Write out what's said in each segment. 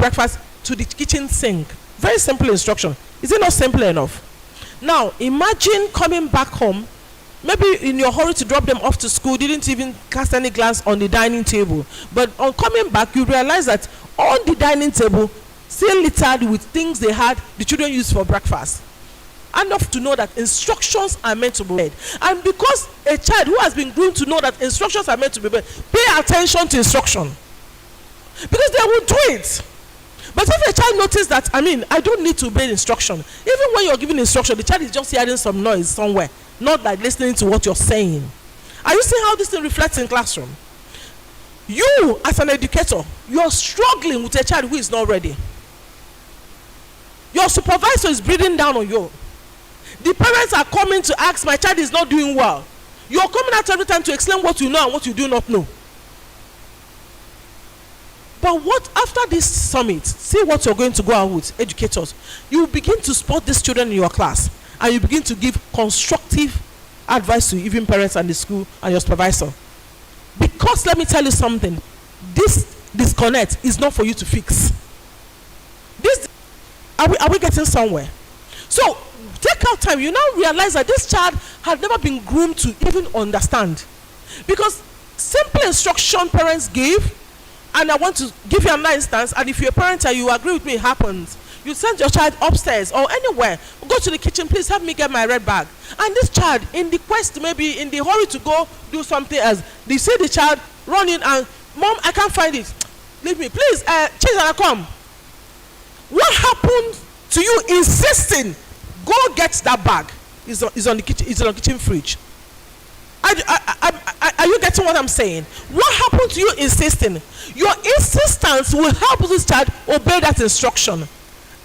breakfast to the kitchen sink. Very simple instruction. Is it not simple enough? Now, imagine coming back home, maybe in your hurry to drop them off to school, didn't even cast any glance on the dining table. But on coming back, you realize that on the dining table, still littered with things they had, the children used for breakfast. Enough to know that instructions are meant to be read. And because a child who has been groomed to know that instructions are meant to be read, pay attention to instruction. Because they will do it. But if a child notices that, I don't need to obey instruction. Even when you're giving instruction, the child is just hearing some noise somewhere, not like listening to what you're saying. Are you seeing how this thing reflects in classroom? You, as an educator, you're struggling with a child who is not ready. Your supervisor is breathing down on you. The parents are coming to ask, my child is not doing well. You're coming out every time to explain what you know and what you do not know. But what after this summit, see what you're going to go out with, educators. You begin to spot these children in your class, and you begin to give constructive advice to even parents and the school and your supervisor. Because let me tell you something, this disconnect is not for you to fix. Are we getting somewhere? So take out time. You now realize that this child had never been groomed to even understand. Because simple instruction parents gave, and I want to give you another instance, and if you're a parent and you agree with me, it happens. You send your child upstairs or anywhere, go to the kitchen, please help me get my red bag. And this child, in the quest, maybe in the hurry to go do something else, they see the child running and, Mom, I can't find it. Leave me, please, change and I come. What happened to you insisting, go get that bag? Is on the kitchen fridge. Are you getting what I'm saying? What happened to you insisting? Your insistence will help this child obey that instruction.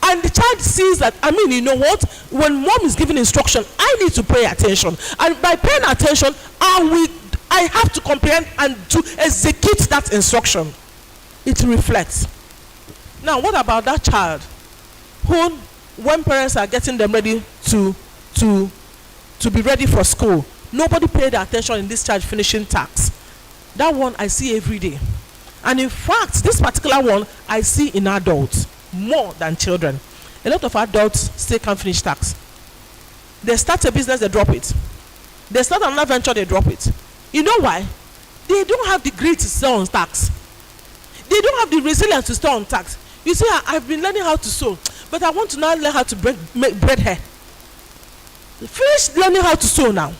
And the child sees that, you know what? When mom is giving instruction, I need to pay attention. And by paying attention, I have to comprehend and to execute that instruction. It reflects. Now, what about that child who, when parents are getting them ready to be ready for school, nobody paid attention in this child finishing tasks? That one I see every day. And in fact, this particular one I see in adults more than children. A lot of adults still can't finish tasks. They start a business, they drop it. They start another venture, they drop it. You know why? They don't have the grit to stay on tasks. They don't have the resilience to stay on tasks. You see, I've been learning how to sew, but I want to now learn how to make braid hair. Finish learning how to sew now.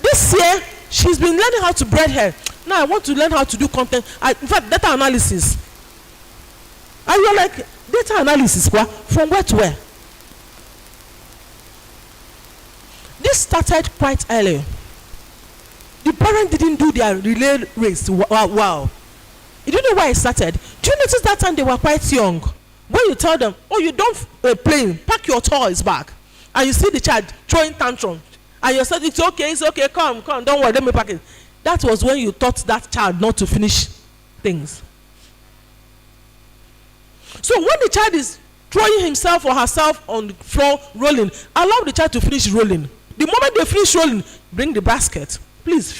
This year, she's been learning how to braid hair. Now I want to learn how to do content. In fact, data analysis. And you're like, data analysis, what? From where to where? This started quite early. The parent didn't do their relay race. Wow. You don't know why it started. Do you notice that time they were quite young? When you tell them, oh, you don't play, pack your toys back. And you see the child throwing tantrum. And you said, it's okay, come, don't worry, let me pack it. That was when you taught that child not to finish things. So when the child is throwing himself or herself on the floor rolling, allow the child to finish rolling. The moment they finish rolling, bring the basket. Please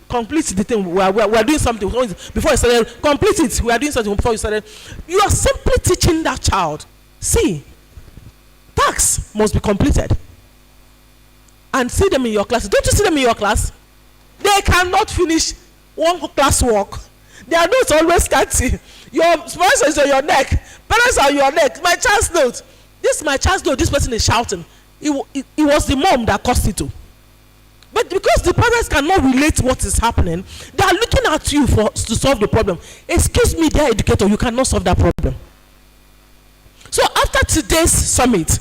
complete the thing. We are doing something before you started. Complete it. We are doing something before you started. You are simply teaching that child. See, tasks must be completed. And see them in your class. Don't you see them in your class? They cannot finish one class work. Their notes always scanty. Your supervisor is on your neck. Parents are on your neck. My child's note. This is my child's note. This person is shouting. It was the mom that caused it to. But because the parents cannot relate what is happening, they are looking at you to solve the problem. Excuse me, dear educator, you cannot solve that problem. So after today's summit,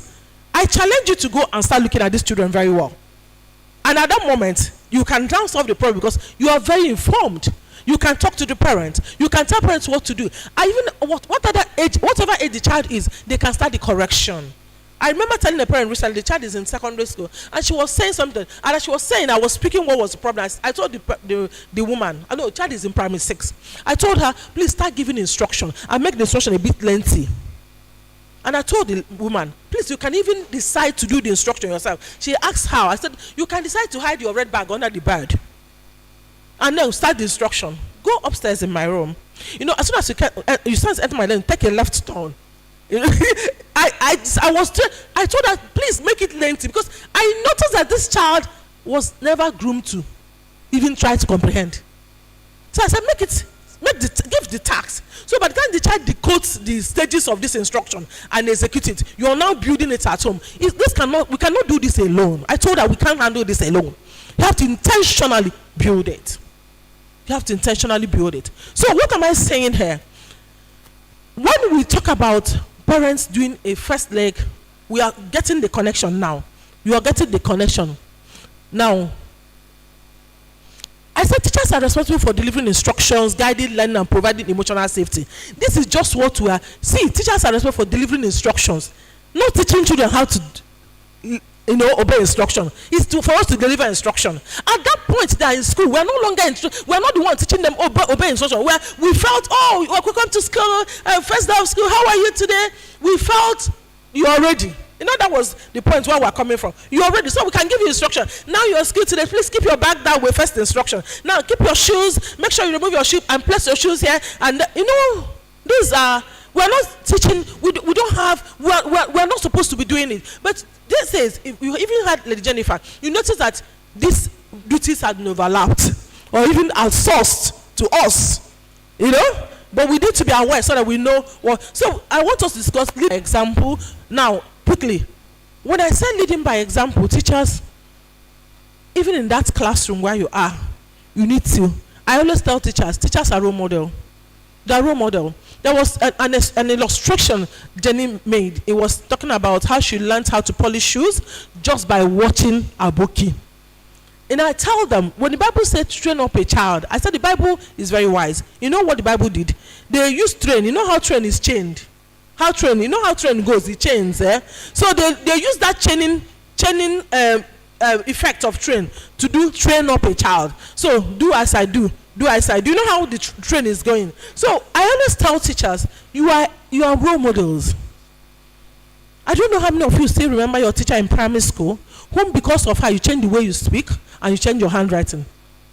I challenge you to go and start looking at these children very well. And at that moment, you can now solve the problem because you are very informed. You can talk to the parent. You can tell parents what to do. Whatever age the child is, they can start the correction. I remember telling a parent recently, the child is in secondary school, and she was saying something. And as she was saying, I was speaking what was the problem. I told the woman, I know the child is in primary 6. I told her, please start giving instruction and make the instruction a bit lengthy. And I told the woman, please, you can even decide to do the instruction yourself. She asked how. I said, you can decide to hide your red bag under the bed. And then start the instruction. Go upstairs in my room. You know, as soon as you start enter my lane, take a left turn. You know, I told her, please make it lengthy, because I noticed that this child was never groomed to even try to comprehend. So I said, give the task. So by the time the child decodes the stages of this instruction and execute it, you are now building it at home. We cannot do this alone. I told her we can't handle this alone. You have to intentionally build it. You have to intentionally build it. So what am I saying here? When we talk about parents doing a first leg, we are getting the connection now. You are getting the connection now. I said teachers are responsible for delivering instructions, guiding learning, and providing emotional safety. This is just what we are. See, teachers are responsible for delivering instructions, not teaching children how to, obey instruction. It's for us to deliver instruction. At that point, they are in school. We are no longer we are not the one teaching them obey instruction. Where we felt, welcome to school, first day of school. How are you today? We felt you are ready. You know, that was the point where we're coming from. You are ready, so we can give you instruction. Now you're at school today, please keep your bag that way, first instruction. Now keep your shoes, make sure you remove your shoe and place your shoes here. And these are, we're not teaching, we don't have, we're not supposed to be doing it. But this is, if you even had Lady Jennifer, you notice that these duties had been overlapped or even outsourced to us, But we need to be aware so that we know what. So I want us to discuss example now. Quickly, when I say leading by example, teachers, even in that classroom where you are, you need to. I always tell teachers are role model. They're role model. There was an illustration Jenny made. It was talking about how she learned how to polish shoes just by watching Aboki. And I tell them, when the Bible said train up a child, I said the Bible is very wise. You know what the Bible did? They used train. You know how train is chained? How train, you know how train goes, it chains, So they use that chaining effect of train to train up a child. So do as I do, do as I do. You know how the train is going. So I always tell teachers, you are role models. I don't know how many of you still remember your teacher in primary school, whom because of her you change the way you speak and you change your handwriting.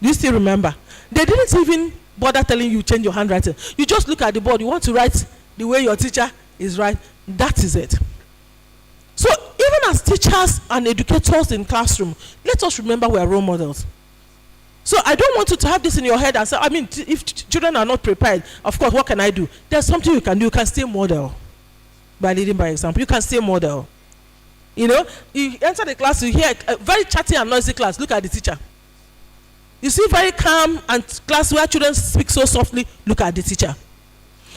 Do you still remember? They didn't even bother telling you change your handwriting. You just look at the board, you want to write the way your teacher is right. That is it. So even as teachers and educators in classroom, let us remember we are role models. So I don't want you to have this in your head and say, if children are not prepared, of course, what can I do? There's something you can do. You can still model by leading by example. You can still model. You enter the class, you hear a very chatty and noisy class. Look at the teacher. You see very calm and class where children speak so softly. Look at the teacher.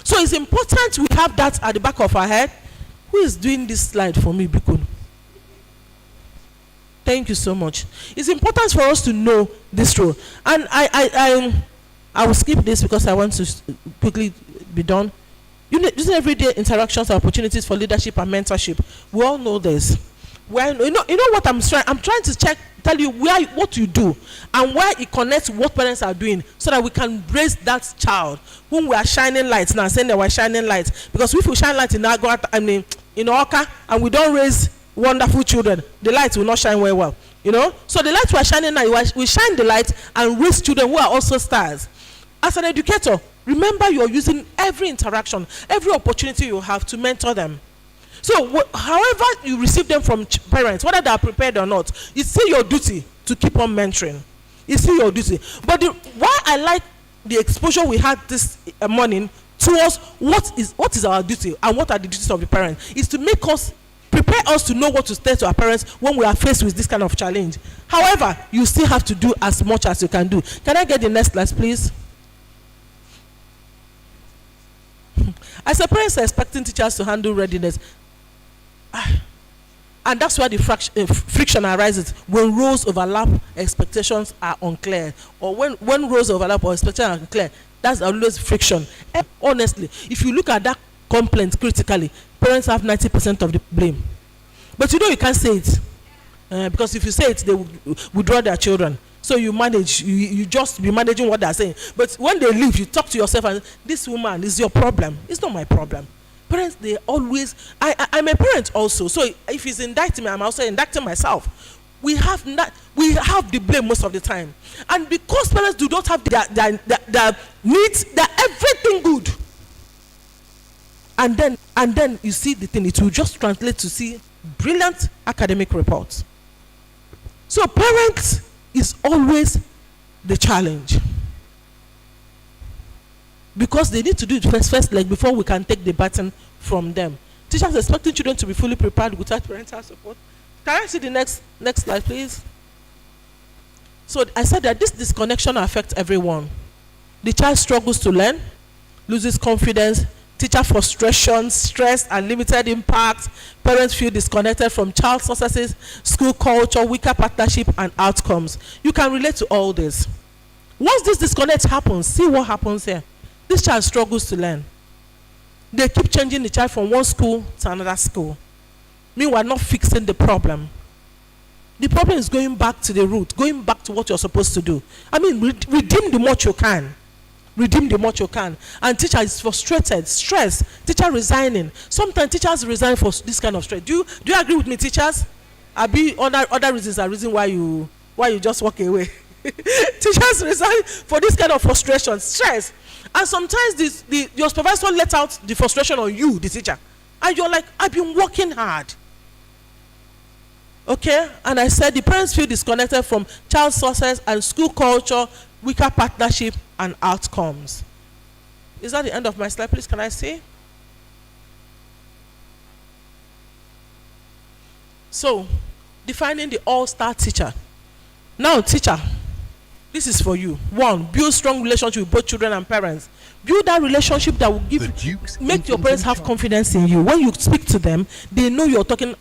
So it's important we have that at the back of our head. Who is doing this slide for me, Bikun? Thank you so much. It's important for us to know this role. And I will skip this because I want to quickly be done. Using everyday interactions and opportunities for leadership and mentorship. We all know this. Well, you know what I'm trying to tell you what you do and where it connects what parents are doing, so that we can raise that child whom we are shining lights now, saying that we're shining lights. Because if we shine light in in Oka, and we don't raise wonderful children, the light will not shine very well. So the light we are shining now, we shine the light and raise children who are also stars. As an educator, remember you are using every interaction, every opportunity you have to mentor them. So however you receive them from parents, whether they are prepared or not, it's still your duty to keep on mentoring. It's still your duty. But why I like the exposure we had this morning towards what is our duty and what are the duties of the parents is to make us, prepare us to know what to say to our parents when we are faced with this kind of challenge. However, you still have to do as much as you can do. Can I get the next slide, please? As a parents are expecting teachers to handle readiness, and that's why the friction arises when roles overlap, expectations are unclear, or when roles overlap or expectations are unclear. That's always friction. And honestly, if you look at that complaint critically, parents have 90% of the blame. But you can't say it because if you say it, they will withdraw their children. So you manage, you just be managing what they're saying. But when they leave, you talk to yourself and this woman is your problem. It's not my problem. Parents, they always, I'm a parent also. So if he's indicting me, I'm also indicting myself. we have the blame most of the time. And because parents do not have their needs, their everything good. And then you see the thing, it will just translate to see brilliant academic reports. So parents is always the challenge, because they need to do it first, like before we can take the baton from them. Teachers expecting children to be fully prepared without parental support. Can I see the next slide, please? So I said that this disconnection affects everyone. The child struggles to learn, loses confidence, teacher frustration, stress, and limited impact. Parents feel disconnected from child successes, school culture, weaker partnership, and outcomes. You can relate to all this. Once this disconnect happens, see what happens here. This child struggles to learn. They keep changing the child from one school to another school. Meanwhile, not fixing the problem. The problem is going back to the root, going back to what you're supposed to do. I mean, redeem the much you can. Redeem the much you can. And teacher is frustrated, stressed, teacher resigning. Sometimes teachers resign for this kind of stress. Do you agree with me, teachers? Abi other reasons are reason why you just walk away. Teachers resign for this kind of frustration, stress. And sometimes your supervisor let out the frustration on you, the teacher. And you're like, I've been working hard. Okay? And I said the parents feel disconnected from child success and school culture, weaker partnership, and outcomes. Is that the end of my slide, please? Can I see? So, defining the all-star teacher. Now, teacher, this is for you. 1, build strong relationship with both children and parents. Build that relationship that will make your parents have confidence in you. When you speak to them, they know you're talking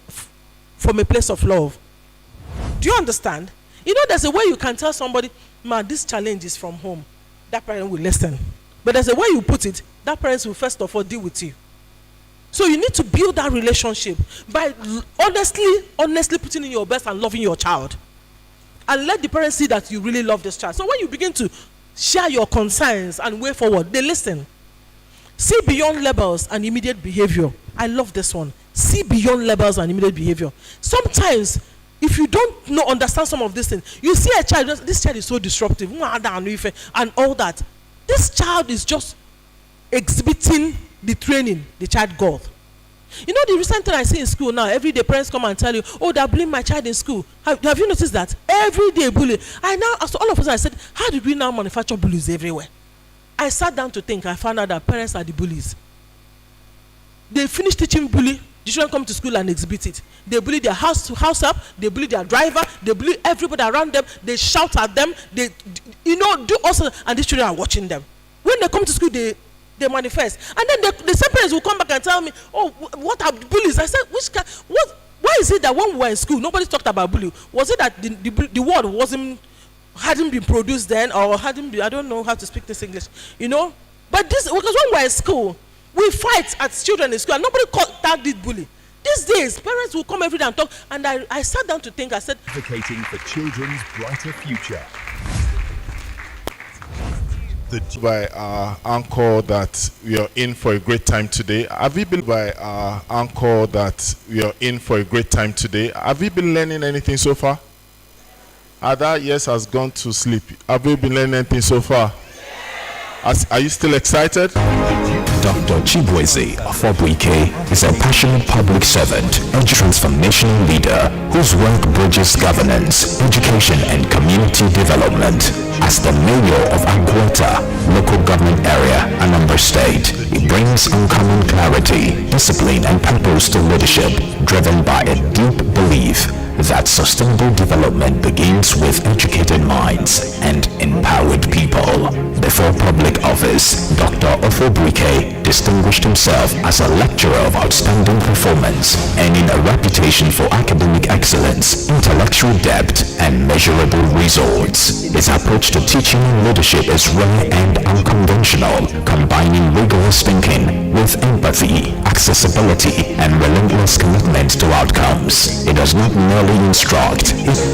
from a place of love. Do you understand? You know, there's a way you can tell somebody, man, this challenge is from home. That parent will listen. But there's a way you put it, that parent will first of all deal with you. So you need to build that relationship by honestly putting in your best and loving your child. And let the parents see that you really love this child. So when you begin to share your concerns and way forward, they listen. See beyond labels and immediate behavior. I love this one. See beyond labels and immediate behavior. Sometimes, if you don't understand some of these things, you see a child, this child is so disruptive, and all that. This child is just exhibiting the training the child got. You know, the recent thing I see in school now, every day parents come and tell you, oh, they're bullying my child in school. Have you noticed that? Every day bullying. So all of us, I said, how did we now manufacture bullies everywhere? I sat down to think. I found out that parents are the bullies. They finish teaching bully. The children come to school and exhibit it. They bully their house up. They bully their driver. They bully everybody around them. They shout at them. They, do also, and these children are watching them. When they come to school, they manifest. And then the same parents will come back and tell me, oh, what are bullies? I said, why is it that when we were in school, nobody talked about bullying? Was it that the word hadn't been produced then, or I don't know how to speak this English, But because when we were in school, we fight at children in school, and nobody tagged it bully. These days, parents will come every day and talk, and I sat down to think. I said, advocating for children's brighter future. By our anchor that we are in for a great time today. Have you been by our anchor that we are in for a great time today? Have you been learning anything so far? Ada, yes, has gone to sleep. Have you been learning anything so far? Are you still excited? Dr. Chibueze Afobwike is a passionate public servant and transformational leader whose work bridges governance, education, and community development. As the mayor of Agwata, local government area, Anambra State, he brings uncommon clarity, discipline, and purpose to leadership, driven by a deep belief that sustainable development begins with educated minds and empowered people. Before public office, Dr. Ofobwike distinguished himself as a lecturer of outstanding performance, earning a reputation for academic excellence, intellectual depth, and measurable results. His approach to teaching and leadership is rare and unconventional, combining rigorous thinking with empathy, accessibility, and relentless commitment to outcomes. It does not merely instruct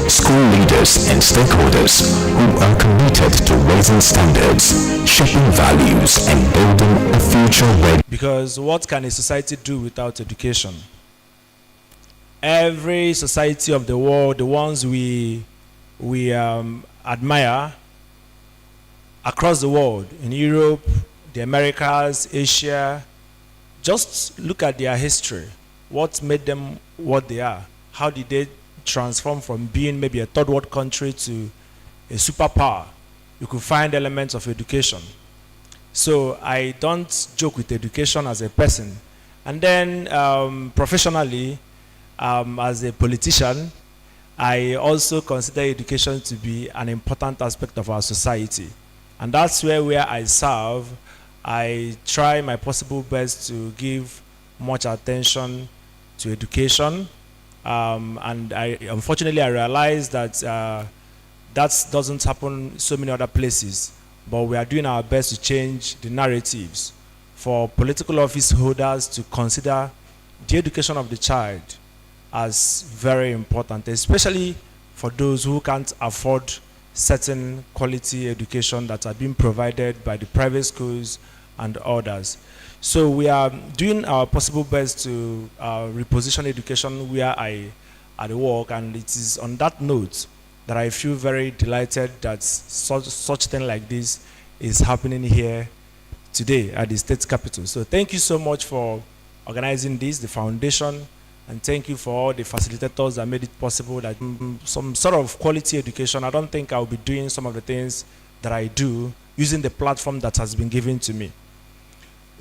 school leaders and stakeholders who are committed to raising standards, shaping values, and building a future ready. Because what can a society do without education? every society of the world, the ones we admire across the world, in Europe, the Americas, Asia, just look at their history. What made them what they are? How did they transform from being maybe a third world country to a superpower? You could find elements of education. So I don't joke with education as a person. And then professionally, as a politician, I also consider education to be an important aspect of our society. And that's where I serve, I try my possible best to give much attention to education. And unfortunately, I realize that that doesn't happen so many other places. But we are doing our best to change the narratives for political office holders to consider the education of the child as very important, especially for those who can't afford certain quality education that are being provided by the private schools and others. So we are doing our possible best to reposition education where I work, and it is on that note that I feel very delighted that such thing like this is happening here today at the state capital. So thank you so much for organizing this, the foundation, and thank you for all the facilitators that made it possible that some sort of quality education. I don't think I'll be doing some of the things that I do using the platform that has been given to me.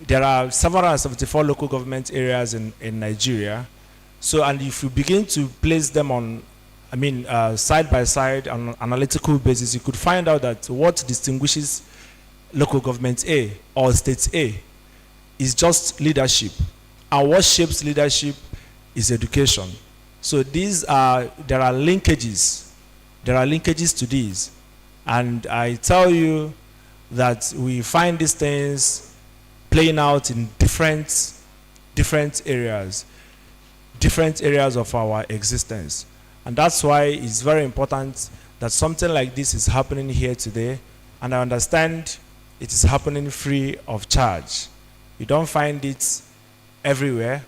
There are 774 local government areas in Nigeria. So, and if you begin to place them on, side by side on an analytical basis, you could find out that what distinguishes local government A or state A is just leadership. And what shapes leadership is education. So there are linkages. There are linkages to these. And I tell you that we find these things playing out in different areas of our existence. And that's why it's very important that something like this is happening here today. And I understand it is happening free of charge. You don't find it everywhere.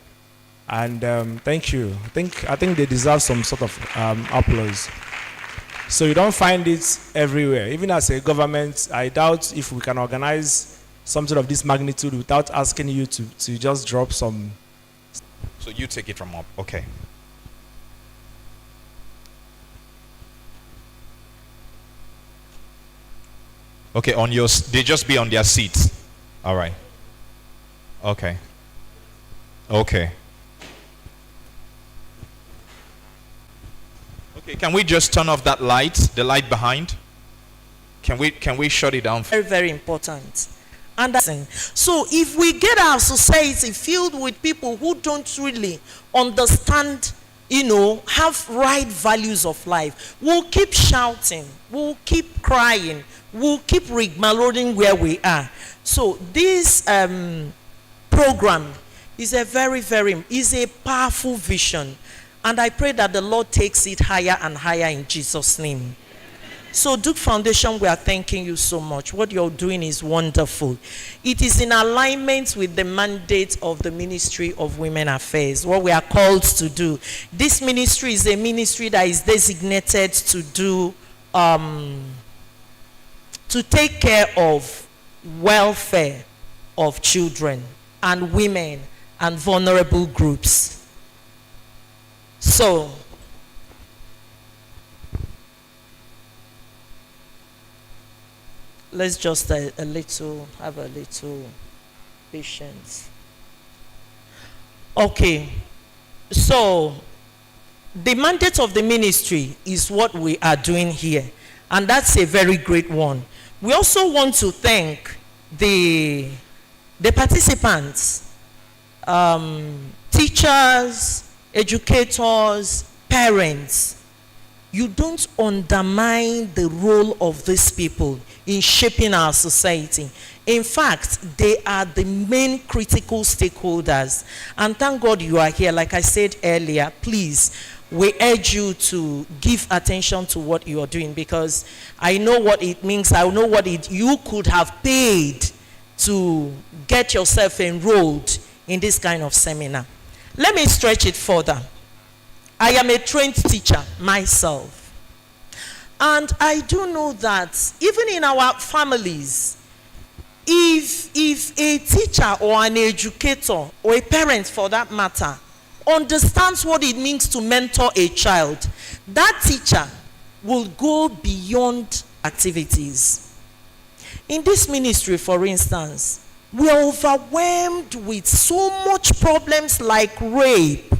And thank you. I think they deserve some sort of applause. So you don't find it everywhere. Even as a government, I doubt if we can organize something of this magnitude without asking you to just drop some. So you take it from up. Okay. Okay, they just be on their seats. All right. Okay. Okay. Okay, can we just turn off that light, the light behind? Can we shut it down? Very, very important. And so if we get our society filled with people who don't really understand, have right values of life, we'll keep shouting, we'll keep crying, we'll keep rigmaroling where we are. So this program is is a powerful vision. And I pray that the Lord takes it higher and higher in Jesus' name. So Duke Foundation, we are thanking you so much. What you're doing is wonderful. It is in alignment with the mandate of the Ministry of Women Affairs, what we are called to do. This ministry is a ministry that is designated to do, to take care of welfare of children and women and vulnerable groups. So, let's just have a little patience. Okay, so the mandate of the ministry is what we are doing here, and that's a very great one. We also want to thank the participants, teachers, educators, parents. You don't undermine the role of these people in shaping our society. In fact, they are the main critical stakeholders. And thank God you are here. Like I said earlier, please, we urge you to give attention to what you are doing, because I know what it means. I know what you could have paid to get yourself enrolled in this kind of seminar. Let me stretch it further. I am a trained teacher myself. And I do know that even in our families, if a teacher or an educator or a parent for that matter understands what it means to mentor a child, that teacher will go beyond activities. In this ministry, for instance, we are overwhelmed with so much problems like rape,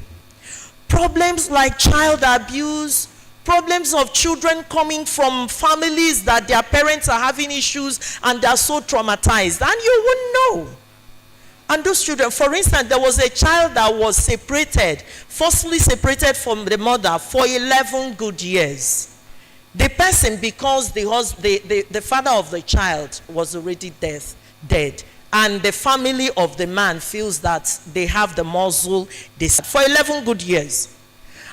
problems like child abuse, problems of children coming from families that their parents are having issues and they are so traumatized, and you wouldn't know. And those children, for instance, there was a child that was forcefully separated from the mother for 11 good years. The person, because the father of the child was already dead, and the family of the man feels that they have the muzzle for 11 good years.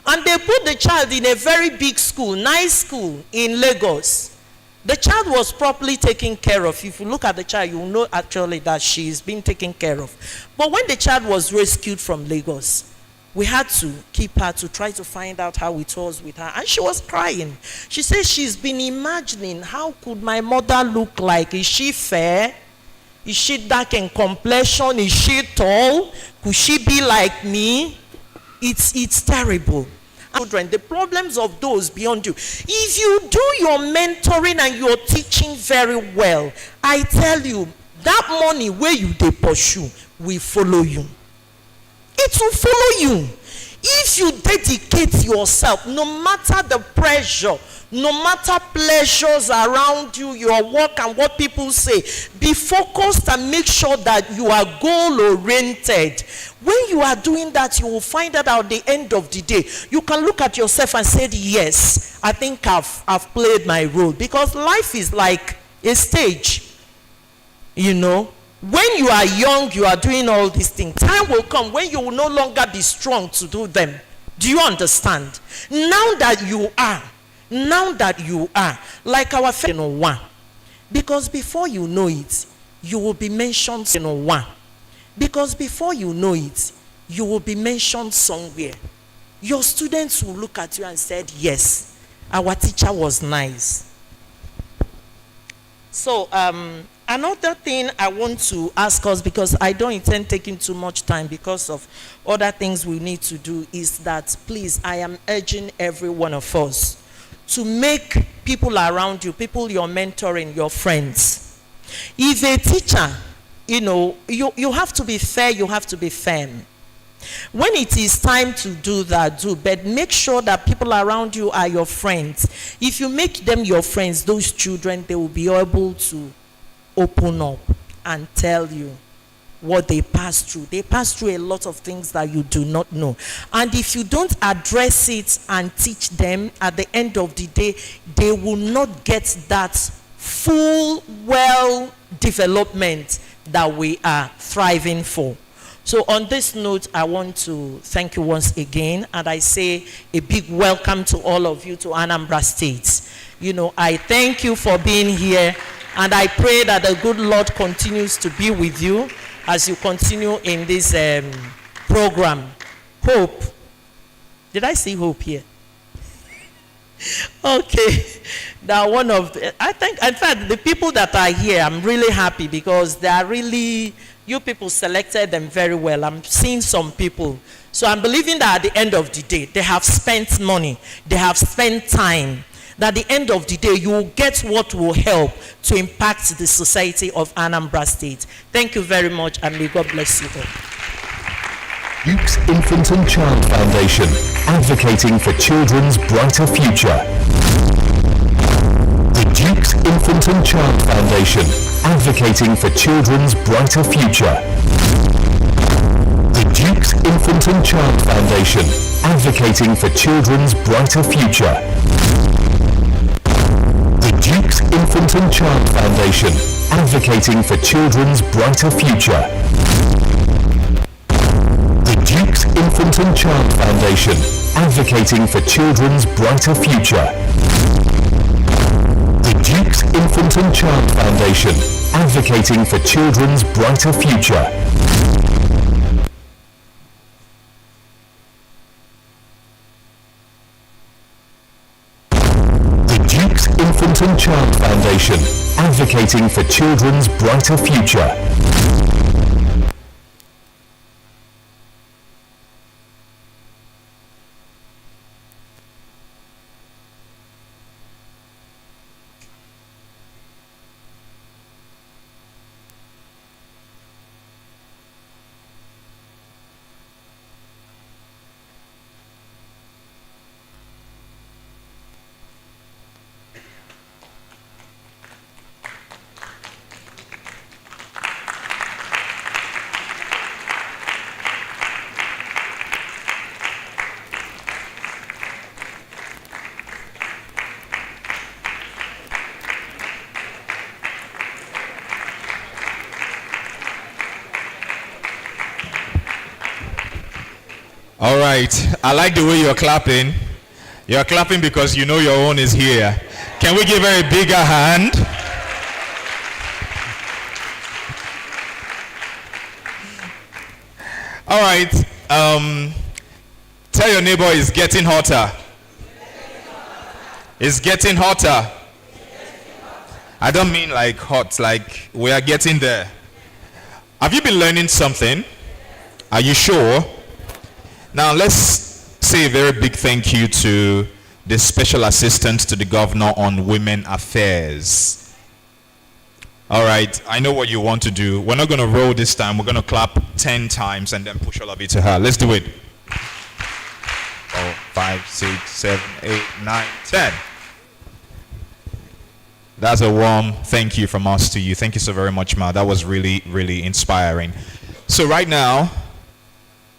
And they put the child in a very big school, nice school in Lagos. The child was properly taken care of. If you look at the child, you will know actually that she is being taken care of. But when the child was rescued from Lagos, we had to keep her to try to find out how it was with her. And she was crying. She said she's been imagining, how could my mother look like? Is she fair? Is she dark in complexion? Is she tall? Could she be like me? It's terrible. Children, the problems of those beyond you. If you do your mentoring and your teaching very well, I tell you, that money where you they pursue will follow you. It will follow you. If you dedicate yourself, no matter the pressure, no matter pleasures around you, your work and what people say, be focused and make sure that you are goal-oriented. When you are doing that, you will find that at the end of the day, you can look at yourself and say, yes, I think I've played my role. Because life is like a stage, you know. When you are young, you are doing all these things. Time will come when you will no longer be strong to do them. Do you understand? Now that you are, like our friend one, because before you know it, you will be mentioned in one. Because before you know it, you will be mentioned somewhere. Your students will look at you and said, yes, our teacher was nice. So, another thing I want to ask us, because I don't intend taking too much time because of other things we need to do, is that please, I am urging every one of us to make people around you, people you're mentoring, your friends. If a teacher, you know, you have to be fair, you have to be firm. When it is time to do that, do, but make sure that people around you are your friends. If you make them your friends, those children, they will be able to open up and tell you what they pass through. They pass through a lot of things that you do not know. And if you don't address it and teach them, at the end of the day, they will not get that full, well development that we are thriving for. So on this note, I want to thank you once again, and I say a big welcome to all of you to Anambra State. You know, I thank you for being here, and I pray that the good Lord continues to be with you as you continue in this program. Hope. Did I see hope here? Okay. Now one of the, I think, in fact, the people that are here, I'm really happy because they are really, you people selected them very well. I'm seeing some people. So I'm believing that at the end of the day, they have spent money, they have spent time. That at the end of the day, you will get what will help to impact the society of Anambra State. Thank you very much, and may God bless you all. Duke's Infant and Child Foundation, advocating for children's brighter future. The Duke's Infant and Child Foundation, advocating for children's brighter future. The Duke's Infant and Child Foundation, advocating for children's brighter future. The Duke's Infant and Child Foundation, advocating for children's brighter future. The Duke's Infant and Child Foundation, advocating for children's brighter future. The Duke's Infant and Child Foundation, advocating for children's brighter future. Child Foundation, advocating for children's brighter future. All right. I like the way you're clapping. You're clapping because you know your own is here. Can we give her a bigger hand? All right. Tell your neighbor it's getting hotter. It's getting hotter. I don't mean like hot, like we are getting there. Have you been learning something? Are you sure? Now let's say a very big thank you to the Special Assistant to the Governor on Women Affairs. All right, I know what you want to do. We're not going to roll this time. We're going to clap 10 times and then push all of it to her. Let's do it. 4, 5, 6, 7, 8, 9, 10. That's a warm thank you from us to you. Thank you so very much, Ma. That was really, really inspiring. So right now,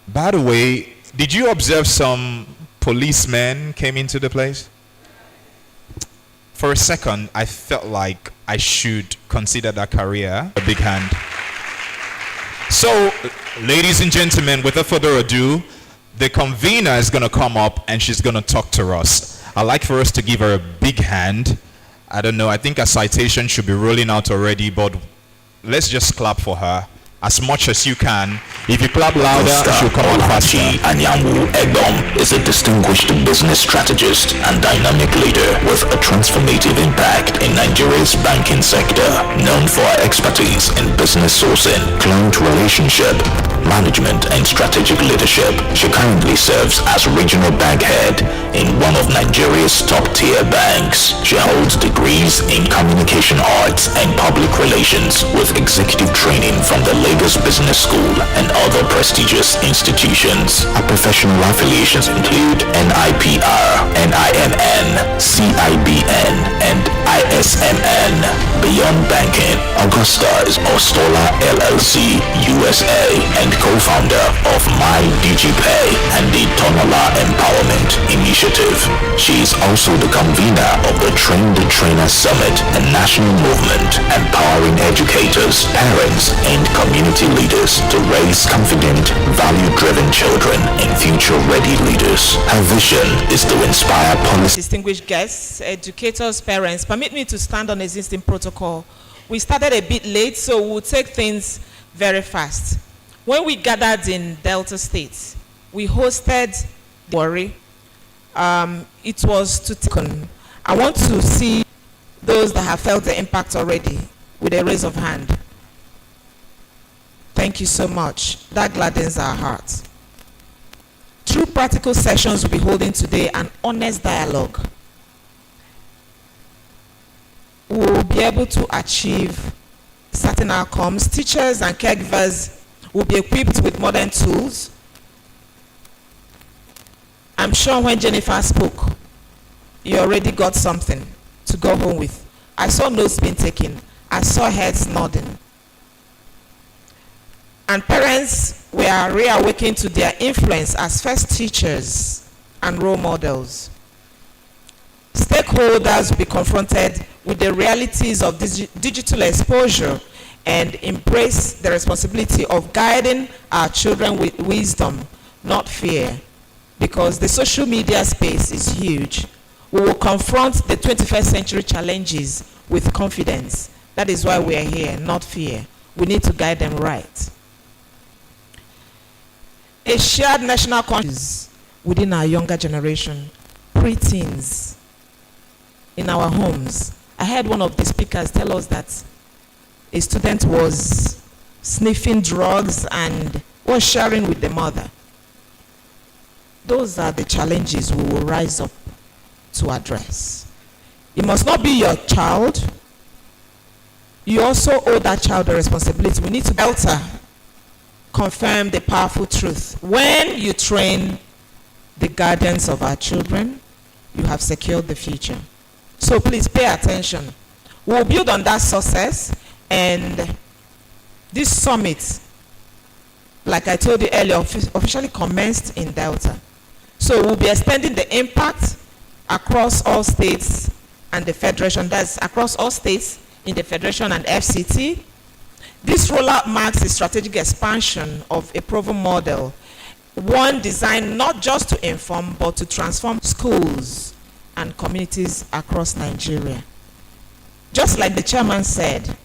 by the way, did you observe some policemen came into the place? For a second, I felt like I should consider that career. A big hand. So, ladies and gentlemen, without further ado, the convener is going to come up and she's going to talk to us. I'd like for us to give her a big hand. I don't know, I think a citation should be rolling out already, but let's just clap for her as much as you can. If you clap louder, she'll come out faster. Anambra is a distinguished business strategist and dynamic leader with a transformative impact in Nigeria's banking sector. Known for her expertise in business sourcing, client relationship, management, and strategic leadership, she currently serves as regional bank head in one of Nigeria's top-tier banks. She holds degrees in communication arts and public relations with executive training from the Lagos Business School and other prestigious institutions. Her professional affiliations include NIPR, NIMN, CIBN, and ISMN. Beyond banking, Augusta is Ostola LLC USA and co-founder of MyDigiPay and the Tonola Empowerment Initiative. She is also the convener of the Train the Trainer Summit, a national movement empowering educators, parents, and community leaders to raise confident, value-driven children and future-ready leaders. Her vision is to inspire policy. Distinguished guests, educators, parents, permit me to stand on existing protocol. We started a bit late, so we'll take things very fast. When we gathered in Delta State, we hosted Worry. It was to take on. I want to see those that have felt the impact already with a raise of hand. Thank you so much. That gladdens our hearts. Through practical sessions we'll be holding today and honest dialogue, we'll be able to achieve certain outcomes. Teachers and caregivers will be equipped with modern tools. I'm sure when Jennifer spoke, you already got something to go home with. I saw notes being taken. I saw heads nodding. And parents were reawakened to their influence as first teachers and role models. Stakeholders will be confronted with the realities of digital exposure and embrace the responsibility of guiding our children with wisdom, not fear, because the social media space is huge. We will confront the 21st century challenges with confidence. That is why we are here, not fear. We need to guide them right. A shared national consciousness within our younger generation, pre-teens, in our homes. I heard one of the speakers tell us that a student was sniffing drugs and was sharing with the mother. Those are the challenges we will rise up to address. It must not be your child. You also owe that child a responsibility. We need to confirm the powerful truth. When you train the guardians of our children, you have secured the future. So please pay attention. We'll build on that success, and this summit, like I told you earlier, officially commenced in Delta. So we'll be extending the impact across all states and the Federation. That's across all states in the Federation and FCT. This rollout marks a strategic expansion of a proven model, one designed not just to inform but to transform schools and communities across Nigeria. Just like the chairman said,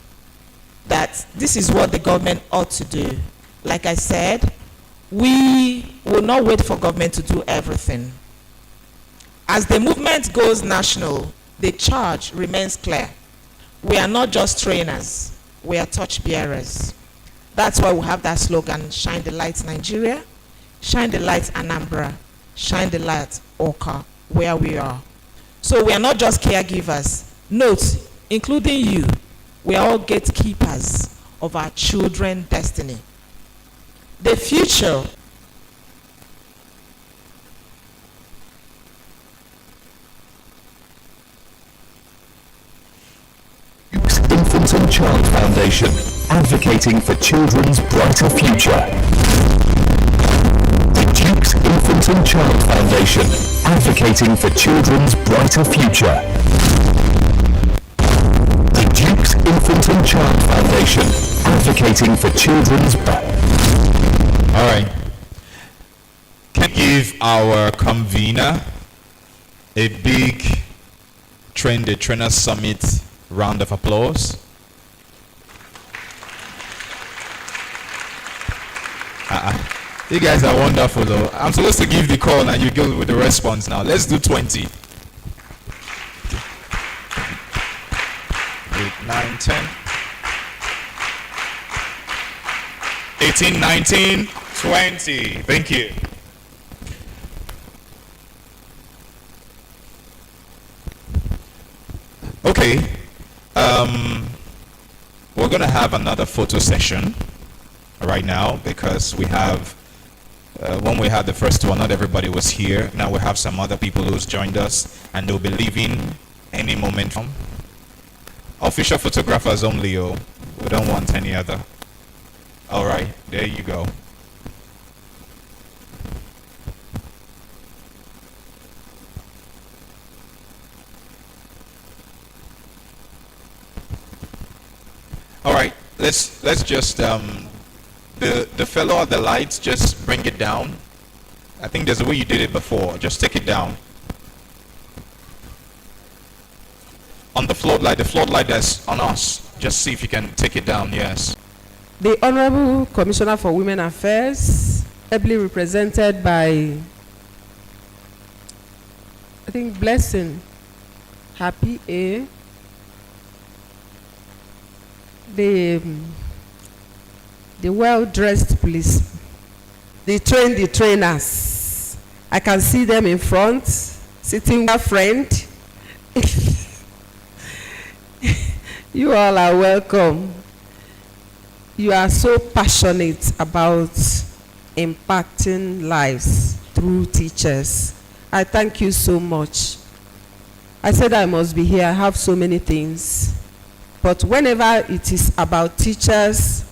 that this is what the government ought to do. Like I said, we will not wait for government to do everything. As the movement goes national, the charge remains clear. We are not just trainers, we are torch bearers. That's why we have that slogan, shine the light Nigeria, shine the light Anambra, shine the light Oka, where we are. So we are not just caregivers. Note, including you, we are all gatekeepers of our children's destiny. The future Infant and Child Foundation, advocating for children's brighter future. The Duke's Infant and Child Foundation, advocating for children's brighter future. The Duke's Infant and Child Foundation, advocating for children's. All right. Can give our convener a big Train the Trainer Summit round of applause. You guys are wonderful though. I'm supposed to give the call and you go with the response now. Let's do 20. 8, 9, 10. 18, 19, 20. Thank you. Okay. We're going to have another photo session right now because we have, when we had the first one, not everybody was here. Now we have some other people who's joined us and they'll be leaving any moment from. Official photographers only, oh. We don't want any other. All right, there you go. All right, let's just the fellow at the lights, just bring it down. I think there's a way you did it before. Just take it down. On the floodlight that's on us. Just see if you can take it down. Yes. The Honorable Commissioner for Women Affairs, ably represented by, I think, Blessing Happy A. The well-dressed police, they train the trainers. I can see them in front, sitting with a friend. You all are welcome. You are so passionate about impacting lives through teachers. I thank you so much. I said I must be here. I have so many things. But whenever it is about teachers,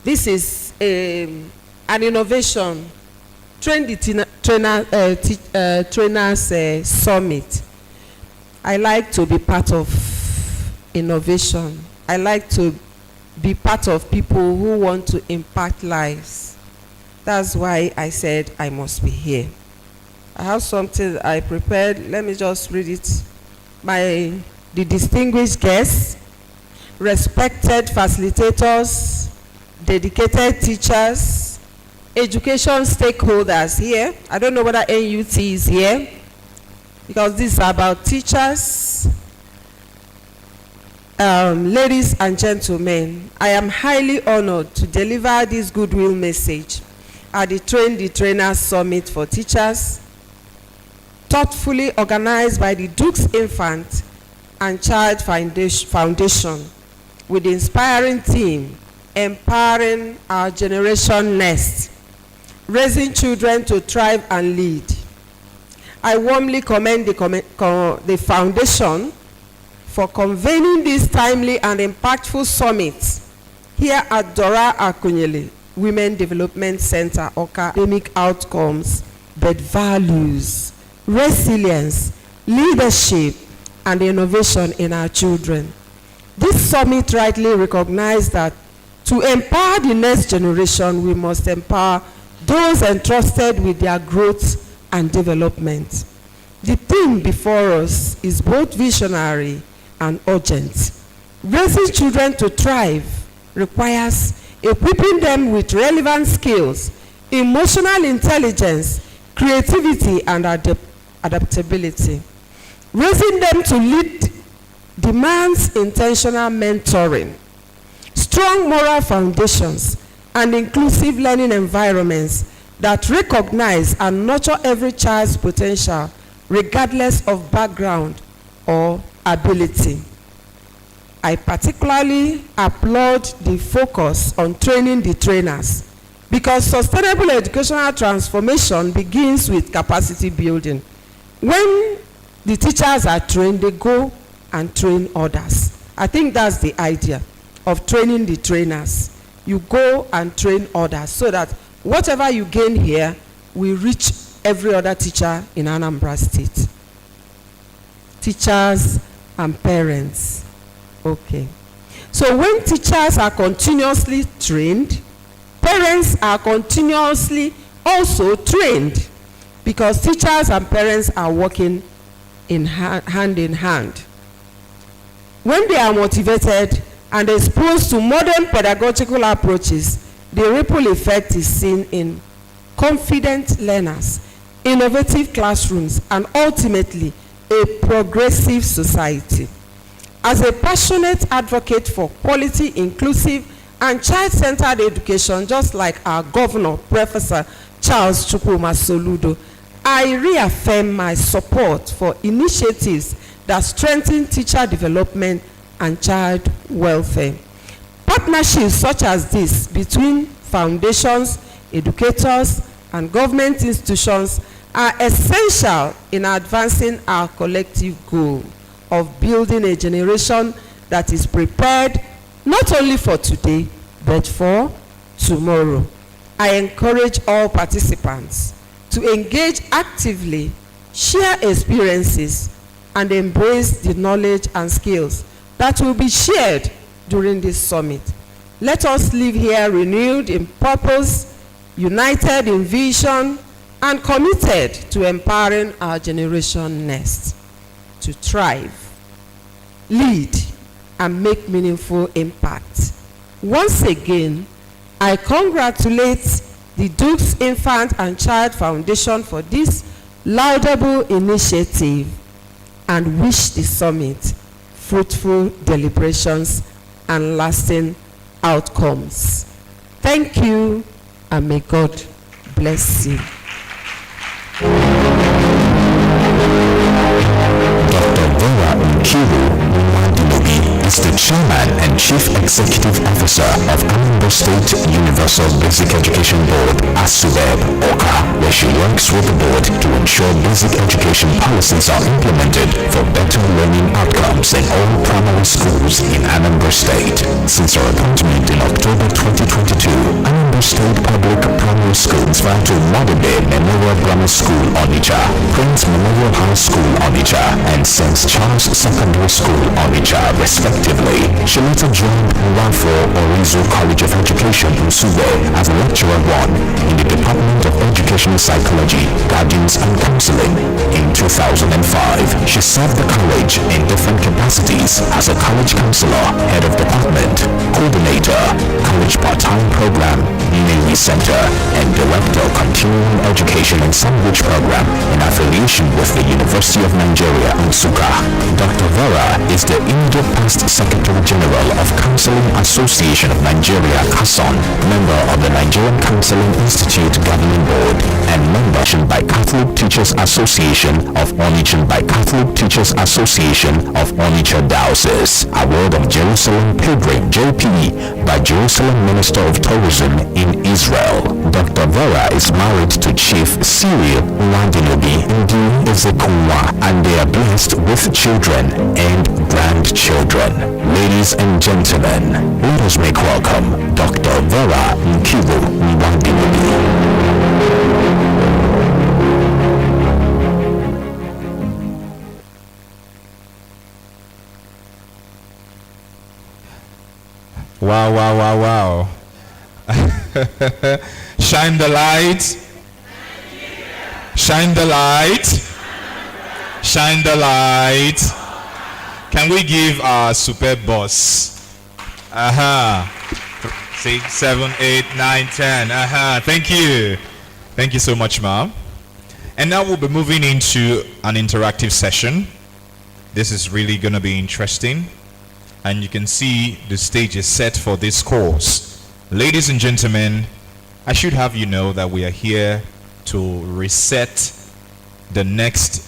this is an innovation. Trainers Summit. I like to be part of innovation. I like to be part of people who want to impact lives. That's why I said I must be here. I have something I prepared. Let me just read it. The distinguished guests, respected facilitators, dedicated teachers, education stakeholders here. I don't know whether NUT is here, because this is about teachers, Ladies and gentlemen, I am highly honored to deliver this goodwill message at the Train the Trainers Summit for Teachers, thoughtfully organized by the Duke's Infant and Child Foundation with the inspiring theme, Empowering Our Generation Next, Raising Children to Thrive and Lead. I warmly commend the foundation for convening this timely and impactful summit here at Dora Akunyele Women Development Center, academic outcomes, but values, resilience, leadership, and innovation in our children. This summit rightly recognized that to empower the next generation, we must empower those entrusted with their growth and development. The theme before us is both visionary and urgent. Raising children to thrive requires equipping them with relevant skills, emotional intelligence, creativity, and adaptability. Raising them to lead demands intentional mentoring, strong moral foundations, and inclusive learning environments that recognize and nurture every child's potential regardless of background or ability. I particularly applaud the focus on training the trainers because sustainable educational transformation begins with capacity building. When the teachers are trained, they go and train others. I think that's the idea of training the trainers. You go and train others so that whatever you gain here will reach every other teacher in Anambra State. Teachers and parents. Okay. So when teachers are continuously trained, parents are continuously also trained because teachers and parents are working in hand in hand. When they are motivated and exposed to modern pedagogical approaches, the ripple effect is seen in confident learners, innovative classrooms, and ultimately a progressive society. As a passionate advocate for quality, inclusive, and child-centered education, just like our governor, Professor Charles Chukwuma Soludo, I reaffirm my support for initiatives that strengthen teacher development and child welfare. Partnerships such as this between foundations, educators, and government institutions are essential in advancing our collective goal of building a generation that is prepared not only for today, but for tomorrow. I encourage all participants to engage actively, share experiences, and embrace the knowledge and skills that will be shared during this summit. Let us live here renewed in purpose, united in vision, and committed to empowering our generation next to thrive, lead, and make meaningful impact. Once again, I congratulate the Duke's Infant and Child Foundation for this laudable initiative and wish the summit fruitful deliberations and lasting outcomes. Thank you, and may God bless you. Dr. Vera Nkiru is the Chairman and Chief Executive Officer of Anambra State Universal Basic Education Board, ASUBEB, OKA, where she works with the board to ensure basic education policies are implemented for better learning outcomes in all primary schools in Anambra State. Since her appointment in October 2022, Anambra State Public Primary Schools via to Modebe Memorial Grammar School, Onitsha, Prince Memorial High School, Onitsha, and St. Charles Secondary School, Onitsha, respectively. She later joined Nwafo Orizu College of Education in Sube as a lecturer 1 in the Department of Educational Psychology, Guidance and Counseling. In 2005, she served the college in different capacities as a college counselor, head of department, coordinator, college part-time program, Navy Center, and Director of Continuing Education and Sandwich Program in affiliation with the University of Nigeria, Nsukka. Dr. Vera is the Immediate Past Secretary General of Counseling Association of Nigeria, CASON, member of the Nigerian Counseling Institute Governing Board, and member by Catholic Teachers Association of Onitsha by Catholic Teachers Association of Onitsha Diocese. Award of Jerusalem Pilgrim JP by Jerusalem Minister of Tourism in Israel. Dr. Vera is married to Chief Cyril Nwandinobi Ndi Ezekunwa, and they are blessed with children and grandchildren. Ladies and gentlemen, let us make welcome Dr. Vera Nkiru Nwandinobi. Wow, wow, wow, wow. Shine the light. Shine the light. Shine the light. Can we give our superb boss? 6, 7, 8, 9, 10. Thank you. Thank you so much, ma'am. And now we'll be moving into an interactive session. This is really going to be interesting. And you can see the stage is set for this course. Ladies and gentlemen, I should have you know that we are here to reset the next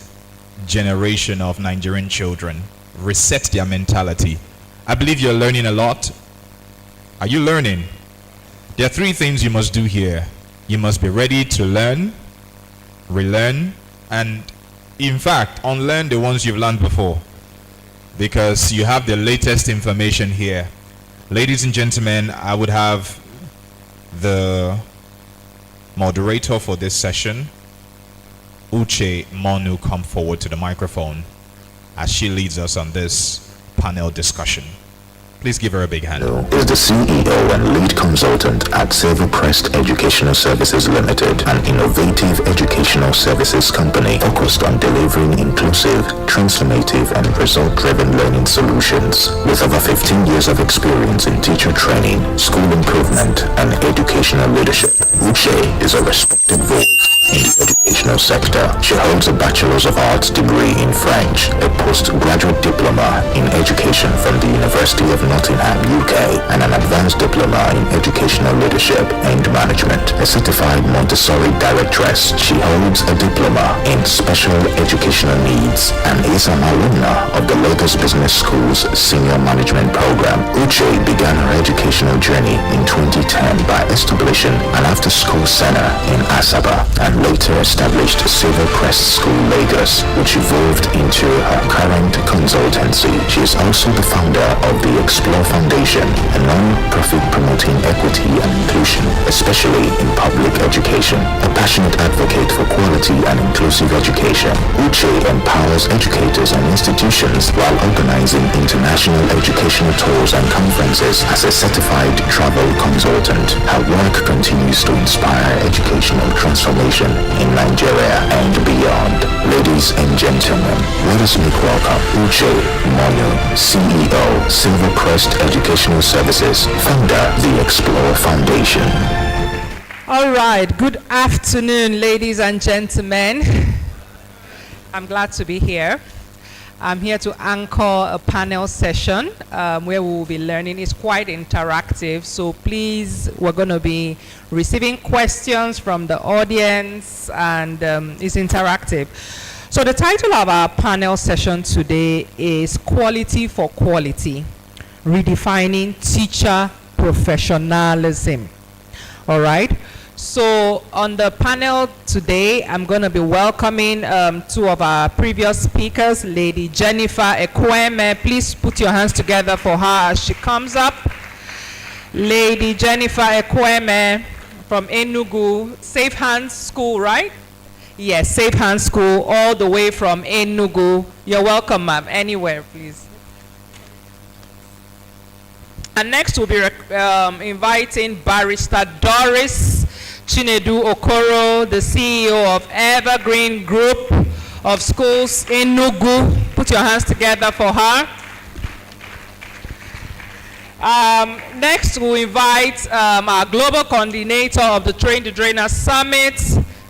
generation of Nigerian children, reset their mentality. I believe you're learning a lot. Are you learning? There are 3 things you must do here. You must be ready to learn, relearn, and in fact, unlearn the ones you've learned before, because you have the latest information here. Ladies and gentlemen, I would have the moderator for this session, Uche Monu, come forward to the microphone as she leads us on this panel discussion. Please give her a big hand. Is the CEO and lead consultant at Silver Crest Educational Services Limited, an innovative educational services company focused on delivering inclusive, transformative, and result-driven learning solutions. With over 15 years of experience in teacher training, school improvement, and educational leadership, Uche is a respected voice in the educational sector. She holds a Bachelor's of Arts degree in French, a postgraduate diploma in education from the University of Nottingham, UK, and an advanced diploma in educational leadership and management. A certified Montessori directress, she holds a diploma in special educational needs and is an alumna of the Lagos Business School's senior management program. Uche began her educational journey in 2010 by establishing an after-school center in Asaba, and later established Silver Crest School Lagos, which evolved into her current consultancy. She is also the founder of the Explore Foundation, a non-profit promoting equity and inclusion, especially in public education. A passionate advocate for quality and inclusive education, Uche empowers educators and institutions while organizing international educational tours and conferences as a certified travel consultant. Her work continues to inspire educational transformation in Nigeria and beyond. Ladies and gentlemen, let us make welcome Uche Monu, CEO, Silver Crest Educational Services, founder, the Explore Foundation. All right, good afternoon, ladies and gentlemen. I'm glad to be here. I'm here to anchor a panel session where we will be learning. It's quite interactive, so please, we're going to be receiving questions from the audience, and it's interactive. So the title of our panel session today is Quality for Quality, Redefining Teacher Professionalism. All right. So on the panel today, I'm going to be welcoming 2 of our previous speakers, Lady Jennifer Ekweme. Please put your hands together for her as she comes up. Lady Jennifer Ekweme from Enugu, Safe Hands School, right? Yes, Safe Hands School, all the way from Enugu. You're welcome, ma'am. Anywhere, please. And next we'll be inviting Barrister Doris Chinedu Okoro, the CEO of Evergreen Group of Schools in Enugu. Put your hands together for her. Next, we'll invite our global coordinator of the Train the Trainer Summit,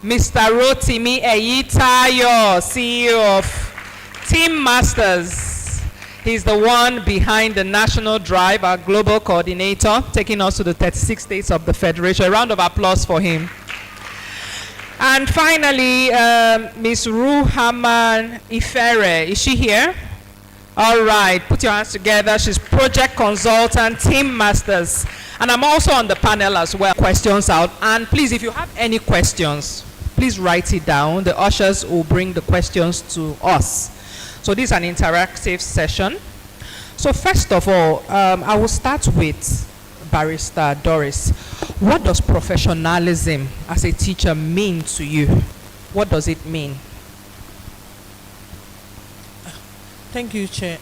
Mr. Rotimi Eyitayo, CEO of Team Masters. He's the one behind the national drive, our global coordinator, taking us to the 36 states of the Federation. A round of applause for him. And finally, Ms. Ruhaman Ifere. Is she here? All right, put your hands together. She's project consultant, Team Masters. And I'm also on the panel as well. Questions out. And please, if you have any questions, please write it down. The ushers will bring the questions to us. So this is an interactive session. So first of all, I will start with Barrister Doris. What does professionalism as a teacher mean to you? What does it mean? Thank you, Chair.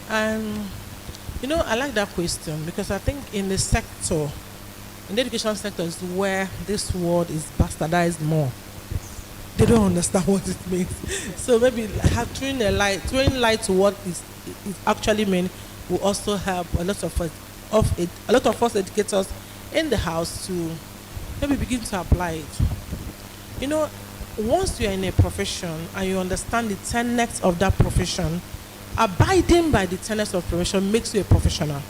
You know, I like that question because I think in the sector, in the education sector is where this word is bastardized more. They don't understand what it means. So maybe throwing light to what it actually means will also help a lot of us educators in the house to maybe begin to apply it. You know, once you are in a profession and you understand the tenets of that profession, abiding by the tenets of profession makes you a professional.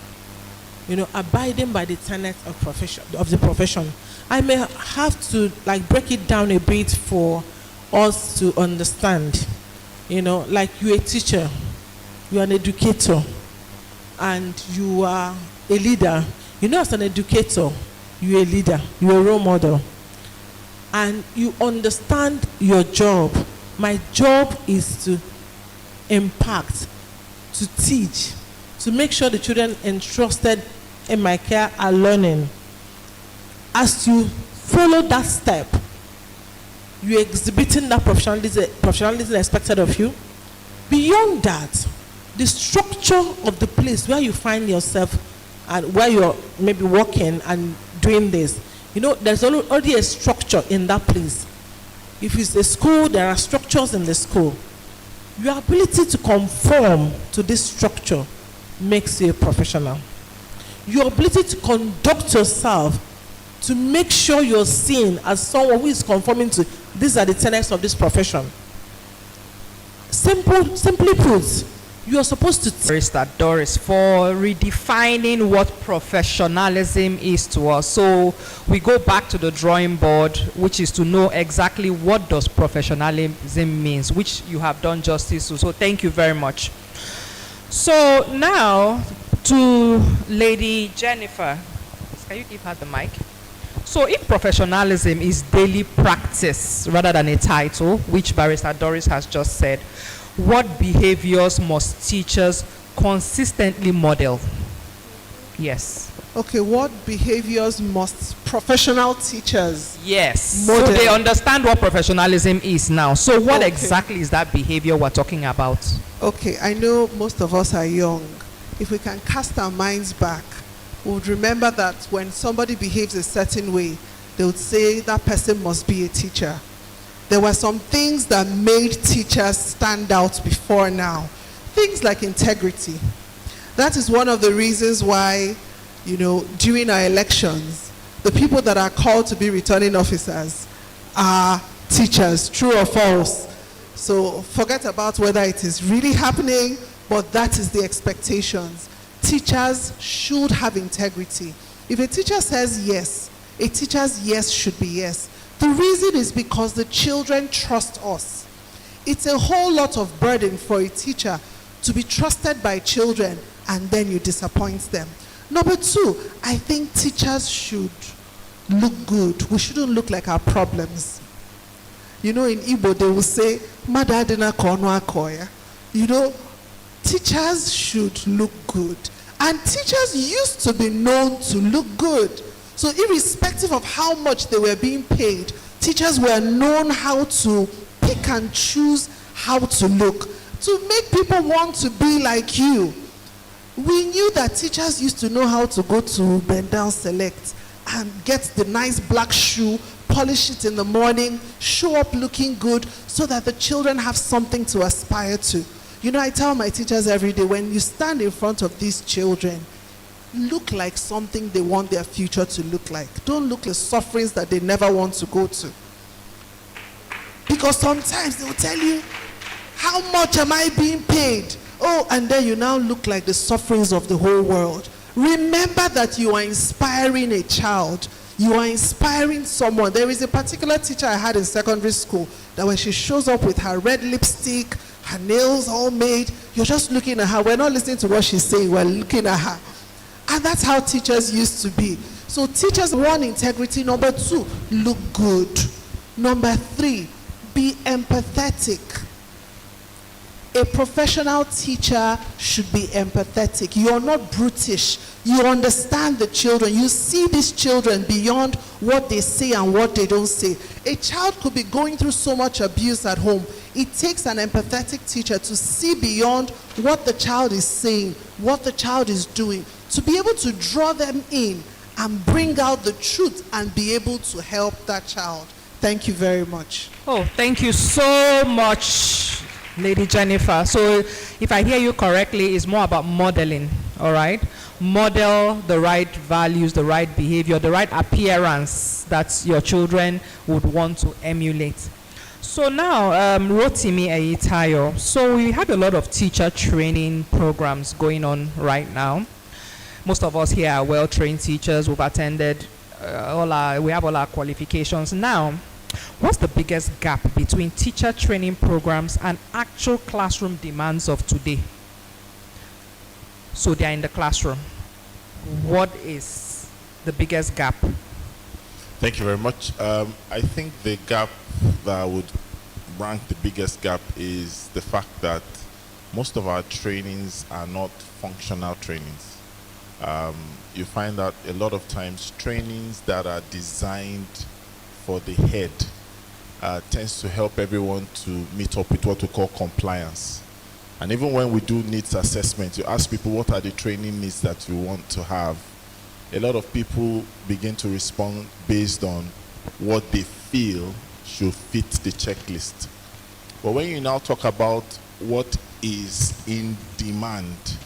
You know, abiding by the tenets of the profession. I may have to break it down a bit for us to understand. You know, like you're a teacher, you're an educator, and you are a leader. You know, as an educator, you're a leader, you're a role model, and you understand your job. My job is to impact, to teach, to make sure the children entrusted in my care are learning. As you follow that step, you're exhibiting that professionalism expected of you. Beyond that, the structure of the place where you find yourself and where you're maybe working and doing this, you know, there's already a structure in that place. If it's a school, there are structures in the school. Your ability to conform to this structure makes you a professional. Your ability to conduct yourself to make sure you're seen as someone who is conforming to these are the tenets of this profession. Simply put, you are supposed to Barrister Doris for redefining what professionalism is to us. So we go back to the drawing board, which is to know exactly what does professionalism means, which you have done justice to. So thank you very much. So now to Lady Jennifer. Can you give her the mic? So if professionalism is daily practice rather than a title, which Barrister Doris has just said, what behaviors must teachers consistently model? Yes. Okay, what behaviors must professional teachers model? So they understand what professionalism is now. So what exactly is that behavior we're talking about? Okay, I know most of us are young. If we can cast our minds back, we would remember that when somebody behaves a certain way, they would say that person must be a teacher. There were some things that made teachers stand out before now. Things like integrity. That is one of the reasons why, you know, during our elections, the people that are called to be returning officers are teachers, true or false. So forget about whether it is really happening, but that is the expectations. Teachers should have integrity. If a teacher says yes, a teacher's yes should be yes. The reason is because the children trust us. It's a whole lot of burden for a teacher to be trusted by children and then you disappoint them. Number two, I think teachers should look good. We shouldn't look like our problems. You know, in Igbo they will say, "Madadina kono akoya." You know, teachers should look good. And teachers used to be known to look good. So irrespective of how much they were being paid, teachers were known how to pick and choose how to look, to make people want to be like you. We knew that teachers used to know how to go to Bend Down Select and get the nice black shoe, polish it in the morning, show up looking good so that the children have something to aspire to. You know, I tell my teachers every day, when you stand in front of these children, look like something they want their future to look like. Don't look like sufferings that they never want to go to. Because sometimes they will tell you, how much am I being paid? Oh, and then you now look like the sufferings of the whole world. Remember that you are inspiring a child. You are inspiring someone. There is a particular teacher I had in secondary school that when she shows up with her red lipstick, her nails all made, you're just looking at her. We're not listening to what she's saying, we're looking at her. And that's how teachers used to be. So teachers, 1, integrity. Number 2, look good. Number 3, be empathetic. A professional teacher should be empathetic. You are not brutish. You understand the children. You see these children beyond what they say and what they don't say. A child could be going through so much abuse at home. It takes an empathetic teacher to see beyond what the child is saying, what the child is doing, to be able to draw them in and bring out the truth and be able to help that child. Thank you very much. Oh, thank you so much, Lady Jennifer. So if I hear you correctly, it's more about modeling, all right? Model the right values, the right behavior, the right appearance that your children would want to emulate. So now, Rotimi Eyitayo, so we have a lot of teacher training programs going on right now. Most of us here are well-trained teachers. We've attended we have all our qualifications. Now, what's the biggest gap between teacher training programs and actual classroom demands of today? So they are in the classroom. What is the biggest gap? Thank you very much. I think the gap that I would rank the biggest gap is the fact that most of our trainings are not functional trainings. You find that a lot of times trainings that are designed for the head tends to help everyone to meet up with what we call compliance. And even when we do needs assessment, you ask people what are the training needs that you want to have. A lot of people begin to respond based on what they feel should fit the checklist. But when you now talk about what is in demand,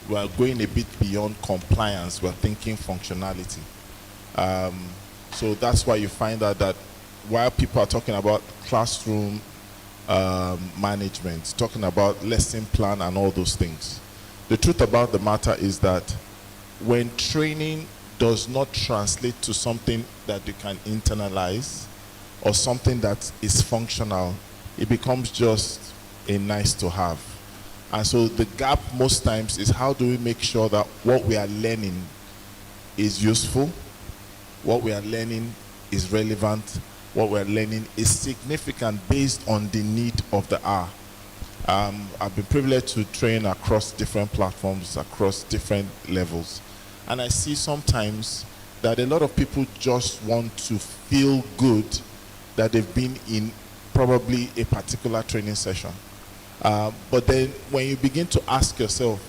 we are going a bit beyond compliance. We're thinking functionality. So that's why you find out that while people are talking about classroom management, talking about lesson plan and all those things, the truth about the matter is that when training does not translate to something that you can internalize or something that is functional, it becomes just a nice to have. And so the gap most times is how do we make sure that what we are learning is useful, what we are learning is relevant, what we are learning is significant based on the need of the hour. I've been privileged to train across different platforms, across different levels. And I see sometimes that a lot of people just want to feel good that they've been in probably a particular training session. But then when you begin to ask yourself,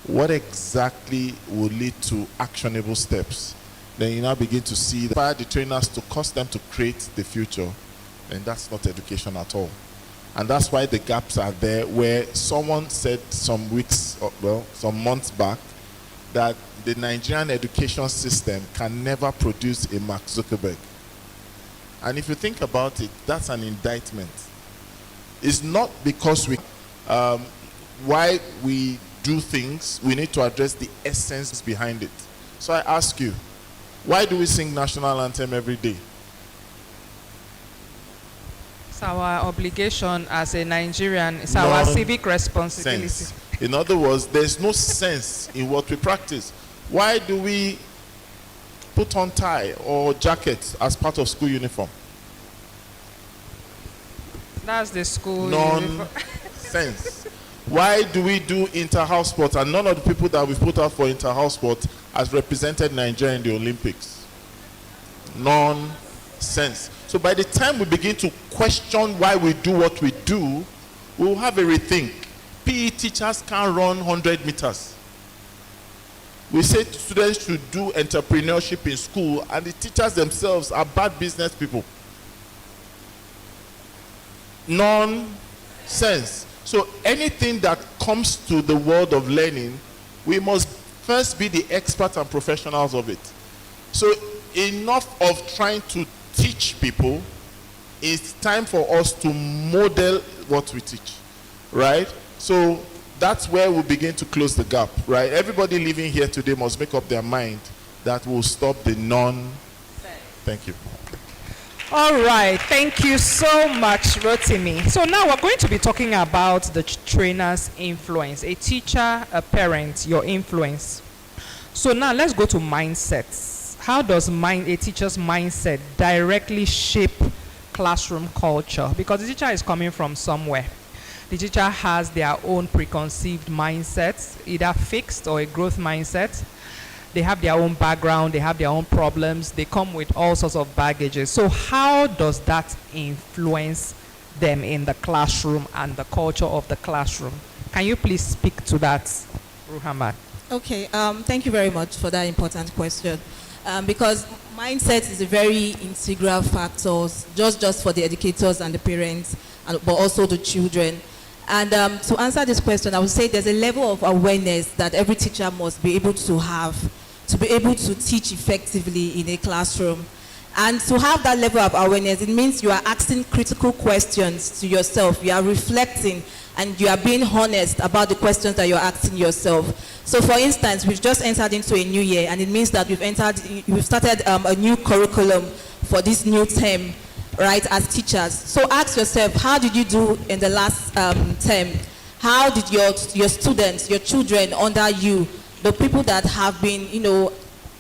what exactly will lead to actionable steps? Then you now begin to see the trainers to cause them to create the future. And that's not education at all. And that's why the gaps are there, where someone said some months back, that the Nigerian education system can never produce a Mark Zuckerberg. And if you think about it, that's an indictment. It's not because why we do things, we need to address the essence behind it. So I ask you, why do we sing national anthem every day? It's our obligation as a Nigerian. It's our civic responsibility. Sense. In other words, there's no sense in what we practice. Why do we put on tie or jackets as part of school uniform? That's the school Nonsense. Why do we do inter-house sports and none of the people that we put out for inter-house sports has represented Nigeria in the Olympics? Nonsense. So by the time we begin to question why we do what we do, we'll have a rethink. PE teachers can't run 100 meters. We say students should do entrepreneurship in school, and the teachers themselves are bad business people. Nonsense. So anything that comes to the world of learning, we must First, be the experts and professionals of it. So enough of trying to teach people. It's time for us to model what we teach, right? So that's where we begin to close the gap, right? Everybody living here today must make up their mind that will stop the Thank you. All right, thank you so much, Rotimi. So now we're going to be talking about the trainer's influence, a teacher, a parent, your influence. So now let's go to mindsets. How does a teacher's mindset directly shape classroom culture? Because the teacher is coming from somewhere. The teacher has their own preconceived mindsets, either fixed or a growth mindset. They have their own background, they have their own problems, they come with all sorts of baggages. So how does that influence them in the classroom and the culture of the classroom? Can you please speak to that, Ruhamat? Okay, thank you very much for that important question. Because mindset is a very integral factor, just for the educators and the parents, but also the children. And to answer this question, I would say there's a level of awareness that every teacher must be able to have to be able to teach effectively in a classroom. And to have that level of awareness, it means you are asking critical questions to yourself. You are reflecting and you are being honest about the questions that you're asking yourself. So for instance, we've just entered into a new year, and it means that we've started a new curriculum for this new term, right, as teachers. So ask yourself, how did you do in the last term? How did your students, your children under you, the people that have been,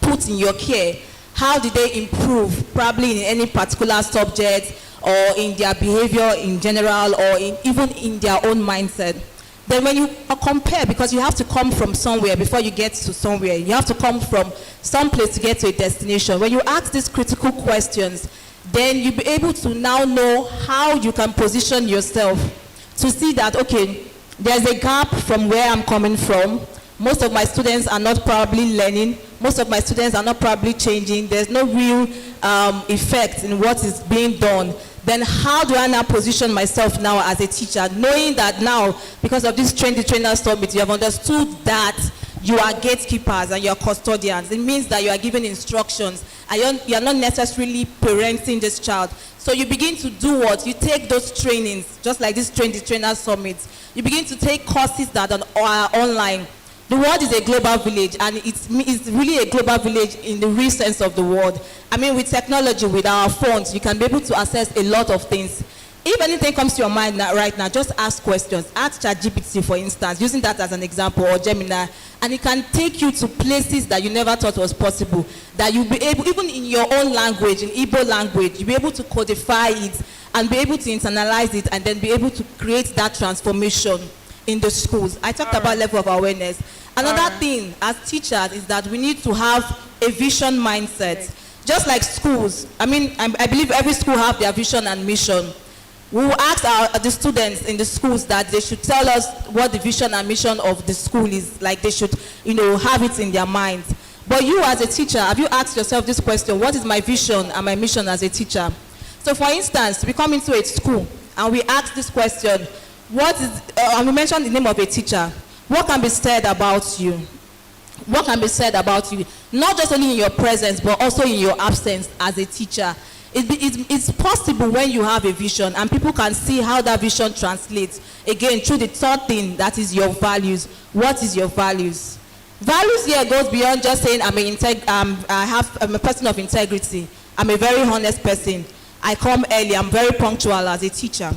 put in your care, how did they improve, probably in any particular subject or in their behavior in general, or even in their own mindset? Then when you compare, because you have to come from somewhere before you get to somewhere, you have to come from some place to get to a destination. When you ask these critical questions, then you'll be able to now know how you can position yourself to see that, okay, there's a gap from where I'm coming from. Most of my students are not probably learning. Most of my students are not probably changing. There's no real effect in what is being done. Then how do I now position myself now as a teacher, knowing that now, because of this Trainer Summit, you have understood that you are gatekeepers and you are custodians. It means that you are giving instructions and you are not necessarily parenting this child. So you begin to do what? You take those trainings, just like this Trainer Summit. You begin to take courses that are online. The world is a global village, and it's really a global village in the real sense of the word. I mean, with technology, with our phones, you can be able to access a lot of things. If anything comes to your mind right now, just ask questions. Ask ChatGPT, for instance, using that as an example, or Gemini, and it can take you to places that you never thought was possible, that you'll be able, even in your own language, in Igbo language, you'll be able to codify it and be able to internalize it, and then be able to create that transformation in the schools. I talked about level of awareness. Another thing as teachers is that we need to have a vision mindset. Just like schools, I believe every school have their vision and mission. We will ask the students in the schools that they should tell us what the vision and mission of the school is. Like they should, have it in their minds. But you as a teacher, have you asked yourself this question? What is my vision and my mission as a teacher? So for instance, we come into a school and we ask this question, and we mention the name of a teacher. What can be said about you? What can be said about you? Not just only in your presence, but also in your absence as a teacher. It's possible when you have a vision and people can see how that vision translates. Again, through the third thing, that is your values. What is your values? Values here goes beyond just saying I'm a person of integrity. I'm a very honest person. I come early. I'm very punctual as a teacher.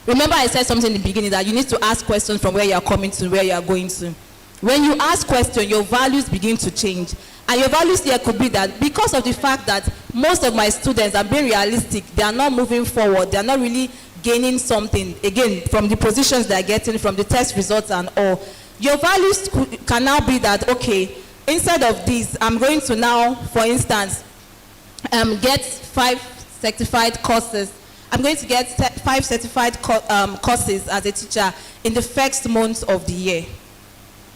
Remember I said something in the beginning that you need to ask questions from where you are coming to where you are going to. When you ask questions, your values begin to change. And your values here could be that because of the fact that most of my students are being realistic, they are not moving forward, they are not really gaining something, again, from the positions they are getting, from the test results and all. Your values can now be that, okay, instead of this, I'm going to now, for instance, get 5 certified courses. I'm going to get 5 certified courses as a teacher in the first month of the year,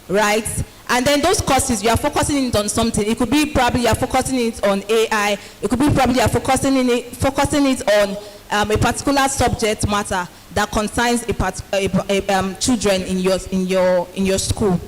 right? And then those courses, you are focusing it on something. It could be probably you are focusing it on AI. It could be probably you are focusing it on a particular subject matter that concerns children in your school.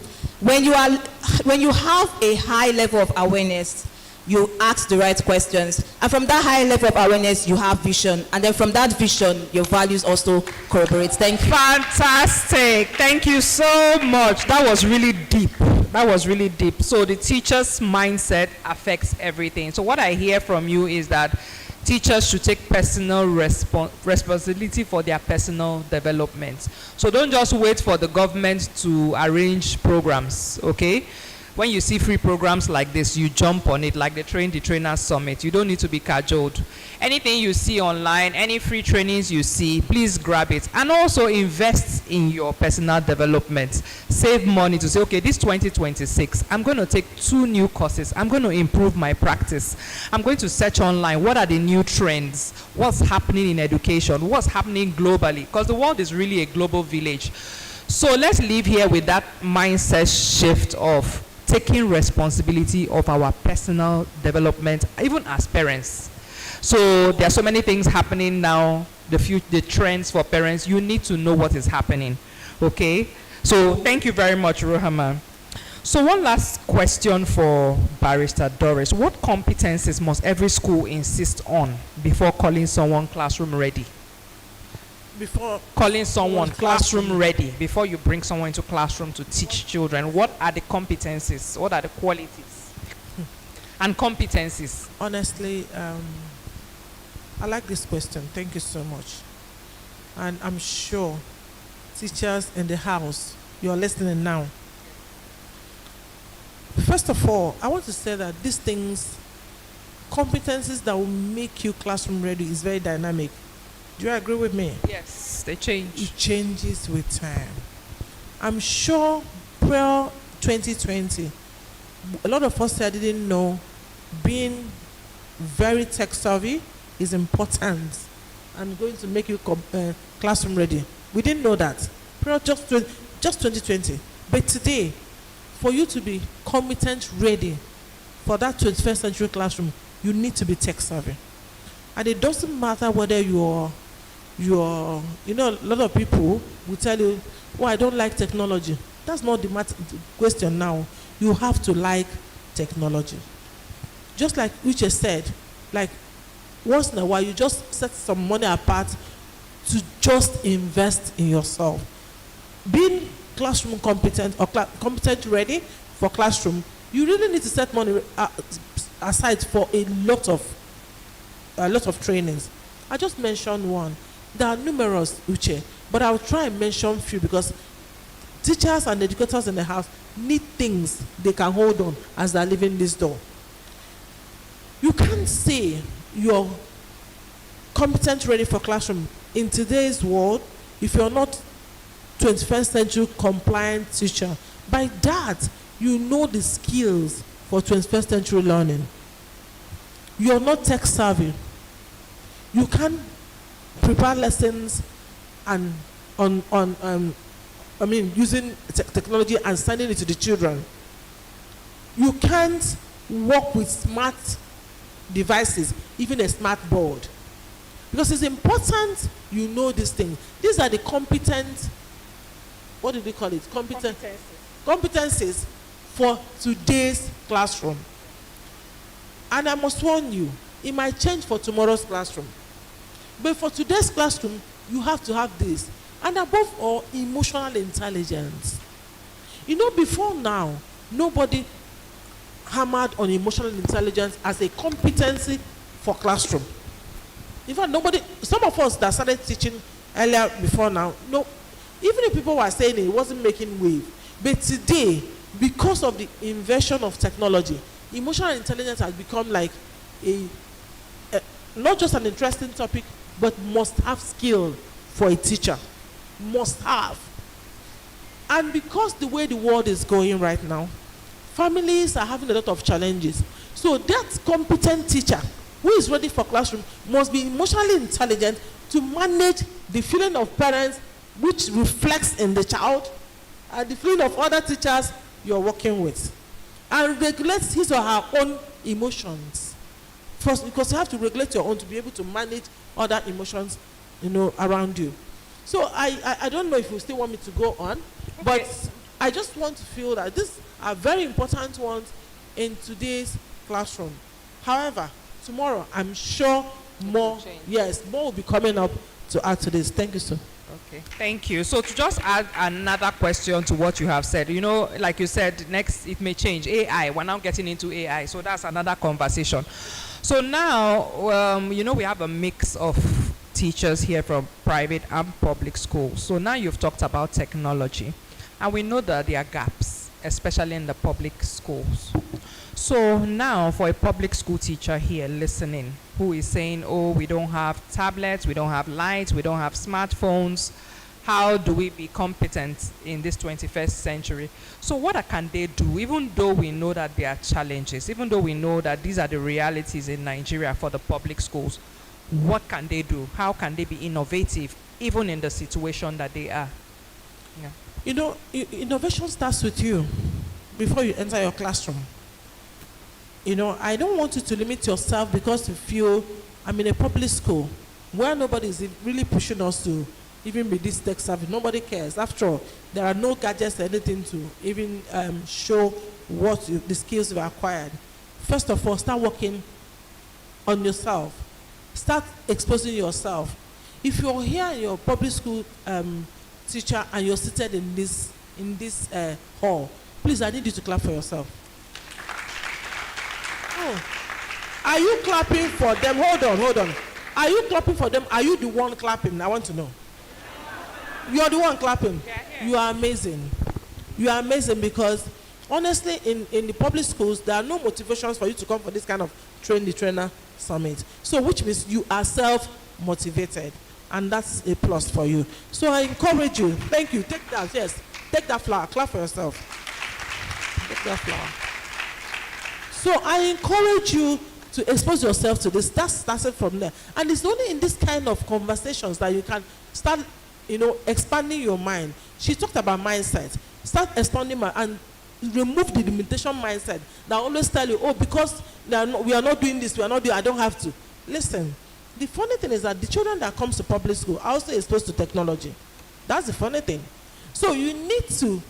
when you have a high level of awareness, you ask the right questions, and from that high level of awareness you have vision, and then from that vision your values also corroborate. Thank you. Fantastic. Thank you so much. That was really deep. That was really deep. So the teacher's mindset affects everything. So what I hear from you is that teachers should take personal responsibility for their personal development. So don't just wait for the government to arrange programs, okay? When you see free programs like this, you jump on it, like the Train the Trainer Summit. You don't need to be cajoled. Anything you see online, any free trainings you see, please grab it. And also invest in your personal development. Save money to say, okay, this 2026, I'm going to take 2 new courses. I'm going to improve my practice. I'm going to search online. What are the new trends? What's happening in education? What's happening globally? Because the world is really a global village. So let's leave here with that mindset shift of taking responsibility of our personal development, even as parents. So there are so many things happening now, the trends for parents. You need to know what is happening, okay? So thank you very much, Rohama. So one last question for Barrister Doris. What competencies must every school insist on before calling someone classroom ready? Before calling someone classroom ready, before you bring someone into classroom to teach children, what are the competencies? What are the qualities and competencies? Honestly, I like this question. Thank you so much. And I'm sure teachers in the house, you're listening now. First of all, I want to say that these things, competencies that will make you classroom ready, is very dynamic. Do you agree with me? Yes, they change. It changes with time. I'm sure prior 2020, a lot of us didn't know being very tech savvy is important and going to make you classroom ready. We didn't know that prior just 2020. But today, for you to be competent ready for that 21st century classroom, you need to be tech savvy. And it doesn't matter whether you're, a lot of people will tell you, oh, I don't like technology. That's not the question now. You have to like technology. Just like Uche said, like once in a while, you just set some money apart to just invest in yourself. Being classroom competent or competent ready for classroom, you really need to set money aside for a lot of trainings. I just mentioned one. There are numerous, Uche, but I'll try and mention few because teachers and educators in the house need things they can hold on as they're leaving this door. You can't say you're competent ready for classroom in today's world if you're not 21st century compliant teacher. By that, you know the skills for 21st century learning. You're not tech savvy. You can't prepare lessons and using technology and sending it to the children. You can't work with smart devices, even a smart board. Because it's important you know these things. These are the competent, what do they call it? Competencies for today's classroom. And I must warn you, it might change for tomorrow's classroom. But for today's classroom, you have to have this. And above all, emotional intelligence. Before now, nobody hammered on emotional intelligence as a competency for classroom. In fact, some of us that started teaching earlier before now, no, even if people were saying it wasn't making wave. But today, because of the invention of technology, emotional intelligence has become like not just an interesting topic, but must have skill for a teacher. Must have. And because the way the world is going right now, families are having a lot of challenges. So that competent teacher who is ready for classroom must be emotionally intelligent to manage the feeling of parents, which reflects in the child, and the feeling of other teachers you're working with, and regulate his or her own emotions. First, because you have to regulate your own to be able to manage other emotions, around you. So I don't know if you still want me to go on, but I just want to feel that these are very important ones in today's classroom. However, tomorrow I'm sure more will be coming up to add to this. Thank you, sir. Okay, thank you. So to just add another question to what you have said, you know, like you said, next it may change. AI, we're now getting into AI, so that's another conversation. So now, you know, we have a mix of teachers here from private and public schools. So now you've talked about technology, and we know that there are gaps, especially in the public schools. So now for a public school teacher here listening who is saying, oh, we don't have tablets, we don't have lights, we don't have smartphones, how do we be competent in this 21st century? So what can they do, even though we know that there are challenges, even though we know that these are the realities in Nigeria for the public schools, what can they do? How can they be innovative even in the situation that they are? Yeah. You know, innovation starts with you before you enter your classroom. You know, I don't want you to limit yourself because you feel I'm in a public school where nobody is really pushing us to even be this tech savvy. Nobody cares. After all, there are no gadgets or anything to even show what the skills you've acquired. First of all, start working on yourself. Start exposing yourself. If you're here in your public school teacher and you're seated in this hall, please, I need you to clap for yourself. Are you clapping for them? Hold on. Are you clapping for them? Are you the one clapping? I want to know. You are the one clapping. You are amazing. You are amazing because honestly, in the public schools, there are no motivations for you to come for this kind of train the trainer summit. So which means you are self-motivated, and that's a plus for you. So I encourage you. Thank you. Take that. Yes. Take that flower. Clap for yourself. Take that flower. So I encourage you to expose yourself to this. That's started from there. And it's only in this kind of conversations that you can start, you know, expanding your mind. She talked about mindset. Start expanding and remove the limitation mindset that always tell you, oh, because we are not doing this, we are not doing, I don't have to. Listen, the funny thing is that the children that comes to public school are also exposed to technology. That's the funny thing. So you need to,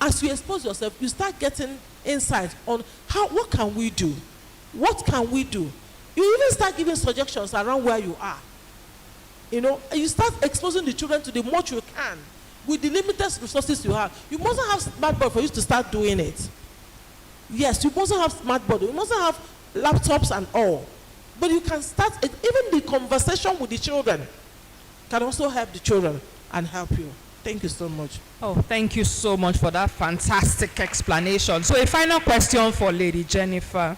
as you expose yourself, you start getting insight on what can we do? What can we do? You even start giving suggestions around where you are. You know, and you start exposing the children to the much you can with the limited resources you have. You mustn't have smartboard for you to start doing it. Yes, you mustn't have smartboard. You mustn't have laptops and all. But you can start it. Even the conversation with the children can also help the children and help you. Thank you so much. Oh, thank you so much for that fantastic explanation. So a final question for Lady Jennifer.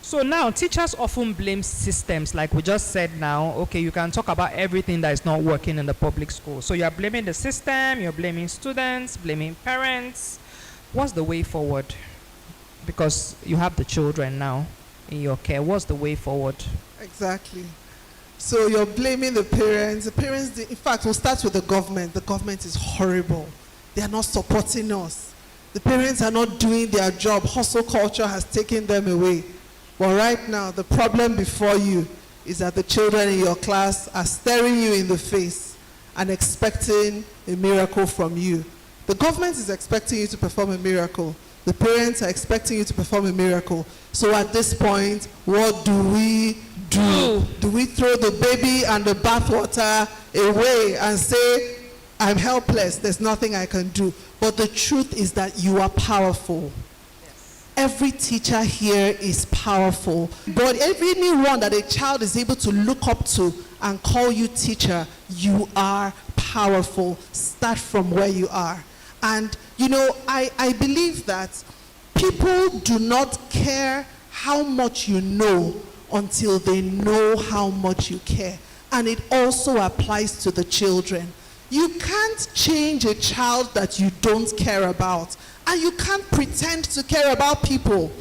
So now teachers often blame systems, like we just said now. Okay, you can talk about everything that is not working in the public school. So you're blaming the system, you're blaming students, blaming parents. What's the way forward? Because you have the children now in your care. What's the way forward? Exactly. So you're blaming the parents. The parents, in fact, we'll start with the government. The government is horrible. They are not supporting us. The parents are not doing their job. Hustle culture has taken them away. But right now, the problem before you is that the children in your class are staring you in the face and expecting a miracle from you. The government is expecting you to perform a miracle. The parents are expecting you to perform a miracle. So at this point, what do we do? Do we throw the baby and the bathwater away and say, I'm helpless, there's nothing I can do? But the truth is that you are powerful. Every teacher here is powerful. But anyone that a child is able to look up to and call you teacher, you are powerful. Start from where you are. And, you know, I believe that people do not care how much you know until they know how much you care. And it also applies to the children. You can't change a child that you don't care about. And you can't pretend to care about people.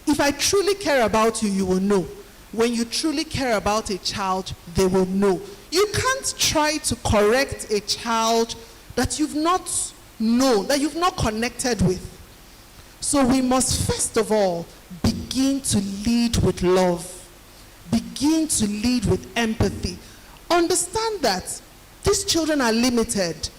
If I truly care about you, you will know. When you truly care about a child, they will know. You can't try to correct a child that you've not known, that you've not connected with. So we must first of all begin to lead with love. Begin to lead with empathy. Understand that these children are limited.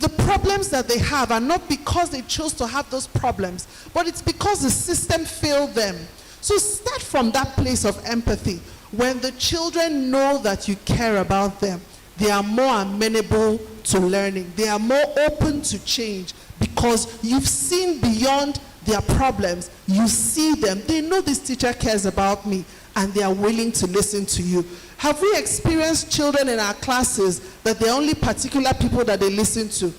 The problems that they have are not because they chose to have those problems, but it's because the system failed them. So start from that place of empathy. When the children know that you care about them, they are more amenable to learning. They are more open to change because you've seen beyond their problems. You see them. They know this teacher cares about me, and they are willing to listen to you. Have we experienced children in our classes that they're only particular people that they listen to?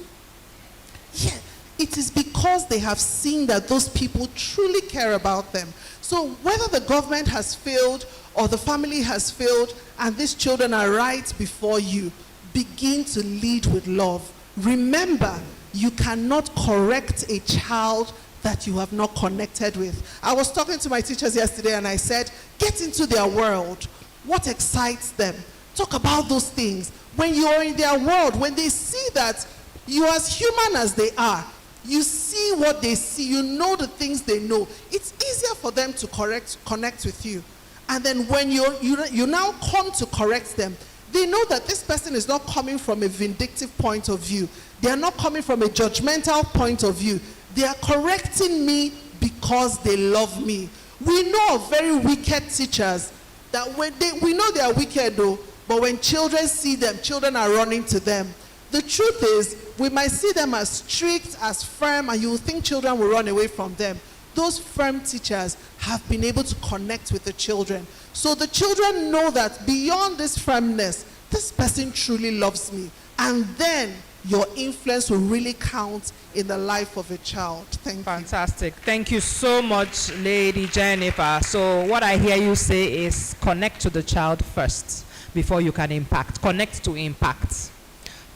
Yeah, it is because they have seen that those people truly care about them. So whether the government has failed or the family has failed and these children are right before you, begin to lead with love. Remember, you cannot correct a child that you have not connected with. I was talking to my teachers yesterday and I said, get into their world. What excites them? Talk about those things. When you're in their world, when they see that you are as human as they are, you see what they see, you know the things they know, it's easier for them to connect with you. And then when you now come to correct them, they know that this person is not coming from a vindictive point of view. They are not coming from a judgmental point of view. They are correcting me because they love me. We know of very wicked teachers that we know they are wicked though, but when children see them, children are running to them. The truth is, we might see them as strict, as firm, and you will think children will run away from them. Those firm teachers have been able to connect with the children. So the children know that beyond this firmness, this person truly loves me. And then your influence will really count in the life of a child. Thank you. Fantastic. Thank you so much, Lady Jennifer. So what I hear you say is connect to the child first before you can impact. Connect to impact.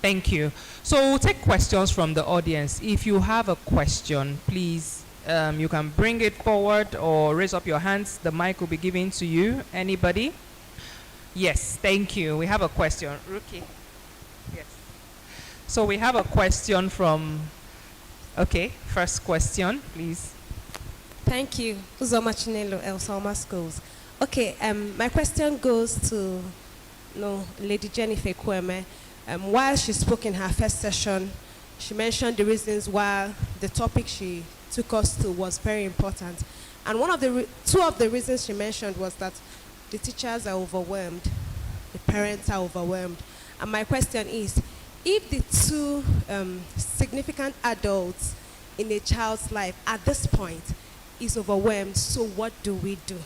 Thank you. So we'll take questions from the audience. If you have a question, please, you can bring it forward or raise up your hands. The mic will be given to you. Anybody? Yes, thank you. We have a question. Ruki. Yes. So we have a question from, okay, first question, please. Thank you. Uzoma Chinelo, El Salma Schools. Okay, my question goes to Lady Jennifer Kweme. While she spoke in her first session, she mentioned the reasons why the topic she took us to was very important. And two of the reasons she mentioned was that the teachers are overwhelmed, the parents are overwhelmed. And my question is, if the two significant adults in a child's life at this point is overwhelmed, so what do we do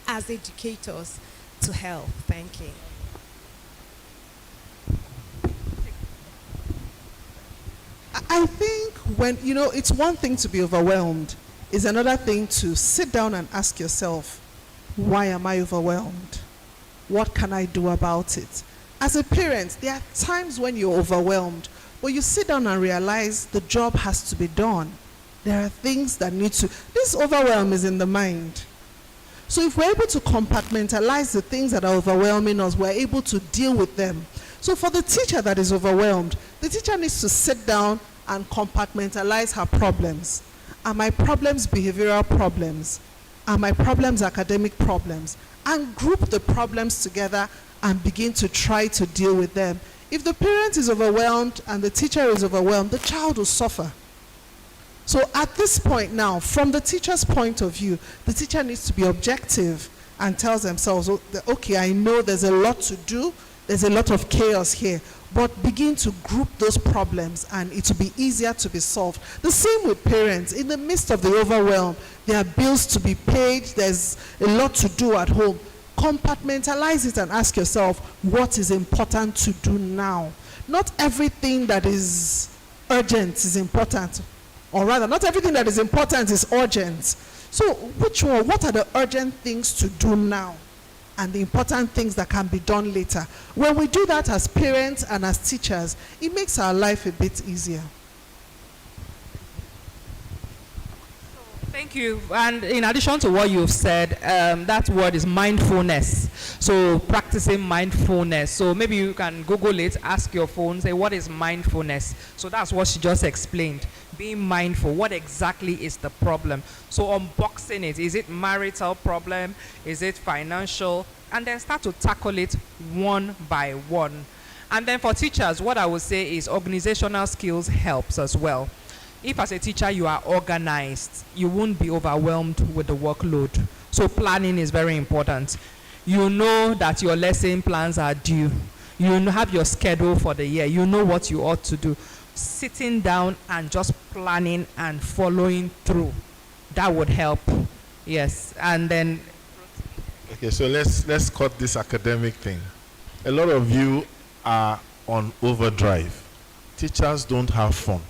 as educators to help? Thank you. I think it's one thing to be overwhelmed. It's another thing to sit down and ask yourself, why am I overwhelmed? What can I do about it? As a parent, there are times when you're overwhelmed, but you sit down and realize the job has to be done. There are things that this overwhelm is in the mind. So if we're able to compartmentalize the things that are overwhelming us, we're able to deal with them. So for the teacher that is overwhelmed, the teacher needs to sit down and compartmentalize her problems. Are my problems behavioral problems? Are my problems academic problems? And group the problems together and begin to try to deal with them. If the parent is overwhelmed and the teacher is overwhelmed, the child will suffer. So at this point now, from the teacher's point of view, the teacher needs to be objective and tells themselves, okay, I know there's a lot to do, there's a lot of chaos here, but begin to group those problems and it will be easier to be solved. The same with parents. In the midst of the overwhelm, there are bills to be paid, there's a lot to do at home. Compartmentalize it and ask yourself, what is important to do now? Not everything that is urgent is important. Or rather, not everything that is important is urgent. So which one? What are the urgent things to do now? And the important things that can be done later. When we do that as parents and as teachers, it makes our life a bit easier. Thank you. And in addition to what you've said, that word is mindfulness. So practicing mindfulness. So maybe you can Google it, ask your phone, say, what is mindfulness? So that's what she just explained. Being mindful. What exactly is the problem? So unboxing it. Is it marital problem? Is it financial? And then start to tackle it one by one. And then for teachers, what I would say is organizational skills helps as well. If as a teacher you are organized, you won't be overwhelmed with the workload. So planning is very important. You know that your lesson plans are due. You have your schedule for the year. You know what you ought to do. Sitting down and just planning and following through, that would help. Yes, and then. Okay, so let's cut this academic thing. A lot of you are on overdrive. Teachers don't have fun.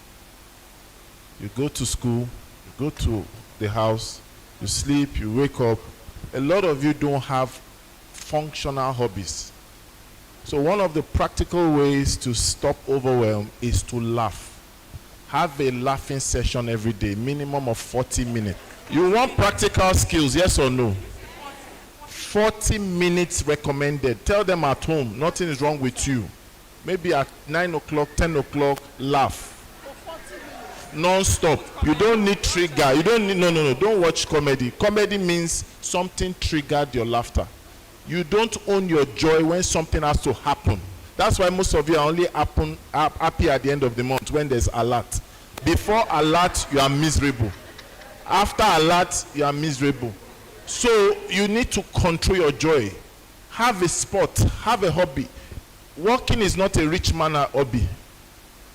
You go to school, you go to the house, you sleep, you wake up. A lot of you don't have functional hobbies. So one of the practical ways to stop overwhelm is to laugh. Have a laughing session every day, minimum of 40 minutes. You want practical skills, yes or no? 40 minutes recommended. Tell them at home, nothing is wrong with you. Maybe at 9 o'clock, 10 o'clock, laugh. Non-stop. You don't need trigger. You don't need, no. Don't watch comedy. Comedy means something triggered your laughter. You don't own your joy when something has to happen. That's why most of you are only happy at the end of the month when there's alert. Before alert, you are miserable. After alert, you are miserable. So you need to control your joy. Have a sport. Have a hobby. Walking is not a rich man hobby.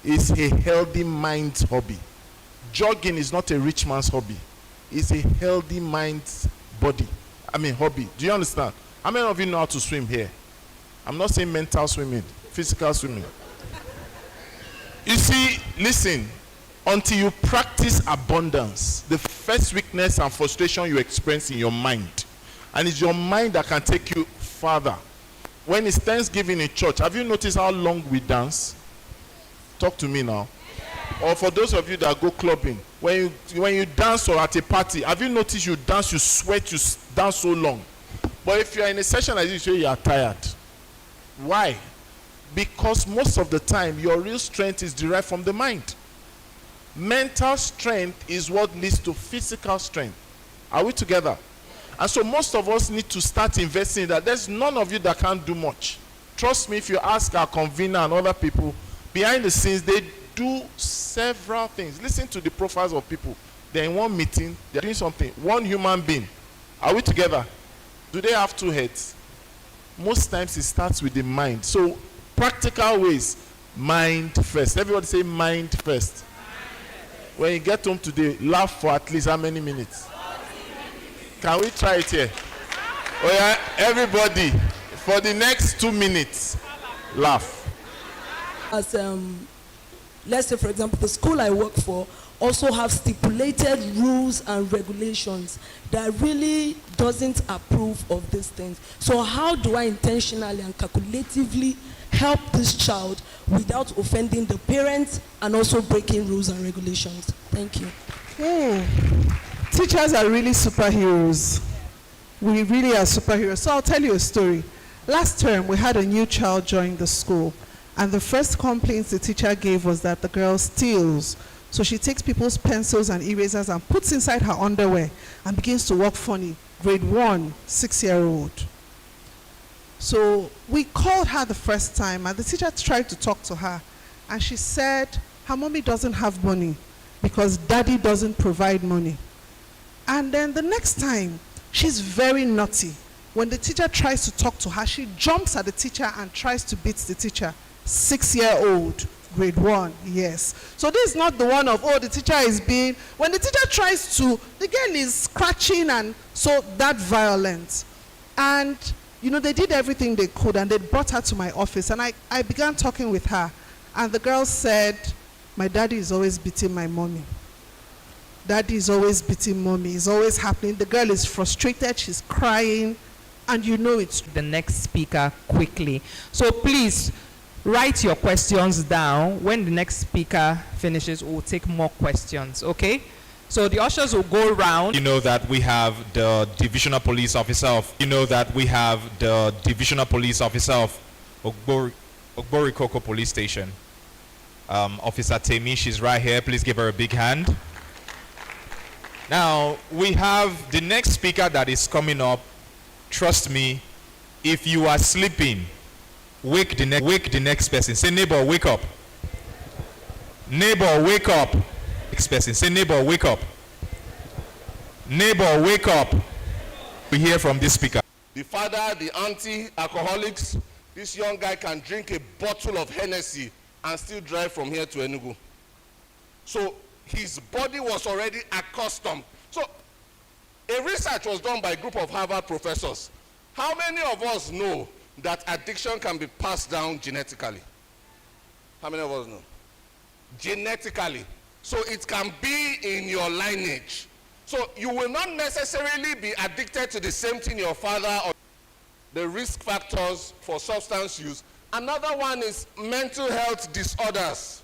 It's a healthy mind's hobby. Jogging is not a rich man's hobby. It's a healthy mind's hobby. Do you understand? How many of you know how to swim here? I'm not saying mental swimming, physical swimming. You see, listen, until you practice abundance, the first weakness and frustration you experience in your mind, and it's your mind that can take you further. When it's Thanksgiving in church, have you noticed how long we dance? Talk to me now. Or for those of you that go clubbing, when you dance or at a party, have you noticed you dance, you sweat, you dance so long? But if you are in a session like this, you are tired. Why? Because most of the time, your real strength is derived from the mind. Mental strength is what leads to physical strength. Are we together? And so most of us need to start investing in that. There's none of you that can't do much. Trust me, if you ask our convener and other people, behind the scenes, they do several things. Listen to the profiles of people. They're in one meeting, they're doing something. One human being. Are we together? Do they have two heads? Most times it starts with the mind. So practical ways, mind first. Everybody say mind first. When you get home today, laugh for at least how many minutes? Can we try it here? Oh yeah, everybody, for the next 2 minutes, laugh. As let's say for example, the school I work for also have stipulated rules and regulations that really doesn't approve of these things. So how do I intentionally and calculatively help this child without offending the parents and also breaking rules and regulations? Thank you. Teachers are really superheroes. We really are superheroes. So I'll tell you a story. Last term, we had a new child join the school. And the first complaint the teacher gave was that the girl steals. So she takes people's pencils and erasers and puts inside her underwear and begins to walk funny. Grade 1, 6-year-old. So we called her the first time and the teacher tried to talk to her. And she said her mommy doesn't have money because daddy doesn't provide money. And then the next time, she's very naughty. When the teacher tries to talk to her, she jumps at the teacher and tries to beat the teacher. 6-year-old, grade 1, yes. So this is not the one of, the teacher is being, when the teacher tries to, the girl is scratching, and so that violence. And, they did everything they could, and they brought her to my office, and I began talking with her. And the girl said, my daddy is always beating my mommy. Daddy is always beating mommy. It's always happening. The girl is frustrated. She's crying. And it's the next speaker quickly. So please write your questions down. When the next speaker finishes, we'll take more questions, okay? So the ushers will go around. You know that we have the divisional police officer of Ogborikoko Police Station. Officer Temi, she's right here. Please give her a big hand. Now, we have the next speaker that is coming up. Trust me, if you are sleeping, Wake the next person. Say, neighbor, wake up. Neighbor, wake up. Next person. Say, neighbor, wake up. Neighbor, wake up. We hear from this speaker. The father, the auntie, alcoholics, this young guy can drink a bottle of Hennessy and still drive from here to Enugu. So his body was already accustomed. So a research was done by a group of Harvard professors. How many of us know that addiction can be passed down genetically? How many of us know? Genetically. So it can be in your lineage. So you will not necessarily be addicted to the same thing your father or the risk factors for substance use. Another one is mental health disorders.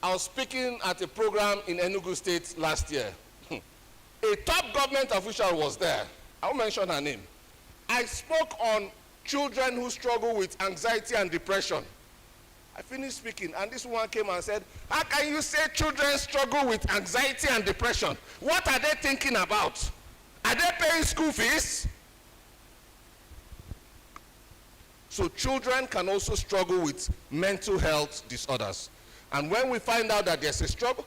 I was speaking at a program in Enugu State last year. A top government official was there. I won't mention her name. I spoke on children who struggle with anxiety and depression. I finished speaking, and this one came and said, how can you say children struggle with anxiety and depression? What are they thinking about? Are they paying school fees? So children can also struggle with mental health disorders. And when we find out that there's a struggle,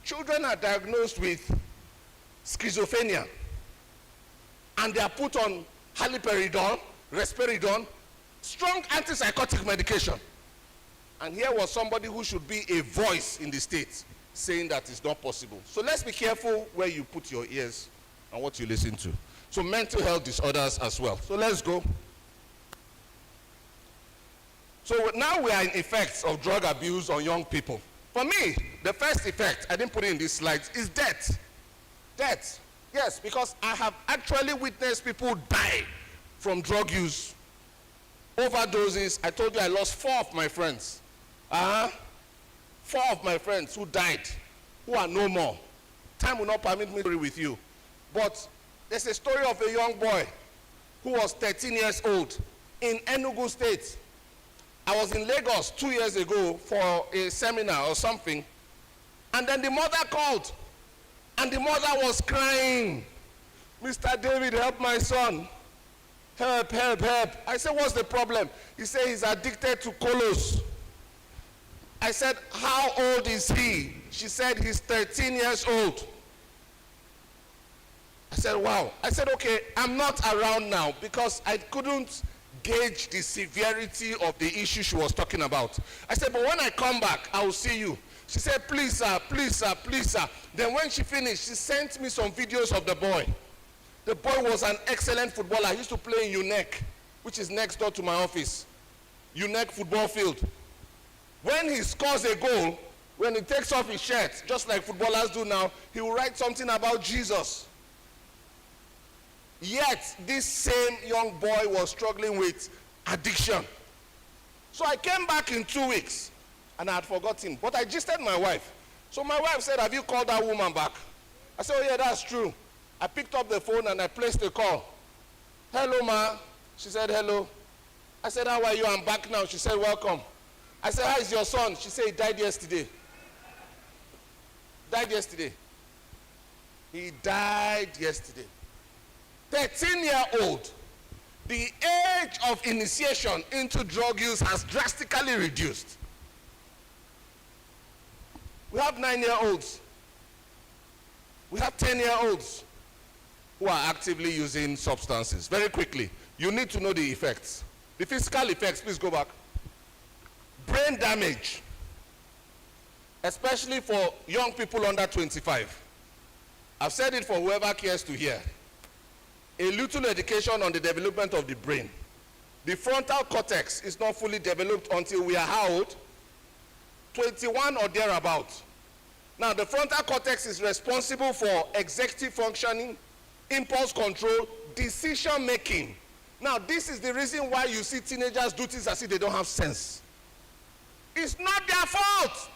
children are diagnosed with schizophrenia. And they are put on haloperidol, risperidone, strong antipsychotic medication. And here was somebody who should be a voice in the state saying that it's not possible. So let's be careful where you put your ears and what you listen to. So mental health disorders as well. So let's go. So now we are in effects of drug abuse on young people. For me, the first effect, I didn't put it in these slides, is death. Death. Yes, because I have actually witnessed people die from drug use, overdoses. I told you I lost 4 of my friends. 4 of my friends who died, who are no more. Time will not permit me to read with you. But there's a story of a young boy who was 13 years old in Enugu State. I was in Lagos 2 years ago for a seminar or something, and then the mother called, and the mother was crying. Mr. David, help my son. Help, help, help. I said, what's the problem? He said he's addicted to colos. I said, how old is he? She said he's 13 years old. I said, wow. I said, okay, I'm not around now because I couldn't gauge the severity of the issue she was talking about. I said, but when I come back, I will see you. She said, please, sir, please, sir, please, sir. Then when she finished, she sent me some videos of the boy. The boy was an excellent footballer. He used to play in UNEC, which is next door to my office. UNEC football field. When he scores a goal, when he takes off his shirt, just like footballers do now, he will write something about Jesus. Yet, this same young boy was struggling with addiction. So I came back in 2 weeks, and I had forgotten. But I gisted my wife. So my wife said, have you called that woman back? I said, oh yeah, that's true. I picked up the phone and I placed a call. Hello, ma. She said, hello. I said, how are you? I'm back now. She said, welcome. I said, how is your son? She said, he died yesterday. Died yesterday. He died yesterday. 13-year-old. The age of initiation into drug use has drastically reduced. We have 9-year-olds. We have 10-year-olds who are actively using substances. Very quickly, you need to know the effects. The physical effects, please go back. Brain damage, especially for young people under 25. I've said it for whoever cares to hear. A little education on the development of the brain. The frontal cortex is not fully developed until we are how old? 21 or thereabout. Now, the frontal cortex is responsible for executive functioning, impulse control, decision making. Now, this is the reason why you see teenagers do things as if they don't have sense. It's not their fault.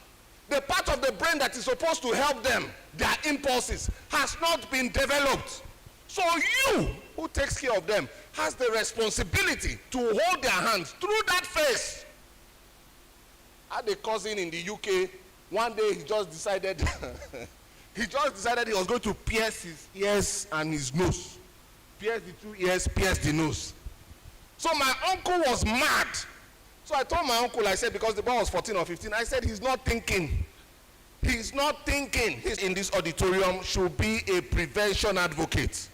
The part of the brain that is supposed to help them, their impulses, has not been developed. So you, who takes care of them, has the responsibility to hold their hands through that phase. I had a cousin in the UK. One day he just decided he was going to pierce his ears and his nose. Pierce the 2 ears, pierce the nose. So my uncle was mad. So I told my uncle, I said, because the boy was 14 or 15, I said, he's not thinking. He's not thinking. He's in this auditorium should be a prevention advocate.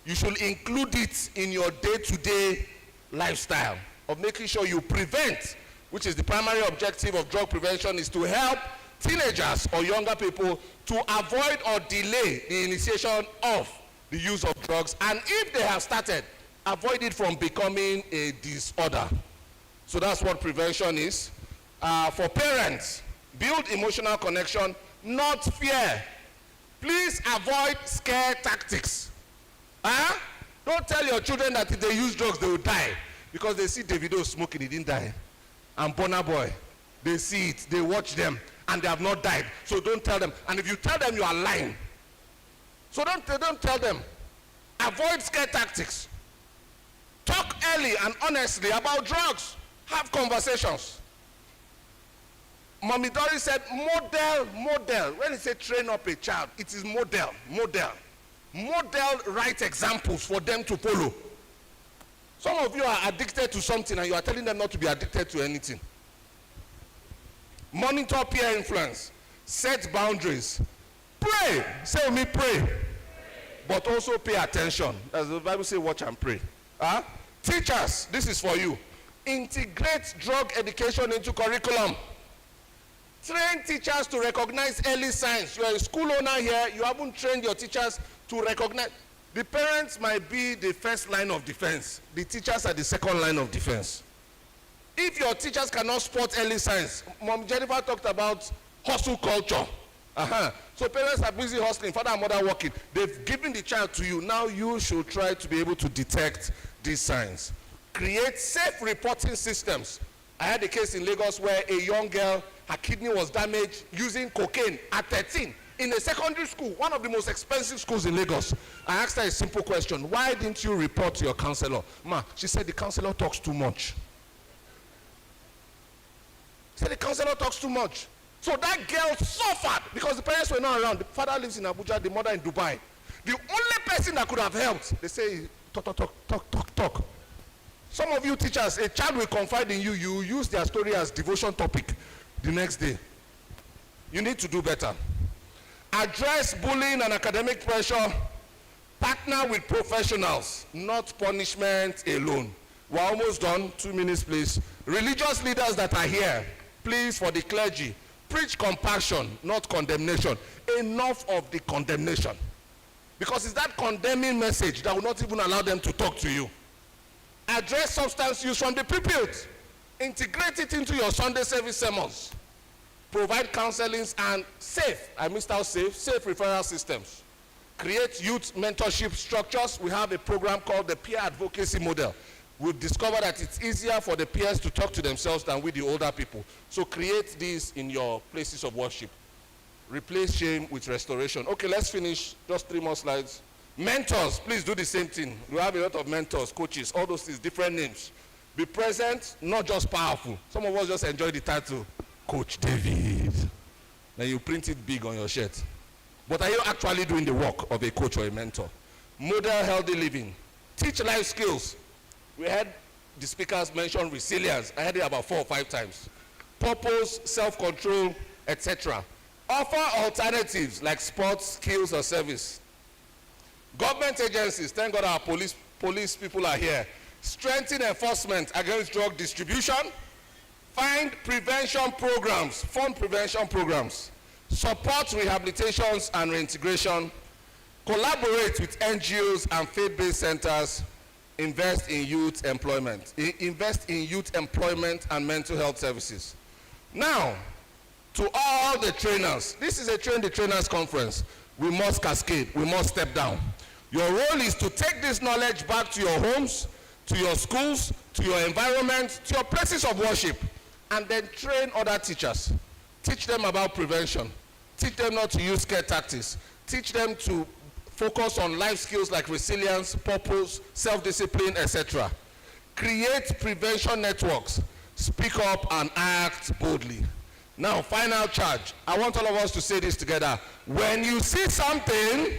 You should include it in your day-to-day lifestyle of making sure you prevent, which is the primary objective of drug prevention, is to help teenagers or younger people to avoid or delay the initiation of the use of drugs, and if they have started, avoid it from becoming a disorder. So that's what prevention is. For parents, build emotional connection, not fear. Please avoid scare tactics. Don't tell your children that if they use drugs, they will die. Because they see Davido smoking, he didn't die. And Burna Boy, they see it, they watch them, and they have not died. So don't tell them. And if you tell them, you are lying. So don't tell them. Avoid scare tactics. Talk early and honestly about drugs. Have conversations. Mommy Dory said, model. When he said train up a child, it is model. Model right examples for them to follow. Some of you are addicted to something and you are telling them not to be addicted to anything. Monitor peer influence. Set boundaries. Pray. Say with me, pray. But also pay attention. As the Bible says, watch and pray. Teachers, this is for you. Integrate drug education into curriculum. Train teachers to recognize early signs. You are a school owner here, you haven't trained your teachers to recognize. The parents might be the first line of defense. The teachers are the second line of defense. If your teachers cannot spot early signs, Mom Jennifer talked about hustle culture. So parents are busy hustling, father and mother working. They've given the child to you. Now you should try to be able to detect these signs. Create safe reporting systems. I had a case in Lagos where a young girl, her kidney was damaged using cocaine at 13 in a secondary school, one of the most expensive schools in Lagos. I asked her a simple question. Why didn't you report to your counselor? She said the counselor talks too much. She said the counselor talks too much. So that girl suffered because the parents were not around. The father lives in Abuja, the mother in Dubai. The only person that could have helped, they say, talk. Some of you teachers, a child will confide in you, you use their story as devotion topic the next day. You need to do better. Address bullying and academic pressure. Partner with professionals, not punishment alone. We're almost done. 2 minutes, please. Religious leaders that are here, please, for the clergy, preach compassion, not condemnation. Enough of the condemnation. Because it's that condemning message that will not even allow them to talk to you. Address substance use from the pulpit. Integrate it into your Sunday service sermons. Provide counselings and safe referral systems. Create youth mentorship structures. We have a program called the peer advocacy model. We've discovered that it's easier for the peers to talk to themselves than with the older people. So create these in your places of worship. Replace shame with restoration. Okay, let's finish. Just 3 more slides. Mentors, please do the same thing. We have a lot of mentors, coaches, all those things, different names. Be present, not just powerful. Some of us just enjoy the title, Coach David. Then you print it big on your shirt. But are you actually doing the work of a coach or a mentor? Model healthy living. Teach life skills. We had the speakers mention resilience. I heard it about 4 or 5 times. Purpose, self-control, etc. Offer alternatives like sports, skills, or service. Government agencies, thank God our police people are here. Strengthen enforcement against drug distribution. Find prevention programs, fund prevention programs. Support rehabilitations and reintegration. Collaborate with NGOs and faith-based centers. Invest in youth employment. Invest in youth employment and mental health services. Now, to all the trainers, this is a Train the Trainers conference. We must cascade, we must step down. Your role is to take this knowledge back to your homes, to your schools, to your environment, to your places of worship, and then train other teachers. Teach them about prevention. Teach them not to use scare tactics. Teach them to focus on life skills like resilience, purpose, self-discipline, etc. Create prevention networks. Speak up and act boldly. Now, final charge. I want all of us to say this together. When you see something,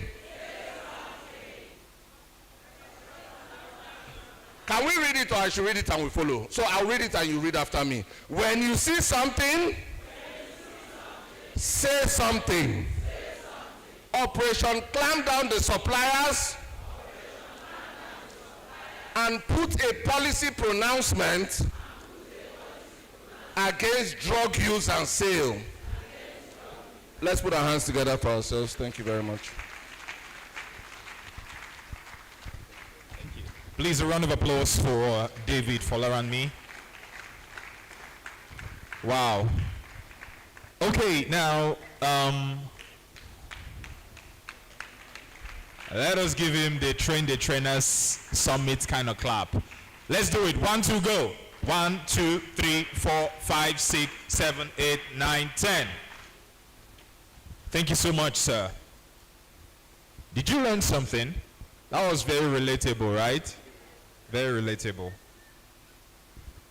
Can we read it, or I should read it and we follow? So I'll read it and you read after me. When you see something, say something. Operation clamp down the suppliers and put a policy pronouncement against drug use and sale. Let's put our hands together for ourselves. Thank you very much. Please, a round of applause for David Folaranmi. Wow. Okay, now, let us give him the Train the Trainers Summit kind of clap. Let's do it. 1, 2, go. 1, 2, 3, 4, 5, 6, 7, 8, 9, 10. Thank you so much, sir. Did you learn something? That was very relatable, right? Very relatable.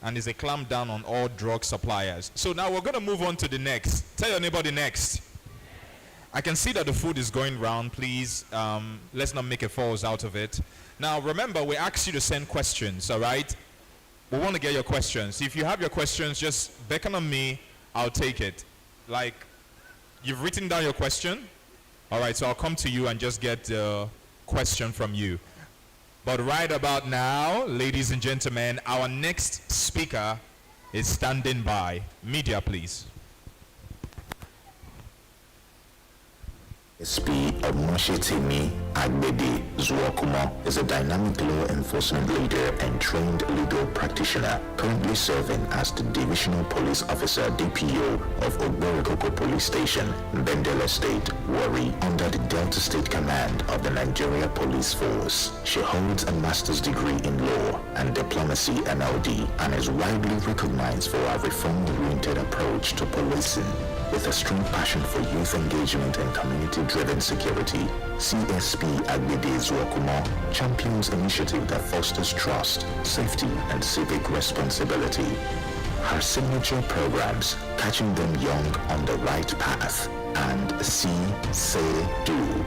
And it's a clamp down on all drug suppliers. So now we're going to move on to the next. Tell your neighbor the next. I can see that the food is going round. Please, let's not make a falls out of it. Now, remember, we asked you to send questions, all right? We want to get your questions. If you have your questions, just beckon on me. I'll take it. Like, you've written down your question? All right, so I'll come to you and just get the question from you. But right about now, ladies and gentlemen, our next speaker is standing by. Media, please. SP Omoshitimi Agbedi Zuokuma is a dynamic law enforcement leader and trained legal practitioner currently serving as the Divisional Police Officer DPO of Ogborokoko Police Station, Bendele State, Warri, under the Delta State Command of the Nigeria Police Force. She holds a master's degree in law and diplomacy NLD and is widely recognized for her reform-oriented approach to policing. With a strong passion for youth engagement and community-driven security, CSP Agbede Zuokuma champions initiative that fosters trust, safety, and civic responsibility. Her signature programs, Catching Them Young on the Right Path, and See, Say, Do,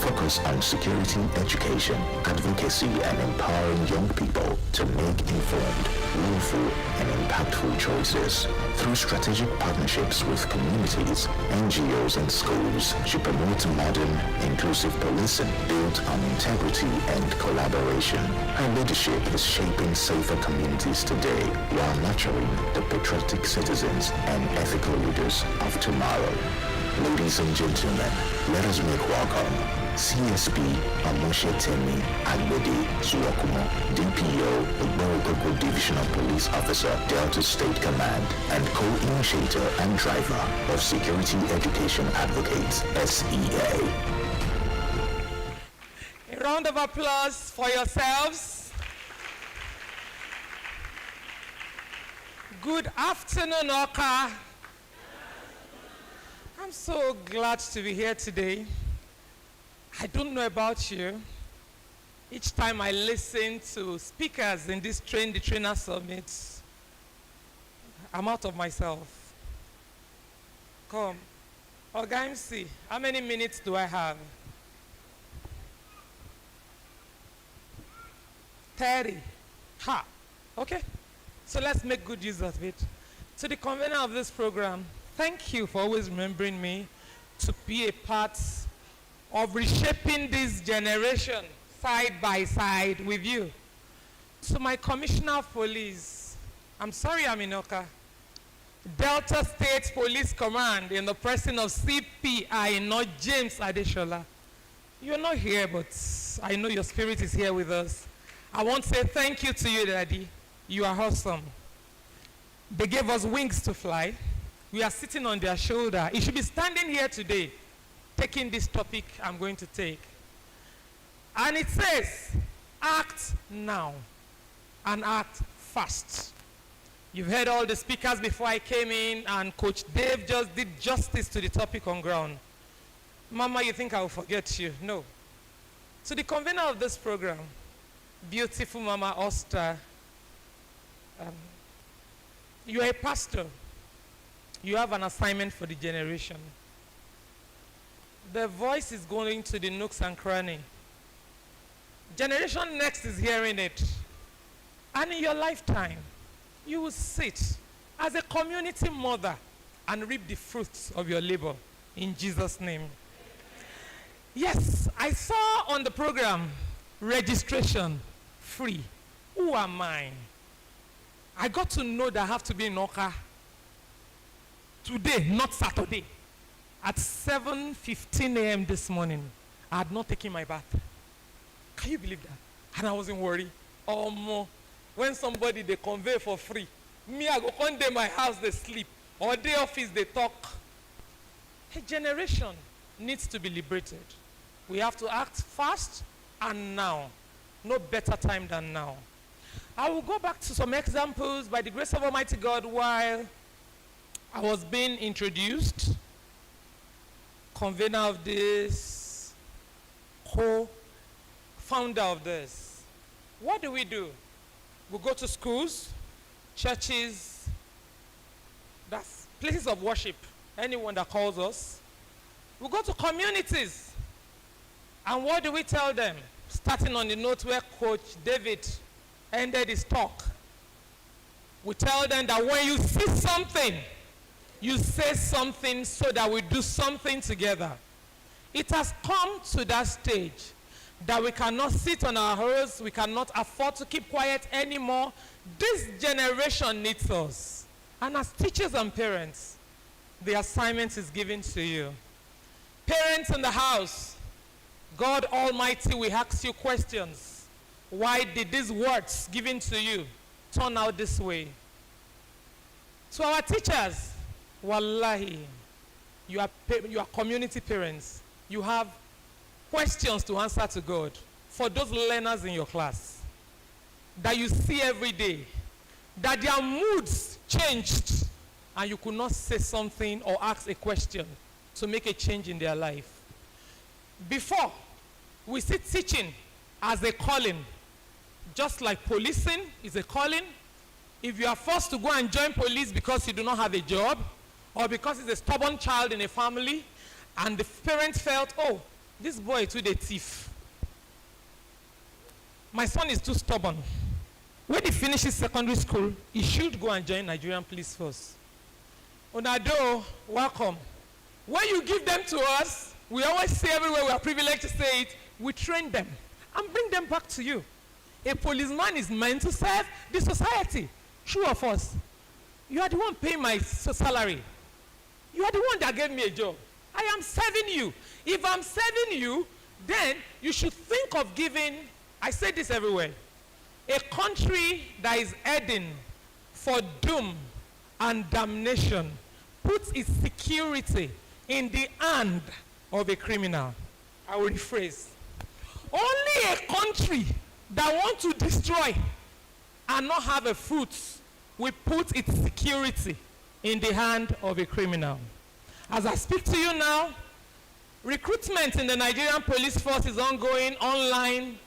focus on security, education, advocacy, and empowering young people to make informed, willful, and impactful choices. Through strategic partnerships with communities, NGOs, and schools, she promotes modern, inclusive policing built on integrity and collaboration. Her leadership is shaping safer communities today while nurturing the patriotic citizens and ethical leaders of tomorrow. Ladies and gentlemen, let us make welcome CSP Omoshitimi Agbede Zuokuma, DPO, Ogborokoko Divisional Police Officer, Delta State Command, and co-initiator and driver of Security Education Advocates, SEA. A round of applause for yourselves. Good afternoon, Oka. I'm so glad to be here today. I don't know about you. Each time I listen to speakers in this Train the Trainer Summit, I'm out of myself. Come. Oga MC, how many minutes do I have? 30. Ha. Okay. So let's make good use of it. To the convener of this program, thank you for always remembering me to be a part of reshaping this generation side by side with you. To my Commissioner of Police, I'm sorry I'm in Oka. Delta State Police Command in the person of CPI, not James Adeshola. You're not here, but I know your spirit is here with us. I want to say thank you to you, Daddy. You are awesome. They gave us wings to fly. We are sitting on their shoulder. You should be standing here today, taking this topic I'm going to take. And it says, act now and act fast. You've heard all the speakers before I came in, and Coach Dave just did justice to the topic on ground. Mama, you think I will forget you? No. So the convener of this program, beautiful Mama Oster, you are a pastor. You have an assignment for the generation. The voice is going to the nooks and crannies. Generation Next is hearing it. And in your lifetime, you will sit as a community mother and reap the fruits of your labor in Jesus' name. Yes, I saw on the program registration free. Who am I? I got to know that I have to be in Oka today, not Saturday, at 7:15 a.m. this morning. I had not taken my bath. Can you believe that? And I wasn't worried. More. When somebody they convey for free, me I go one day my house they sleep, or day office they talk. A generation needs to be liberated. We have to act fast and now. No better time than now. I will go back to some examples by the grace of Almighty God while I was being introduced, convener of this, co-founder of this. What do? We go to schools, churches, that's places of worship, anyone that calls us. We go to communities. And what do we tell them? Starting on the note where Coach David ended his talk. We tell them that when you see something, you say something so that we do something together. It has come to that stage that we cannot sit on our heels, we cannot afford to keep quiet anymore. This generation needs us. And as teachers and parents, the assignment is given to you. Parents in the house, God Almighty will ask you questions. Why did these words given to you turn out this way? To our teachers, wallahi, you are community parents. You have questions to answer to God for those learners in your class that you see every day, that their moods changed and you could not say something or ask a question to make a change in their life. Before, we see teaching as a calling, just like policing is a calling. If you are forced to go and join police because you do not have a job, or because it's a stubborn child in a family, and the parents felt, oh, this boy is too the thief. My son is too stubborn. When he finishes secondary school, he should go and join Nigerian Police Force. Onado, welcome. When you give them to us, we always say everywhere we are privileged to say it, we train them and bring them back to you. A policeman is meant to serve the society. True of us. You are the one paying my salary. You are the one that gave me a job. I am serving you. If I'm serving you, then you should think of giving, I say this everywhere, a country that is heading for doom and damnation puts its security in the hand of a criminal. I will rephrase. Only a country that wants to destroy and not have a fruit will put its security in the hand of a criminal. As I speak to you now, recruitment in the Nigerian police force is ongoing online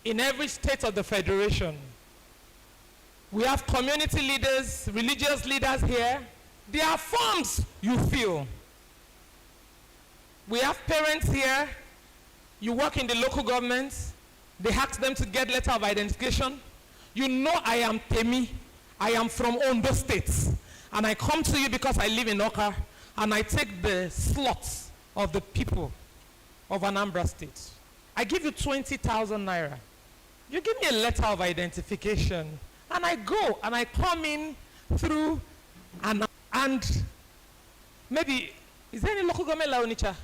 in every state of the federation. We have community leaders, religious leaders here. There are forms you fill. We have parents here. You work in the local government. They ask them to get letter of identification. You know I am Temi. I am from Ondo State. And I come to you because I live in Oka. And I take the slots of the people of Anambra State. I give you 20,000 naira. You give me a letter of identification. And I go and I come in through and maybe, is there any local government like Onitsha?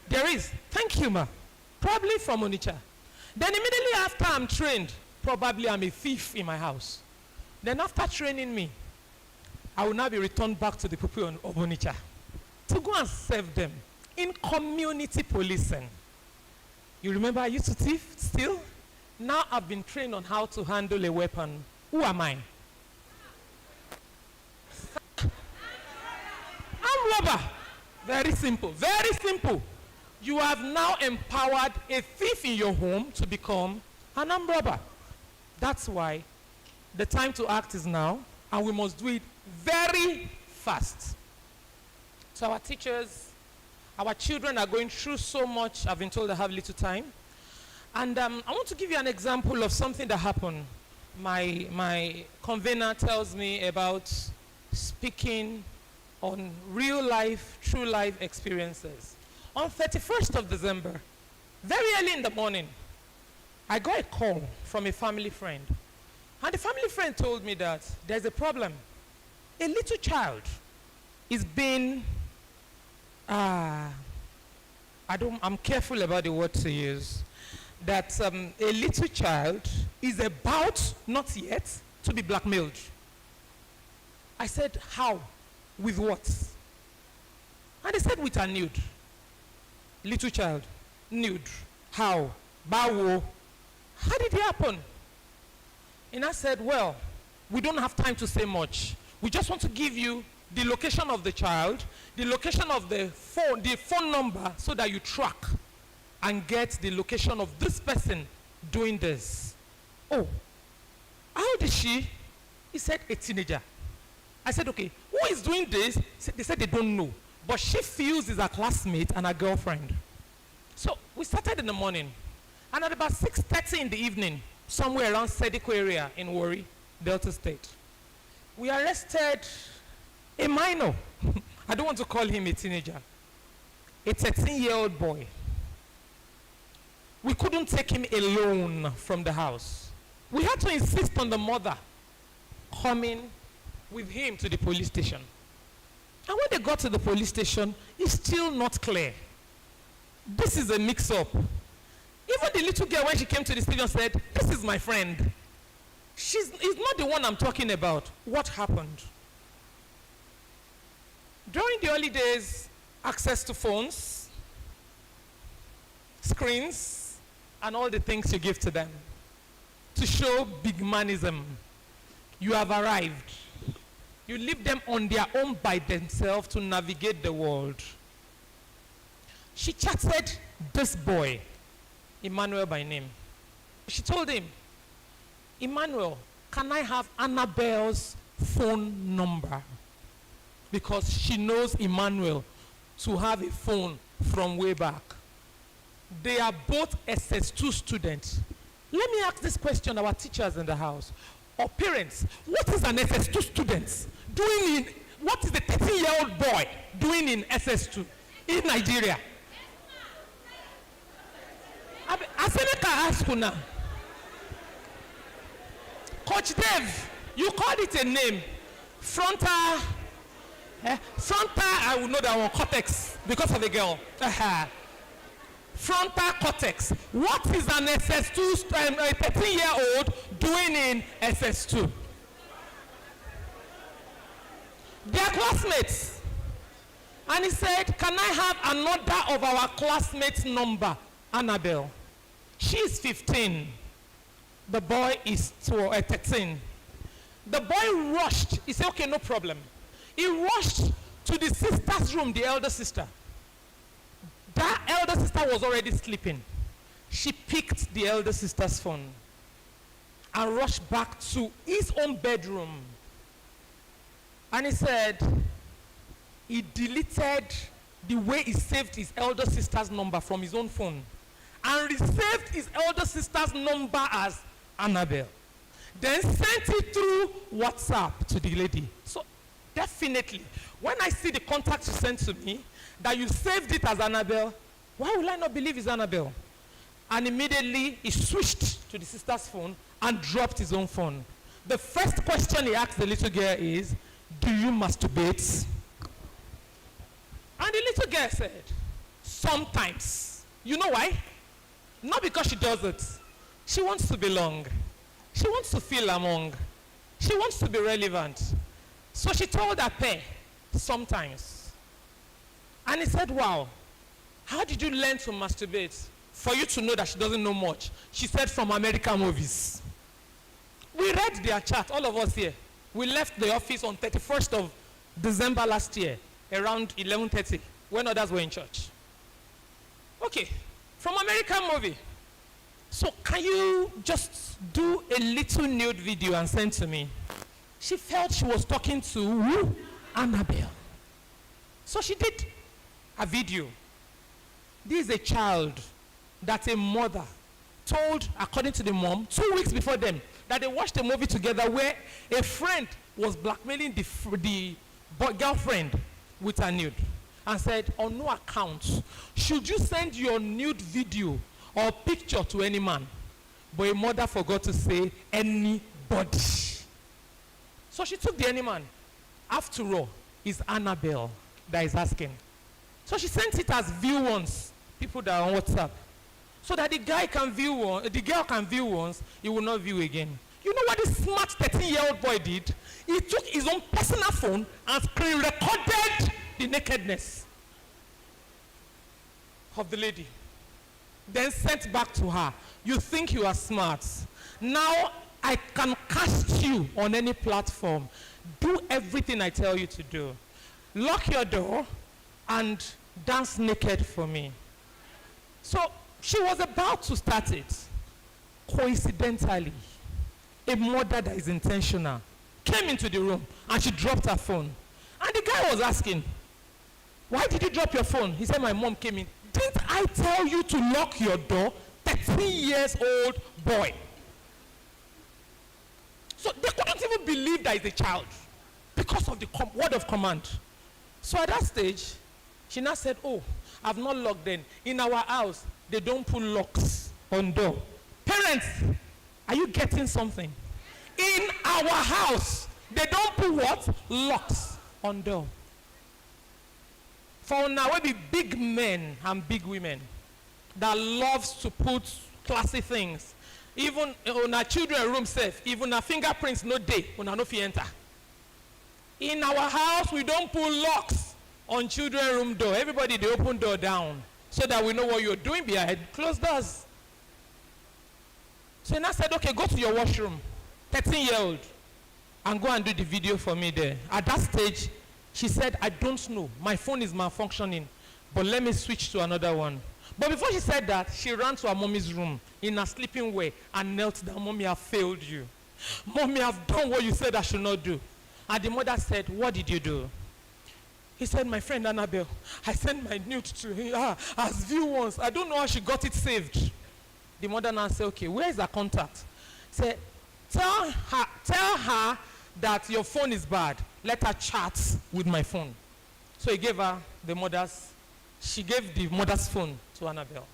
There is. Thank you, ma. Probably from Onitsha. Then immediately after I'm trained, probably I'm a thief in my house. Then after training me, I will now be returned back to the people of Onitsha to go and serve them in community policing. You remember I used to thief, steal? Now I've been trained on how to handle a weapon. Who am I? I'm robber. Very simple. Very simple. You have now empowered a thief in your home to become an armed robber. That's why the time to act is now, and we must do it very fast. So our teachers, our children are going through so much. I've been told I have little time. And I want to give you an example of something that happened. my convener tells me about speaking on real life, true life experiences. On 31st of December, very early in the morning, I got a call from a family friend. And the family friend told me that there's a problem. A little child is being, I'm careful about the word to use, that a little child is about, not yet, to be blackmailed. I said, how? With what? And they said, with a nude. Little child, nude. How? Bawo. How did it happen? And I said, well, we don't have time to say much. We just want to give you the location of the child, the location of the phone number, so that you track and get the location of this person doing this. Oh, how old is she? He said, a teenager. I said, okay, who is doing this? They said they don't know. But she feels is a classmate and a girlfriend. So we started in the morning. And at about 6:30 in the evening, somewhere around Sediko area in Warri, Delta State, we arrested a minor. I don't want to call him a teenager. A 13-year-old boy. We couldn't take him alone from the house. We had to insist on the mother coming with him to the police station. And when they got to the police station, it's still not clear. This is a mix-up. Even the little girl, when she came to the station, said, this is my friend. It's not the one I'm talking about. What happened? During the early days, access to phones, screens, and all the things you give to them to show big manism. You have arrived. You leave them on their own by themselves to navigate the world. She chatted this boy, Emmanuel by name. She told him, Emmanuel, can I have Annabelle's phone number? Because she knows Emmanuel to have a phone from way back. They are both SS2 students. Let me ask this question, our teachers in the house, or parents, what is an SS2 student doing in, what is the 13-year-old boy doing in SS2 in Nigeria? Aseneka ask you now. Coach Dave, you called it a name. Frontal, I will know that one, cortex, because of the girl. Frontal cortex. What is an SS2, a 13-year-old doing in SS2? They are classmates. And he said, can I have another of our classmates' number? Annabelle. She is 15. The boy is 13. The boy rushed. He said, okay, no problem. He rushed to the sister's room, the elder sister. That elder sister was already sleeping. She picked the elder sister's phone and rushed back to his own bedroom. And he said he deleted the way he saved his elder sister's number from his own phone and received his elder sister's number as Annabelle. Then sent it through WhatsApp to the lady. So definitely, when I see the contact you sent to me, that you saved it as Annabelle, why will I not believe it's Annabelle? And immediately he switched to the sister's phone and dropped his own phone. The first question he asked the little girl is, do you masturbate? And the little girl said, sometimes. You know why? Not because she does it. She wants to belong. She wants to feel among. She wants to be relevant. So she told her pair, sometimes. And he said, wow, how did you learn to masturbate? For you to know that she doesn't know much. She said, from American movies. We read their chat, all of us here. We left the office on 31st of December last year, around 11:30, when others were in church. Okay, from American movie. So can you just do a little nude video and send to me? She felt she was talking to Annabelle. So she did a video. This is a child that a mother told, according to the mom, 2 weeks before them, that they watched a movie together where a friend was blackmailing the girlfriend with a nude and said, on no account should you send your nude video or picture to any man. But a mother forgot to say anybody. So she took the any man. After all, it's Annabelle that is asking. So she sent it as view once, people that are on WhatsApp, so that the guy can view one, the girl can view once, he will not view again. You know what this smart 13-year-old boy did? He took his own personal phone and screen recorded the nakedness of the lady. Then sent back to her. You think you are smart. Now I can cast you on any platform. Do everything I tell you to do. Lock your door and dance naked for me. So she was about to start it. Coincidentally, a mother that is intentional came into the room and she dropped her phone. And the guy was asking, why did you drop your phone? He said, my mom came in. Didn't I tell you to lock your door? 13 years old boy. So they couldn't even believe that it's a child because of the word of command. So at that stage, she now said, oh, I've not locked them. In our house, they don't put locks on door. Parents, are you getting something? In our house, they don't put what? Locks on door. For now, we be big men and big women that loves to put classy things. Even on our children room safe, even our fingerprints no day, when no fi enter. In our house, we don't put locks on children room door. Everybody, they open door down so that we know what you're doing behind closed doors. So I said, okay, go to your washroom, 13-year-old, and go and do the video for me there. At that stage, she said, I don't know. My phone is malfunctioning, but let me switch to another one. But before she said that, she ran to her mommy's room in her sleeping wear and knelt down. Mommy, I've failed you. Mommy, I've done what you said I should not do. And the mother said, what did you do? He said, my friend Annabelle, I sent my nude to her as view once. I don't know how she got it saved. The mother now said, okay, where is her contact? Say, tell her that your phone is bad. Let her chat with my phone. So he gave her she gave the mother's phone to Annabelle.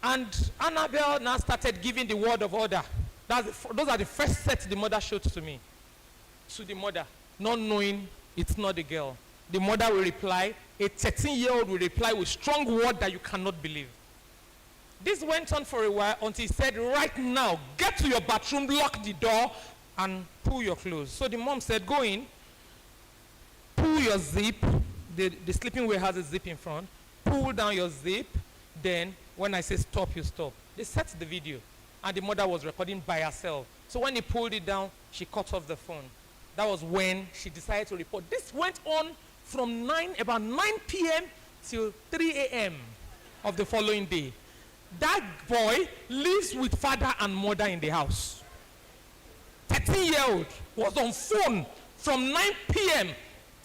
And Annabelle now started giving the word of order. Those are the first sets the mother showed to me. To the mother, not knowing it's not the girl. The mother will reply, a 13-year-old will reply with strong word that you cannot believe. This went on for a while until he said, right now, get to your bathroom, lock the door, and pull your clothes. So the mom said, go in, pull your zip. The sleeping wear has a zip in front. Pull down your zip. Then, when I say stop, you stop. They set the video. And the mother was recording by herself. So when he pulled it down, she cut off the phone. That was when she decided to report. This went on from about 9 p.m. till 3 a.m. of the following day. That boy lives with father and mother in the house. 13-year-old was on phone from 9 p.m.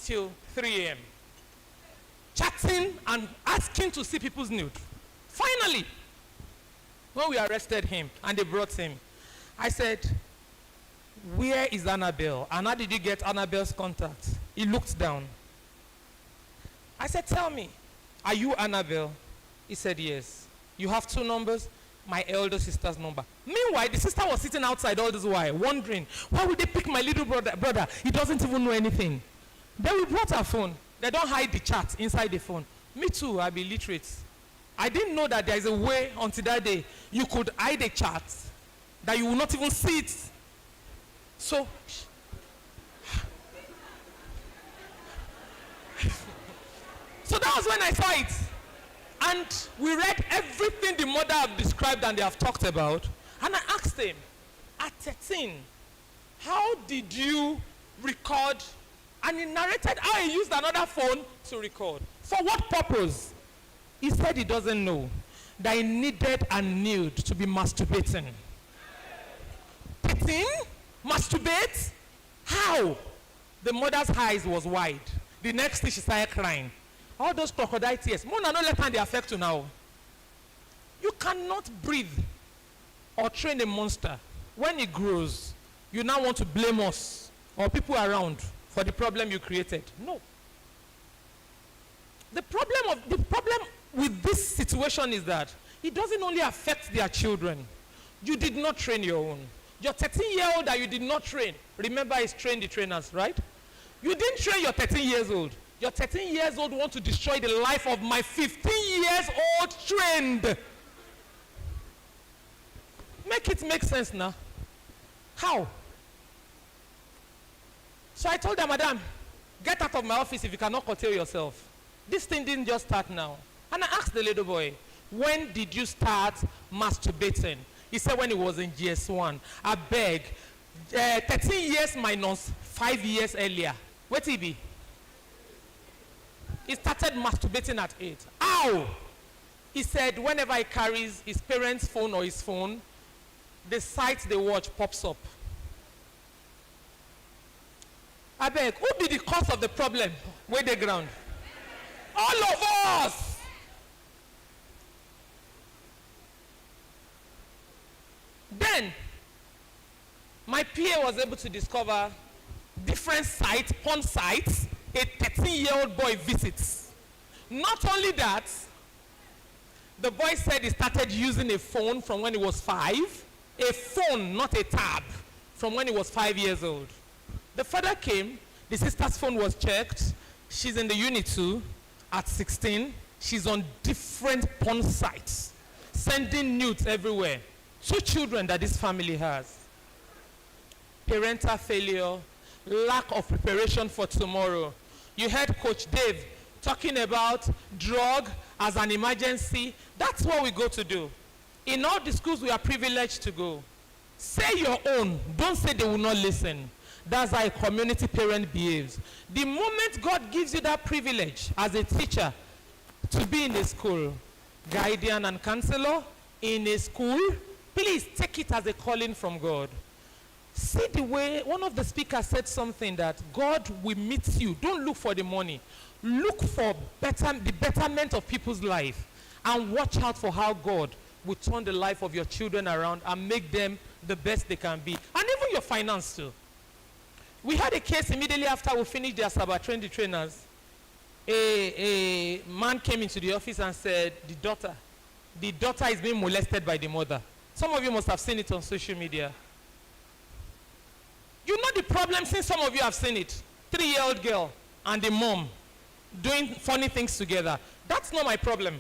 till 3 a.m. chatting and asking to see people's nude. Finally, when we arrested him and they brought him, I said, where is Annabelle? And how did you get Annabelle's contact? He looked down. I said, tell me, are you Annabelle? He said, yes. You have 2 numbers? My elder sister's number. Meanwhile, the sister was sitting outside all this while, wondering, why would they pick my little brother? He doesn't even know anything. Then we brought our phone. They don't hide the chat inside the phone. Me too, I be literate. I didn't know that there is a way until that day you could hide a chat that you will not even see it. So, that was when I saw it. And we read everything the mother have described and they have talked about. And I asked him, at 13, how did you record? And he narrated how he used another phone to record. For what purpose? He said he doesn't know. That he needed a nude to be masturbating. 13? Masturbate? How? The mother's eyes was wide. The next thing she started crying. All those crocodile tears. Mona, don't let her affect you now. You cannot breathe or train a monster when it grows, you now want to blame us or people around for the problem you created. No. The problem with this situation is that it doesn't only affect their children. You did not train your own. Your 13-year-old that you did not train, remember, is train the trainers, right? You didn't train your 13 years old. Your 13 years old want to destroy the life of my 15 years old trained. Make it make sense now. How? So I told her, madam, get out of my office if you cannot curtail yourself. This thing didn't just start now. And I asked the little boy, when did you start masturbating? He said when he was in GS1. I beg, 13 years minus 5 years earlier. What he be? He started masturbating at 8. Ow! He said whenever he carries his parents' phone or his phone, the site they watch pops up. I beg, who be the cause of the problem? Where the ground? All of us! Then, my PA was able to discover different sites, porn sites, a 13-year-old boy visits. Not only that, the boy said he started using a phone from when he was 5. A phone, not a tab, from when he was 5 years old. The father came, the sister's phone was checked. She's in the unit 2 at 16. She's on different porn sites, sending nudes everywhere. 2 children that this family has. Parental failure, lack of preparation for tomorrow. You heard Coach Dave talking about drug as an emergency. That's what we go to do. In all the schools we are privileged to go. Say your own. Don't say they will not listen. That's how a community parent behaves. The moment God gives you that privilege as a teacher to be in a school, guardian and counselor in a school, please take it as a calling from God. See the way one of the speakers said something that God will meet you. Don't look for the money. Look for the betterment of people's life and watch out for how God will turn the life of your children around and make them the best they can be. And even your finance too. We had a case immediately after we finished the Asaba Train the Trainers. A man came into the office and said, the daughter is being molested by the mother. Some of you must have seen it on social media. You know the problem since some of you have seen it. 3-year-old girl and the mom doing funny things together. That's not my problem.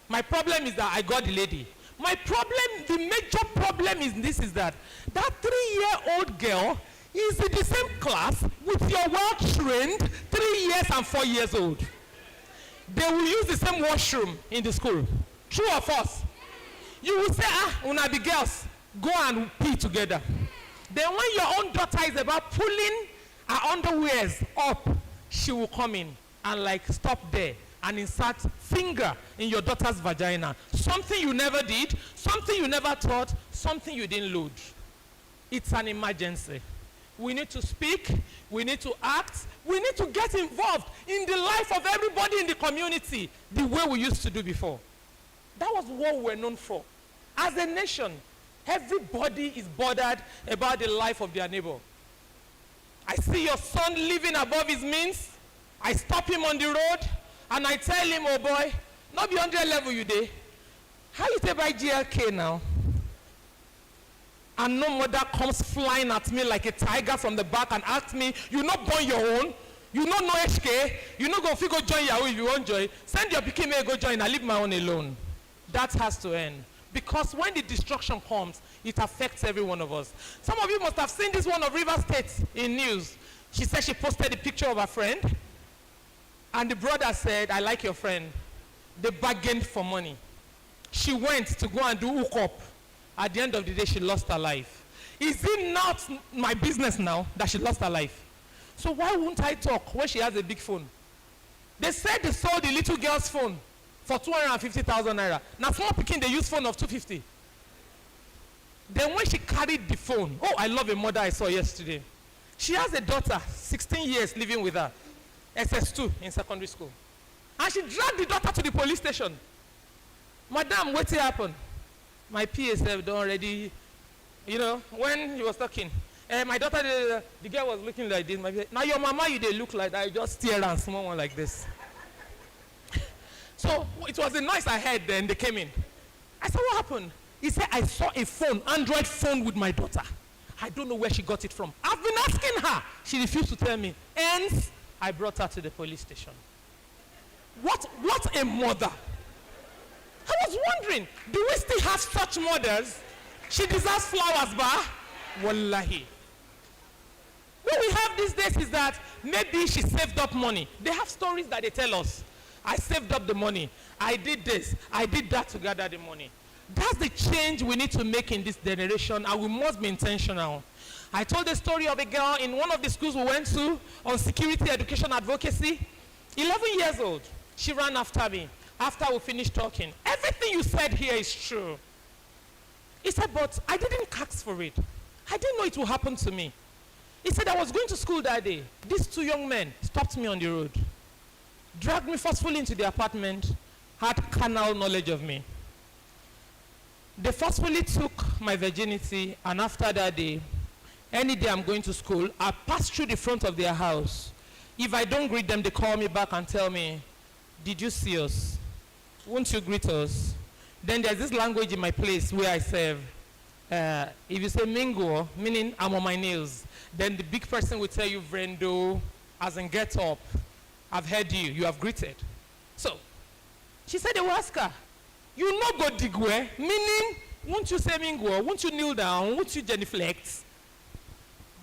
My problem is that I got the lady. My problem, the major problem is that 3-year-old girl is in the same class with your well-trained 3 years and 4 years old. They will use the same washroom in the school. True or false? You will say, una the girls, go and pee together. Then when your own daughter is about pulling her underwears up, she will come in and stop there and insert finger in your daughter's vagina. Something you never did, something you never taught, something you didn't load. It's an emergency. We need to speak, we need to act, we need to get involved in the life of everybody in the community the way we used to do before. That was what we were known for. As a nation, everybody is bothered about the life of their neighbor. I see your son living above his means. I stop him on the road and I tell him, oh boy, not be 100 level you dey. How you take by GLK now? And no mother comes flying at me like a tiger from the back and asks me, you not born your own? You not know HK? You not go fit go join Yahoo if you want join? Send your pikin may go join, I leave my own alone. That has to end. Because when the destruction comes, it affects every one of us. Some of you must have seen this one of River State in news. She said she posted a picture of her friend. And the brother said, I like your friend. They bargained for money. She went to go and do hookup. At the end of the day, she lost her life. Is it not my business now that she lost her life? So why won't I talk when she has a big phone? They said they sold the little girl's phone for 250,000 naira. Now small pikin, they use phone of 250. Then when she carried the phone, oh, I love a mother I saw yesterday. She has a daughter, 16 years living with her, SS2 in secondary school. And she dragged the daughter to the police station. Madam, what happened? My PA said, don't already You know, when he was talking, my daughter, the girl was looking like this. Now your mama, you they look like that. I just stare and small one like this. So it was the noise I heard. Then they came in. I said, what happened? He said, I saw a phone, Android phone with my daughter. I don't know where she got it from. I've been asking her. She refused to tell me. Hence, I brought her to the police station. What a mother. I was wondering, do we still have such mothers? She deserves flowers, ba? Wallahi. What we have these days is that maybe she saved up money. They have stories that they tell us. I saved up the money. I did this. I did that to gather the money. That's the change we need to make in this generation, and we must be intentional. I told the story of a girl in one of the schools we went to on security education advocacy. 11 years old. She ran after me after we finished talking. Everything you said here is true. He said, but I didn't ask for it. I didn't know it would happen to me. He said, I was going to school that day. These two young men stopped me on the road, dragged me forcefully into the apartment, had carnal knowledge of me. They forcefully took my virginity, and after that day, any day I'm going to school, I pass through the front of their house. If I don't greet them, they call me back and tell me, did you see us? Won't you greet us? Then there's this language in my place where I serve. If you say mingo, meaning I'm on my nails, then the big person will tell you, Vrendo, as in get up. I've heard you, you have greeted. So, she said they will ask her, you know go dig where? Meaning, won't you say mingo, won't you kneel down, won't you genuflect?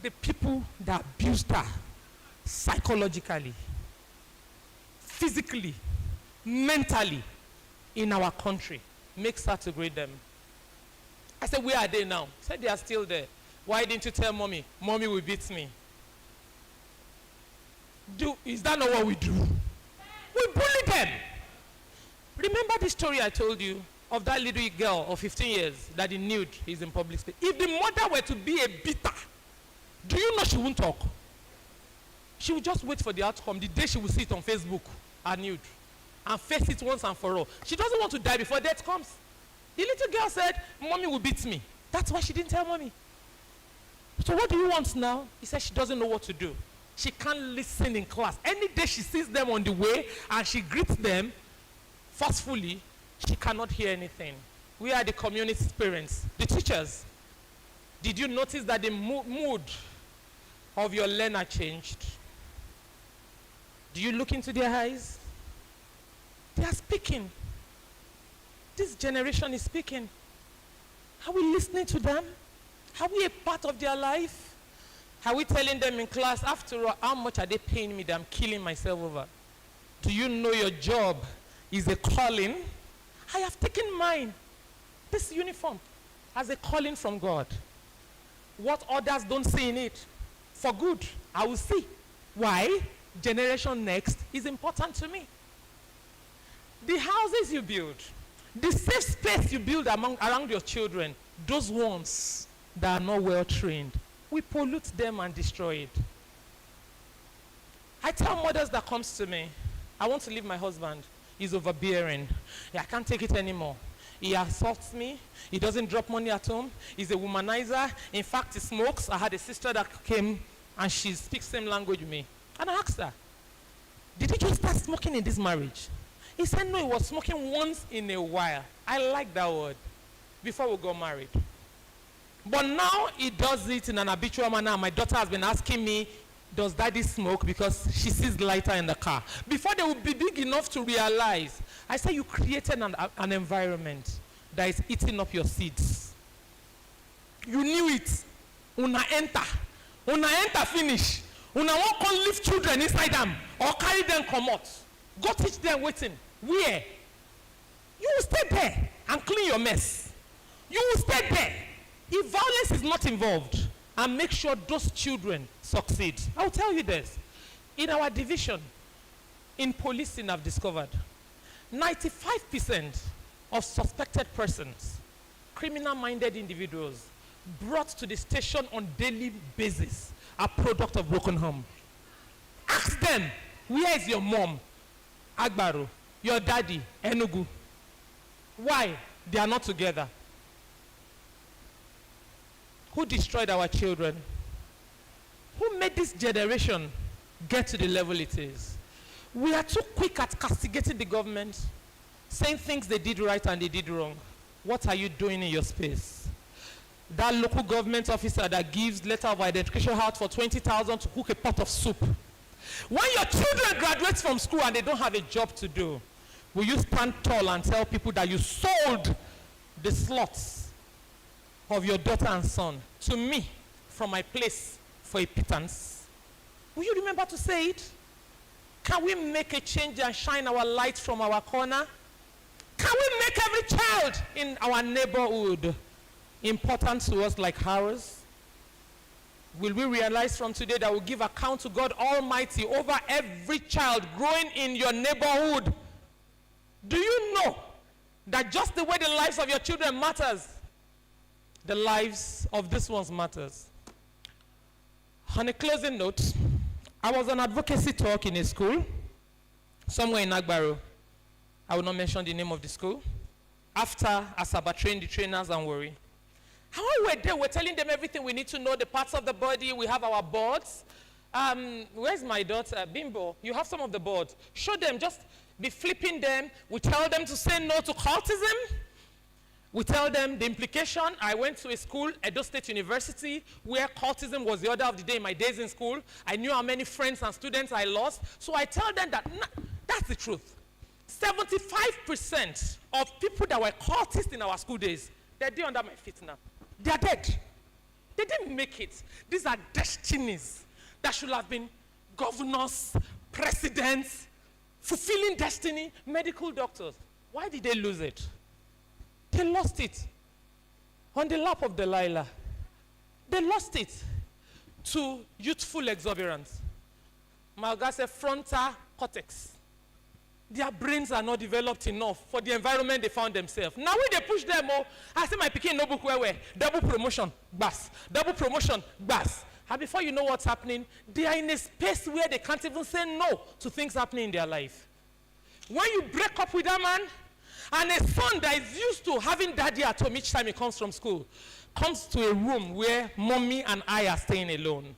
The people that abused her, psychologically, physically, mentally, in our country, makes her to greet them. I said, where are they now? He said, they are still there. Why didn't you tell mommy? Mommy will beat me. Is that not what we do? We bully them. Remember the story I told you of that little girl of 15 years that the nude is in public space? If the mother were to be a beater, do you know she won't talk? She will just wait for the outcome. The day she will see it on Facebook, her nude, and face it once and for all. She doesn't want to die before death comes. The little girl said, mommy will beat me. That's why she didn't tell mommy. So what do you want now? He said she doesn't know what to do. She can't listen in class. Any day she sees them on the way and she greets them forcefully, she cannot hear anything. We are the community parents, the teachers. Did you notice that the mood of your learner changed? Do you look into their eyes? They are speaking. This generation is speaking. Are we listening to them? Are we a part of their life? Are we telling them in class, after all, how much are they paying me that I'm killing myself over? Do you know your job is a calling? I have taken mine, this uniform, as a calling from God. What others don't see in it, for good, I will see. Why? Generation next is important to me. The houses you build, the safe space you build around your children, those ones that are not well trained, we pollute them and destroy it. I tell mothers that comes to me, I want to leave my husband. He's overbearing. I can't take it anymore. He assaults me. He doesn't drop money at home. He's a womanizer. In fact, he smokes. I had a sister that came and she speaks same language with me. And I asked her, did he just start smoking in this marriage? He said, no, he was smoking once in a while. I like that word. Before we got married. But now he does it in an habitual manner. My daughter has been asking me, does daddy smoke? Because she sees lighter in the car. Before they will be big enough to realize, I say you created an environment that is eating up your seeds. You knew it. Una enter finish. Una won't come leave children inside them or carry them come out. Go teach them waiting. Where? You will stay there and clean your mess. You will stay there. If violence is not involved, and make sure those children succeed. I'll tell you this. In our division, in policing, I've discovered 95% of suspected persons, criminal-minded individuals, brought to the station on daily basis are product of broken home. Ask them, where is your mom? Agbaro, your daddy, Enugu. Why? They are not together. Who destroyed our children? Who made this generation get to the level it is? We are too quick at castigating the government, saying things they did right and they did wrong. What are you doing in your space? That local government officer that gives letter of identification out for 20,000 to cook a pot of soup. When your children graduate from school and they don't have a job to do, will you stand tall and tell people that you sold the slots of your daughter and son to me from my place for a pittance? Will you remember to say it? Can we make a change and shine our light from our corner? Can we make every child in our neighborhood important to us like ours? Will we realize from today that we'll give account to God Almighty over every child growing in your neighborhood? Do you know that just the way the lives of your children matters, the lives of these ones matters? On a closing note, I was on advocacy talk in a school somewhere in Agbaro. I will not mention the name of the school. After Asaba trained the trainers and worry. How we were there, we're telling them everything we need to know, the parts of the body. We have our boards. Where's my daughter? Bimbo, you have some of the boards. Show them, just be flipping them. We tell them to say no to cultism. We tell them the implication. I went to a school, Edo State University, where cultism was the order of the day in my days in school. I knew how many friends and students I lost. So I tell them that that's the truth. 75% of people that were cultists in our school days, they're dead under my feet now. They are dead. They didn't make it. These are destinies that should have been governors, presidents, fulfilling destiny, medical doctors. Why did they lose it? They lost it on the lap of Delilah. They lost it to youthful exuberance. Malga said frontal cortex. Their brains are not developed enough for the environment they found themselves. Now when they push them, I say my picking no book where double promotion, bas, double promotion, bas. And before you know what's happening, they are in a space where they can't even say no to things happening in their life. When you break up with that man, and a son that is used to having daddy at home each time he comes from school, comes to a room where mommy and I are staying alone,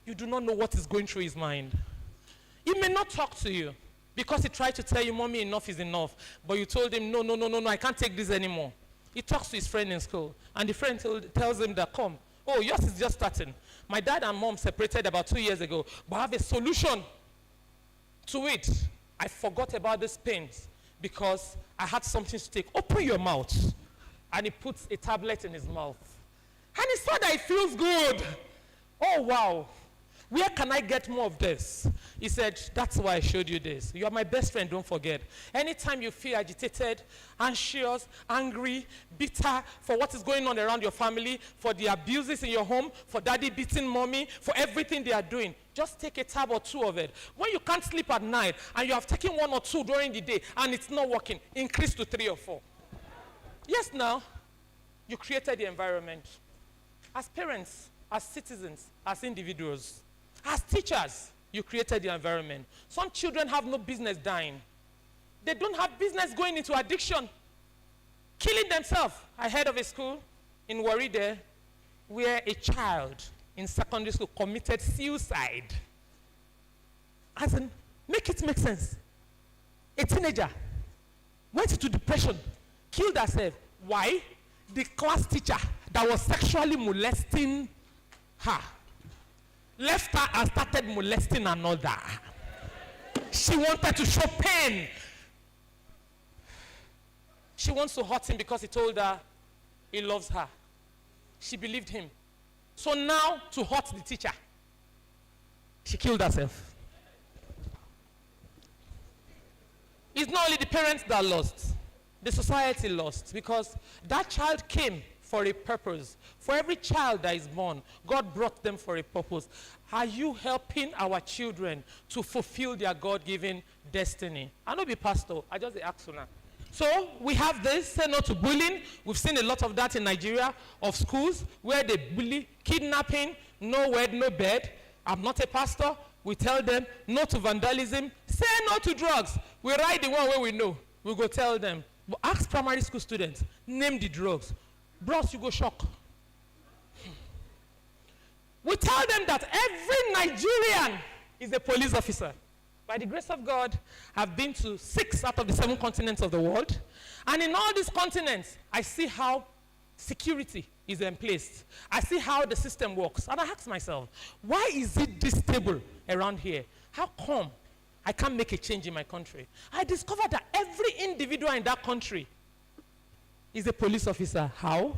you do not know what is going through his mind. He may not talk to you, because he tried to tell you, mommy, enough is enough. But you told him, no, I can't take this anymore. He talks to his friend in school. And the friend tells him that, come, oh, yours is just starting. My dad and mom separated about 2 years ago. But I have a solution to it. I forgot about this pains because I had something to take. Open your mouth. And he puts a tablet in his mouth. And he saw that it feels good. Oh, wow. Where can I get more of this? He said, that's why I showed you this. You are my best friend, don't forget. Anytime you feel agitated, anxious, angry, bitter for what is going on around your family, for the abuses in your home, for daddy beating mommy, for everything they are doing, just take a tab or two of it. When you can't sleep at night and you have taken 1 or 2 during the day and it's not working, increase to 3 or 4. Yes, now, you created the environment. As parents, as citizens, as individuals, as teachers, you created the environment. Some children have no business dying. They don't have business going into addiction, killing themselves. I heard of a school in Warri there where a child in secondary school committed suicide. As in, make it make sense. A teenager went into depression, killed herself. Why? The class teacher that was sexually molesting her left her and started molesting another. She wanted to show pain. She wants to hurt him because he told her he loves her. She believed him. So now, to hurt the teacher, she killed herself. It's not only the parents that lost, the society lost, because that child came for a purpose. For every child that is born, God brought them for a purpose. Are you helping our children to fulfill their God-given destiny? I know be pastor, I just ask you now. So we have this, say no to bullying. We've seen a lot of that in Nigeria, of schools where they bully, kidnapping, no word, no bed. I'm not a pastor. We tell them no to vandalism, say no to drugs. We write the one where we know. We go tell them. But ask primary school students, name the drugs. Bros, you go shock. We tell them that every Nigerian is a police officer. By the grace of God, I've been to 6 out of the 7 continents of the world. And in all these continents, I see how security is in place. I see how the system works. And I ask myself, why is it this stable around here? How come I can't make a change in my country? I discovered that every individual in that country is a police officer. How?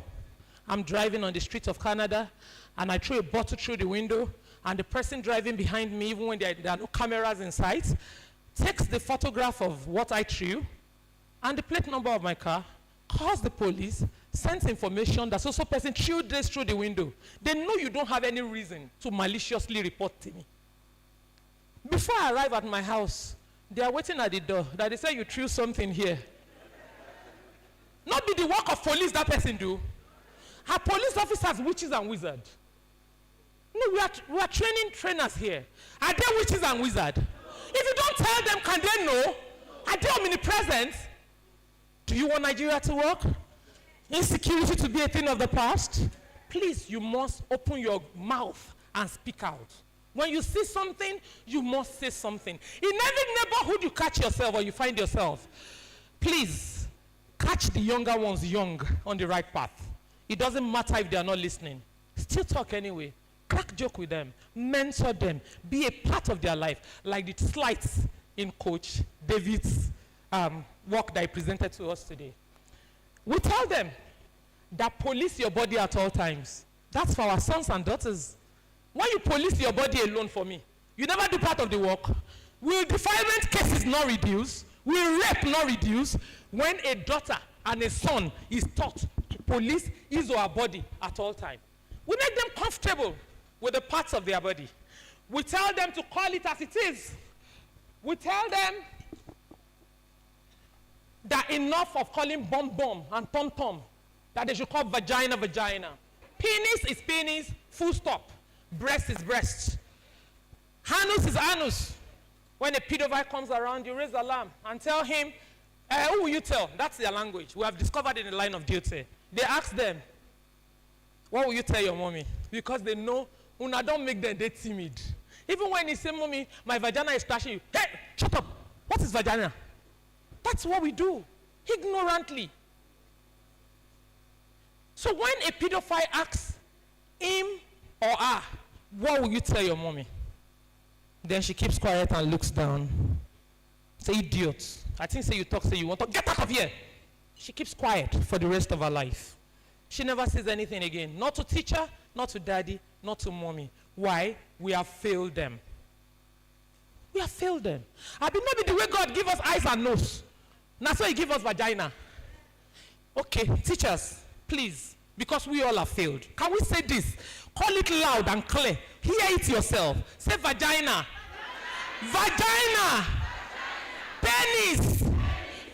I'm driving on the streets of Canada, and I throw a bottle through the window, and the person driving behind me, even when there are no cameras in sight, takes the photograph of what I threw and the plate number of my car, calls the police, sends information that so person threw this through the window. They know you don't have any reason to maliciously report to me. Before I arrive at my house, they are waiting at the door that they say you threw something here. Not be the work of police that person do. Are police officers witches and wizards? No, we are training trainers here. Are they witches and wizards? If you don't tell them, can they know? Are they omnipresent? Do you want Nigeria to work? Insecurity to be a thing of the past? Please, you must open your mouth and speak out. When you see something, you must say something. In every neighborhood you catch yourself or you find yourself, please catch the younger ones young on the right path. It doesn't matter if they are not listening. Still talk anyway. Crack joke with them. Mentor them. Be a part of their life. Like the slides in Coach David's work that he presented to us today. We tell them that police your body at all times. That's for our sons and daughters. Why you police your body alone for me? You never do part of the work. Will defilement cases not reduce? Will rape not reduce? When a daughter and a son is taught to police his or her body at all times. We make them comfortable with the parts of their body. We tell them to call it as it is. We tell them that enough of calling bum and tom, that they should call vagina. Penis is penis, full stop. Breast is breast. Anus is anus. When a pedophile comes around, you raise alarm and tell him, who will you tell? That's their language. We have discovered in the line of duty. They ask them, what will you tell your mommy? Because they know, una don't make them they timid. Even when he say, mommy, my vagina is touching you. Hey, shut up. What is vagina? That's what we do, ignorantly. So when a pedophile asks him or her, what will you tell your mommy? Then she keeps quiet and looks down. Say, idiot. I think say you talk, say you want to get out of here. She keeps quiet for the rest of her life. She never says anything again. Not to teacher, not to daddy, not to mommy. Why? We have failed them. We have failed them. I mean, maybe the way God give us eyes and nose. Now so he give us vagina. Okay, teachers, please, because we all have failed. Can we say this? Call it loud and clear. Hear it yourself. Say vagina. Vagina. Penis.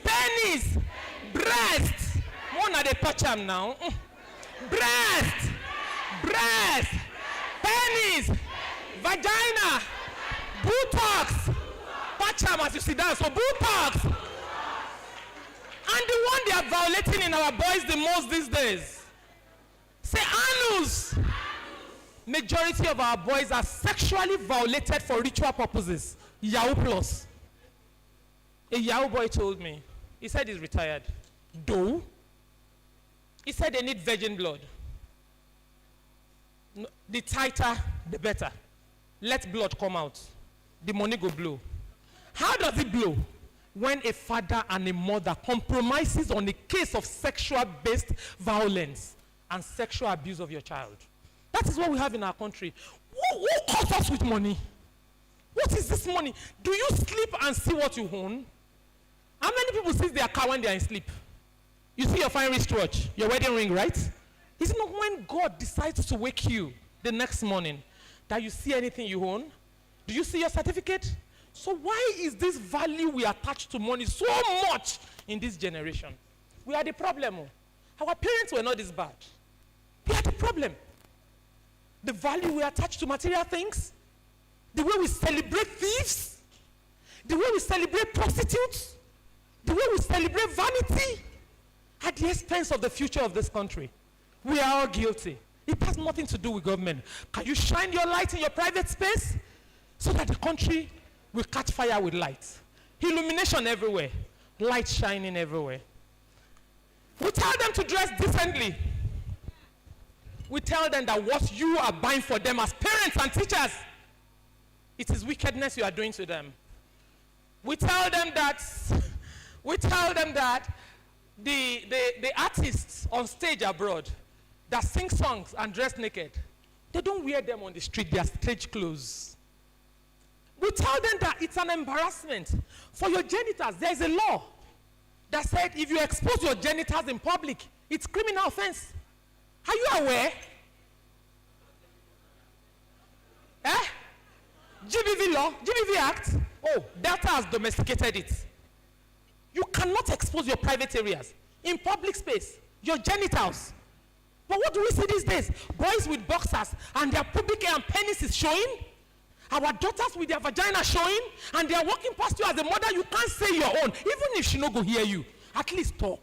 Penis. Breast. One of the touch them now. Breast. Breast. Penis. Vagina. Buttocks. Touch them as you sit down. So buttocks. And the one they are violating in our boys the most these days. Say anus. Majority of our boys are sexually violated for ritual purposes. Yahoo plus. A Yahoo boy told me. He said he's retired. Though. He said they need virgin blood. No, the tighter, the better. Let blood come out. The money go blow. How does it blow? When a father and a mother compromises on a case of sexual-based violence and sexual abuse of your child. That is what we have in our country. Who calls us with money? What is this money? Do you sleep and see what you own? How many people see their car when they are in sleep? You see your fine wristwatch, your wedding ring, right? Is it not when God decides to wake you the next morning that you see anything you own? Do you see your certificate? So why is this value we attach to money so much in this generation? We are the problem. Our parents were not this bad. We are the problem. The value we attach to material things, the way we celebrate thieves, the way we celebrate prostitutes, the way we celebrate vanity at the expense of the future of this country. We are all guilty. It has nothing to do with government. Can you shine your light in your private space so that the country will catch fire with light? Illumination everywhere, light shining everywhere. We tell them to dress decently. We tell them that what you are buying for them as parents and teachers, it is wickedness you are doing to them. We tell them that the artists on stage abroad that sing songs and dress naked, they don't wear them on the street, they are stage clothes. We tell them that it's an embarrassment for your genitals. There is a law that said if you expose your genitals in public, it's criminal offense. Are you aware? GBV law, GBV Act. Oh, Delta has domesticated it. You cannot expose your private areas in public space, your genitals. But what do we see these days? Boys with boxers and their pubic hair and penis is showing. Our daughters with their vagina showing, and they are walking past you as a mother. You can't say your own, even if she no go hear you. At least talk.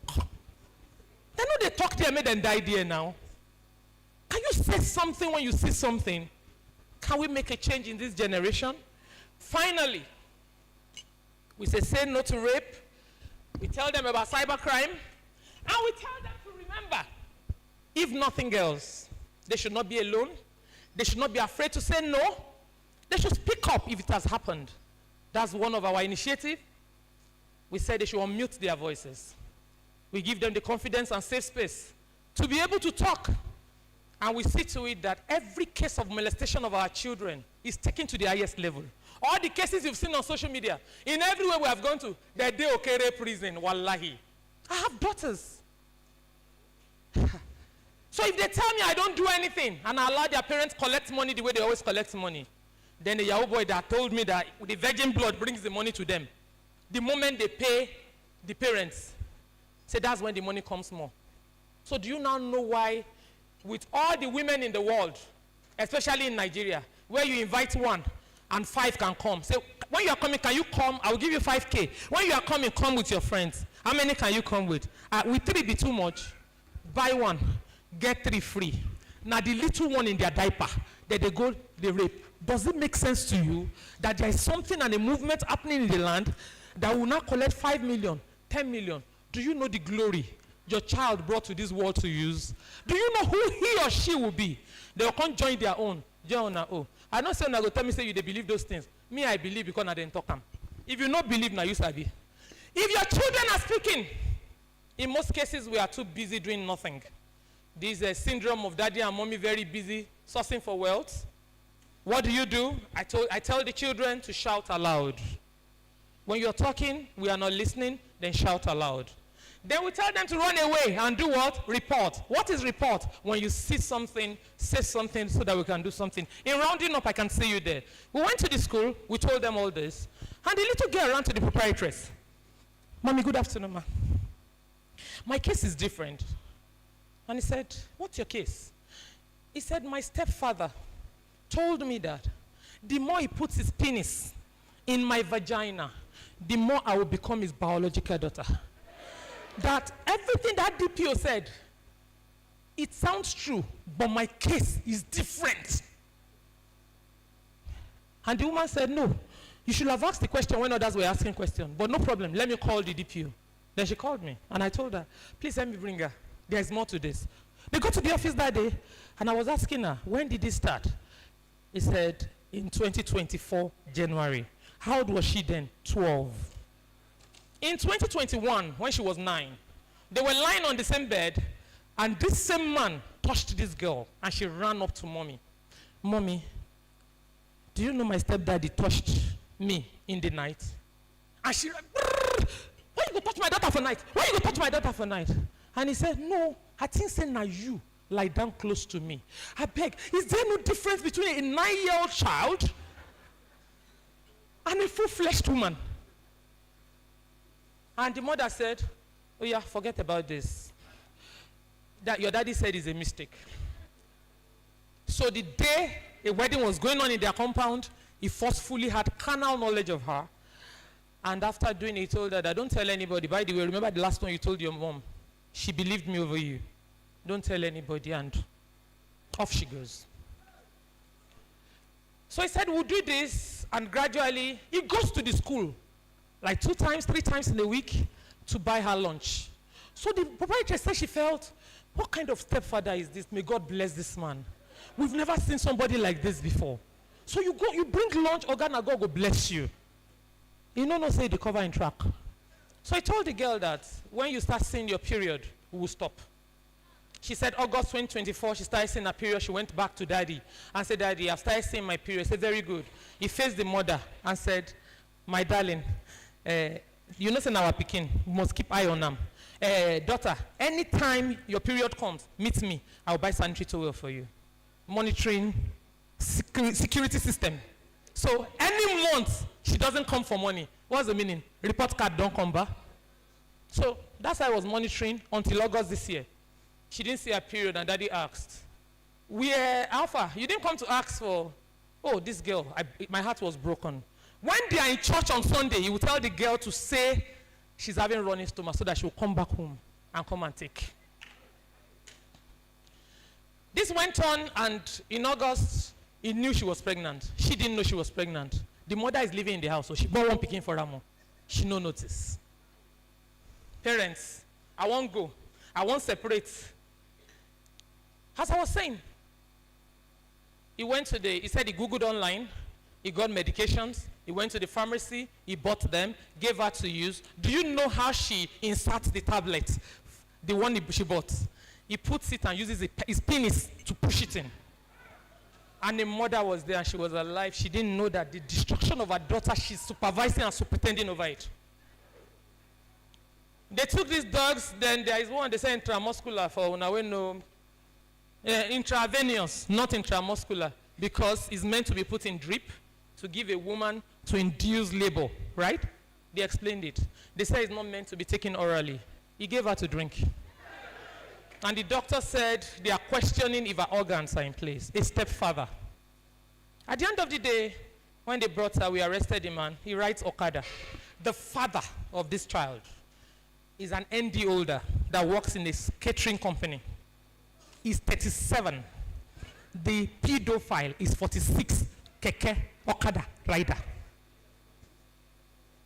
They know they talk there, made them die there now. Can you say something when you see something? Can we make a change in this generation? Finally, we say no to rape. We tell them about cybercrime, and we tell them to remember, if nothing else, they should not be alone. They should not be afraid to say no. They should speak up if it has happened. That's one of our initiatives. We said they should unmute their voices. We give them the confidence and safe space to be able to talk. And we see to it that every case of molestation of our children is taken to the highest level. All the cases you've seen on social media, in everywhere we have gone to, they're Okere prison, wallahi. I have daughters. So if they tell me I don't do anything and I allow their parents collect money the way they always collect money, then the Yahoo boy that told me that the virgin blood brings the money to them, the moment they pay the parents, say that's when the money comes more. So do you now know why with all the women in the world, especially in Nigeria, where you invite one and 5 can come. Say, when you are coming, can you come? I will give you 5K. When you are coming, come with your friends. How many can you come with? Will 3 be too much? Buy 1, get 3 free. Now the little one in their diaper, that they go, they rape. Does it make sense to you that there is something and a movement happening in the land that will now collect 5 million, 10 million? Do you know the glory your child brought to this world to use? Do you know who he or she will be? They will come join their own. Join their own. I don't say now go tell me say you they believe those things. Me I believe because I didn't talk them. If you not believe now you sabi. If your children are speaking, in most cases we are too busy doing nothing. This syndrome of daddy and mommy very busy sourcing for wealth. What do? I tell the children to shout aloud. When you're talking, we are not listening, then shout aloud. Then we tell them to run away and do what? Report. What is report? When you see something, say something so that we can do something. In rounding up, I can see you there. We went to the school, we told them all this, and the little girl ran to the proprietress. Mommy, good afternoon, ma. My case is different. And he said, what's your case? He said, my stepfather told me that the more he puts his penis in my vagina, the more I will become his biological daughter. That everything that DPO said, it sounds true, but my case is different. And the woman said, no, you should have asked the question when others were asking questions, but no problem, let me call the DPO. Then she called me, and I told her, please let me bring her. There's more to this. They go to the office that day, and I was asking her, when did this start? He said, in 2024, January. How old was she then? 12. In 2021, when she was 9, they were lying on the same bed, and this same man touched this girl, and she ran up to mommy. Mommy, do you know my stepdaddy touched me in the night? And she ran, why you go touch my daughter for night? Why you go touch my daughter for night? And he said, no, I think say now you lie down close to me. I beg, is there no difference between a 9-year-old child and a full-fledged woman? And the mother said, oh yeah, forget about this. That your daddy said is a mistake. So the day a wedding was going on in their compound, he forcefully had carnal knowledge of her. And after doing it, he told her that don't tell anybody. By the way, remember the last one you told your mom? She believed me over you. Don't tell anybody. And Off she goes. So he said, we'll do this, and gradually, he goes to the school, like 2 times, 3 times in a week, to buy her lunch. So the proprietor said she felt, what kind of stepfather is this? May God bless this man. We've never seen somebody like this before. So you go, you bring lunch, Ogana God will bless you. You know, no say the cover in track. So I told the girl that when you start seeing your period, we will stop. She said August 2024, she started seeing her period. She went back to daddy and said, Daddy, I've started seeing my period. He said, very good. He faced the mother and said, my darling, you know, say our Pekin, we must keep eye on them. Daughter, anytime your period comes, meet me. I'll buy sanitary towel for you. Monitoring security system. So any month she doesn't come for money. What's the meaning? Report card don't come back. So that's how I was monitoring until August this year. She didn't see her period, and daddy asked, where Alpha? You didn't come to ask for, oh, this girl, my heart was broken. When they are in church on Sunday, he will tell the girl to say she's having running stomach so that she will come back home and come and take. This went on, and in August, he knew she was pregnant. She didn't know she was pregnant. The mother is living in the house, so she bought one picking for Ramo. She no notice. Parents, I won't go. I won't separate. As I was saying, he said he Googled online, he got medications, he went to the pharmacy, he bought them, gave her to use. Do you know how she inserts the tablet? The one she bought. He puts it and uses his penis to push it in. And the mother was there and she was alive. She didn't know that the destruction of her daughter, she's supervising and superintending over it. They took these dogs, then there is one, they say intramuscular for no, intravenous, not intramuscular, because it's meant to be put in drip to give a woman to induce labor, right? They explained it. They said it's not meant to be taken orally. He gave her to drink. And the doctor said they are questioning if her organs are in place. A stepfather. At the end of the day, when they brought her, we arrested the man. He rides Okada. The father of this child is an ND holder that works in a catering company. He's 37. The pedophile is 46. Keke Okada rider.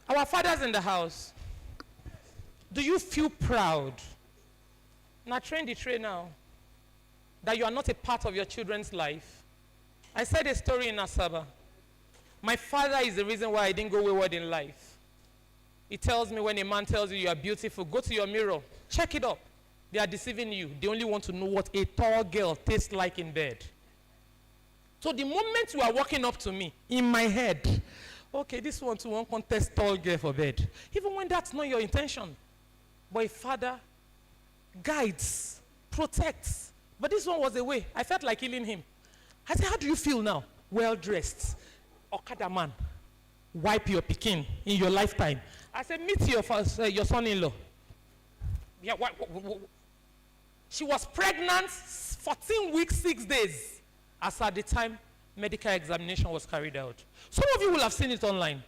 Our fathers in the house, do you feel proud? Now train the train now. That you are not a part of your children's life. I said a story in Asaba. My father is the reason why I didn't go wayward in life. He tells me when a man tells you you are beautiful, go to your mirror, check it up. They are deceiving you. They only want to know what a tall girl tastes like in bed. So the moment you are walking up to me, in my head, okay, this one to one contest tall girl for bed. Even when that's not your intention. But a father guides, protects. But this one was a way. I felt like killing him. I said, how do you feel now? Well dressed. Okada man. Wipe your pikin in your lifetime. I said, meet your son-in-law. Yeah, she was pregnant 14 weeks, 6 days. As at the time medical examination was carried out. Some of you will have seen it online.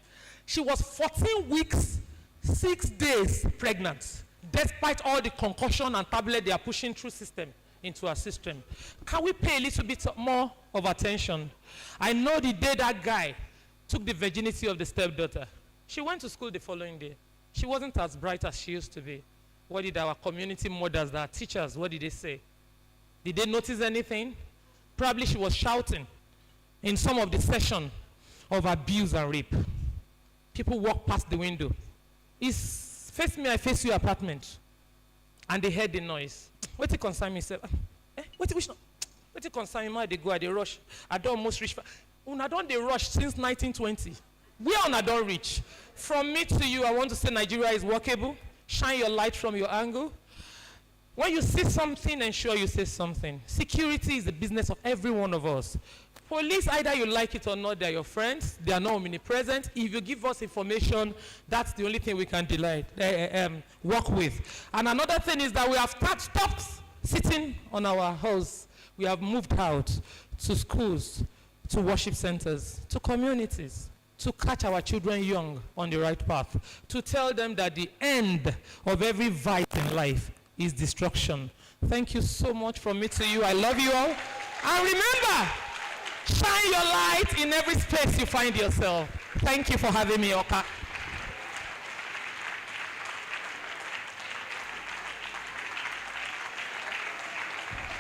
She was 14 weeks, 6 days pregnant. Despite all the concussion and tablet they are pushing through system into our system. Can we pay a little bit more of attention? I know the day that guy took the virginity of the stepdaughter, she went to school the following day. She wasn't as bright as she used to be. What did our community mothers, our teachers, what did they say? Did they notice anything? Probably she was shouting in some of the session of abuse and rape. People walked past the window. It's face me, I face you apartment. And they heard the noise. What it concern me? Say, what it concern me? They go, they rush. I don't almost reach. Una don't they rush since 1920. Where una don't reach? From me to you, I want to say Nigeria is workable. Shine your light from your angle. When you see something, ensure you say something. Security is the business of every one of us. Police, either you like it or not, they're your friends. They are not omnipresent. If you give us information, that's the only thing we can work with. And another thing is that we have stopped sitting on our house. We have moved out to schools, to worship centers, to communities, to catch our children young on the right path, to tell them that the end of every vice in life is destruction. Thank you so much from me to you. I love you all. And remember, shine your light in every space you find yourself. Thank you for having me, Oka.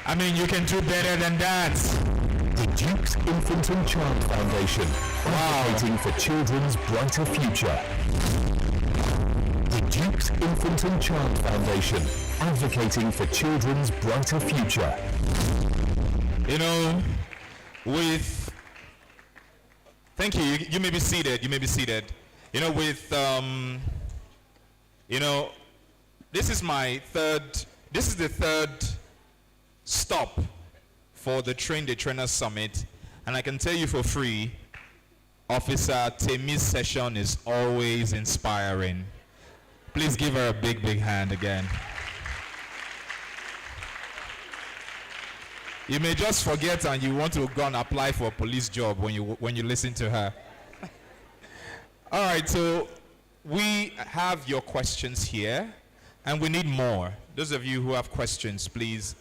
I mean, you can do better than that. The Duke's Infant and Child Foundation, advocating for children's brighter future. The Duke's Infant and Child Foundation, advocating for children's brighter future. You know, thank you. You may be seated. You may be seated. You know, this is the third stop for the Train the Trainer Summit, and I can tell you for free, Officer Temi's session is always inspiring. Please give her a big, big hand again. You may just forget and you want to go and apply for a police job when you listen to her. All right, so we have your questions here, and we need more. Those of you who have questions, please,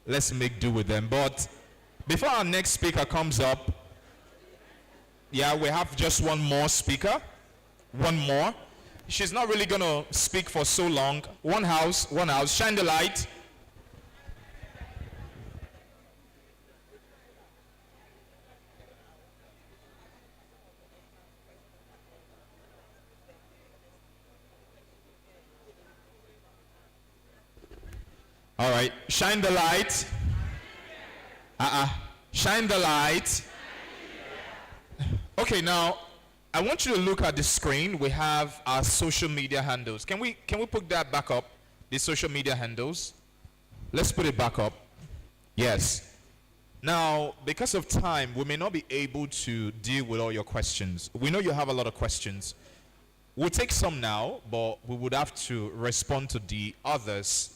let's make do with them. But before our next speaker comes up, yeah, we have just one more speaker. One more. She's not really going to speak for so long. One house, shine the light. All right, shine the light. Shine the light. Okay, now I want you to look at the screen. We have our social media handles. Can we put that back up? The social media handles. Let's put it back up. Yes. Now, because of time, we may not be able to deal with all your questions. We know you have a lot of questions. We'll take some now, but we would have to respond to the others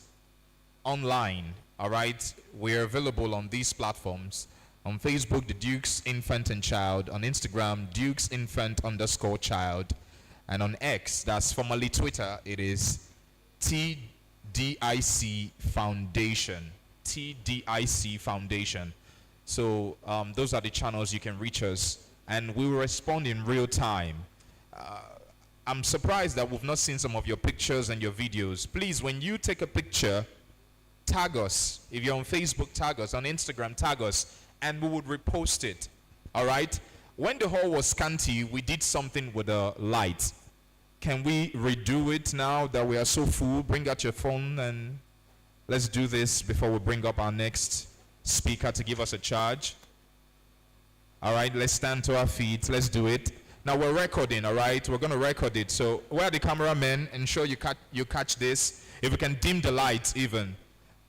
online. All right, we're available on these platforms: on Facebook, the Duke's Infant and Child; on Instagram, Duke's Infant _Child; and on X, that's formerly Twitter, it is TDIC Foundation. TDIC Foundation. So those are the channels you can reach us, and we will respond in real time. I'm surprised that we've not seen some of your pictures and your videos. Please, when you take a picture, tag us. If you're on Facebook, tag us. On Instagram, tag us, and we would repost it. All right? When the hall was scanty, we did something with the light. Can we redo it now that we are so full? Bring out your phone and let's do this before we bring up our next speaker to give us a charge. All right, let's stand to our feet. Let's do it. Now we're recording, all right? We're going to record it. So where are the cameramen? Ensure you catch this. If we can dim the lights even.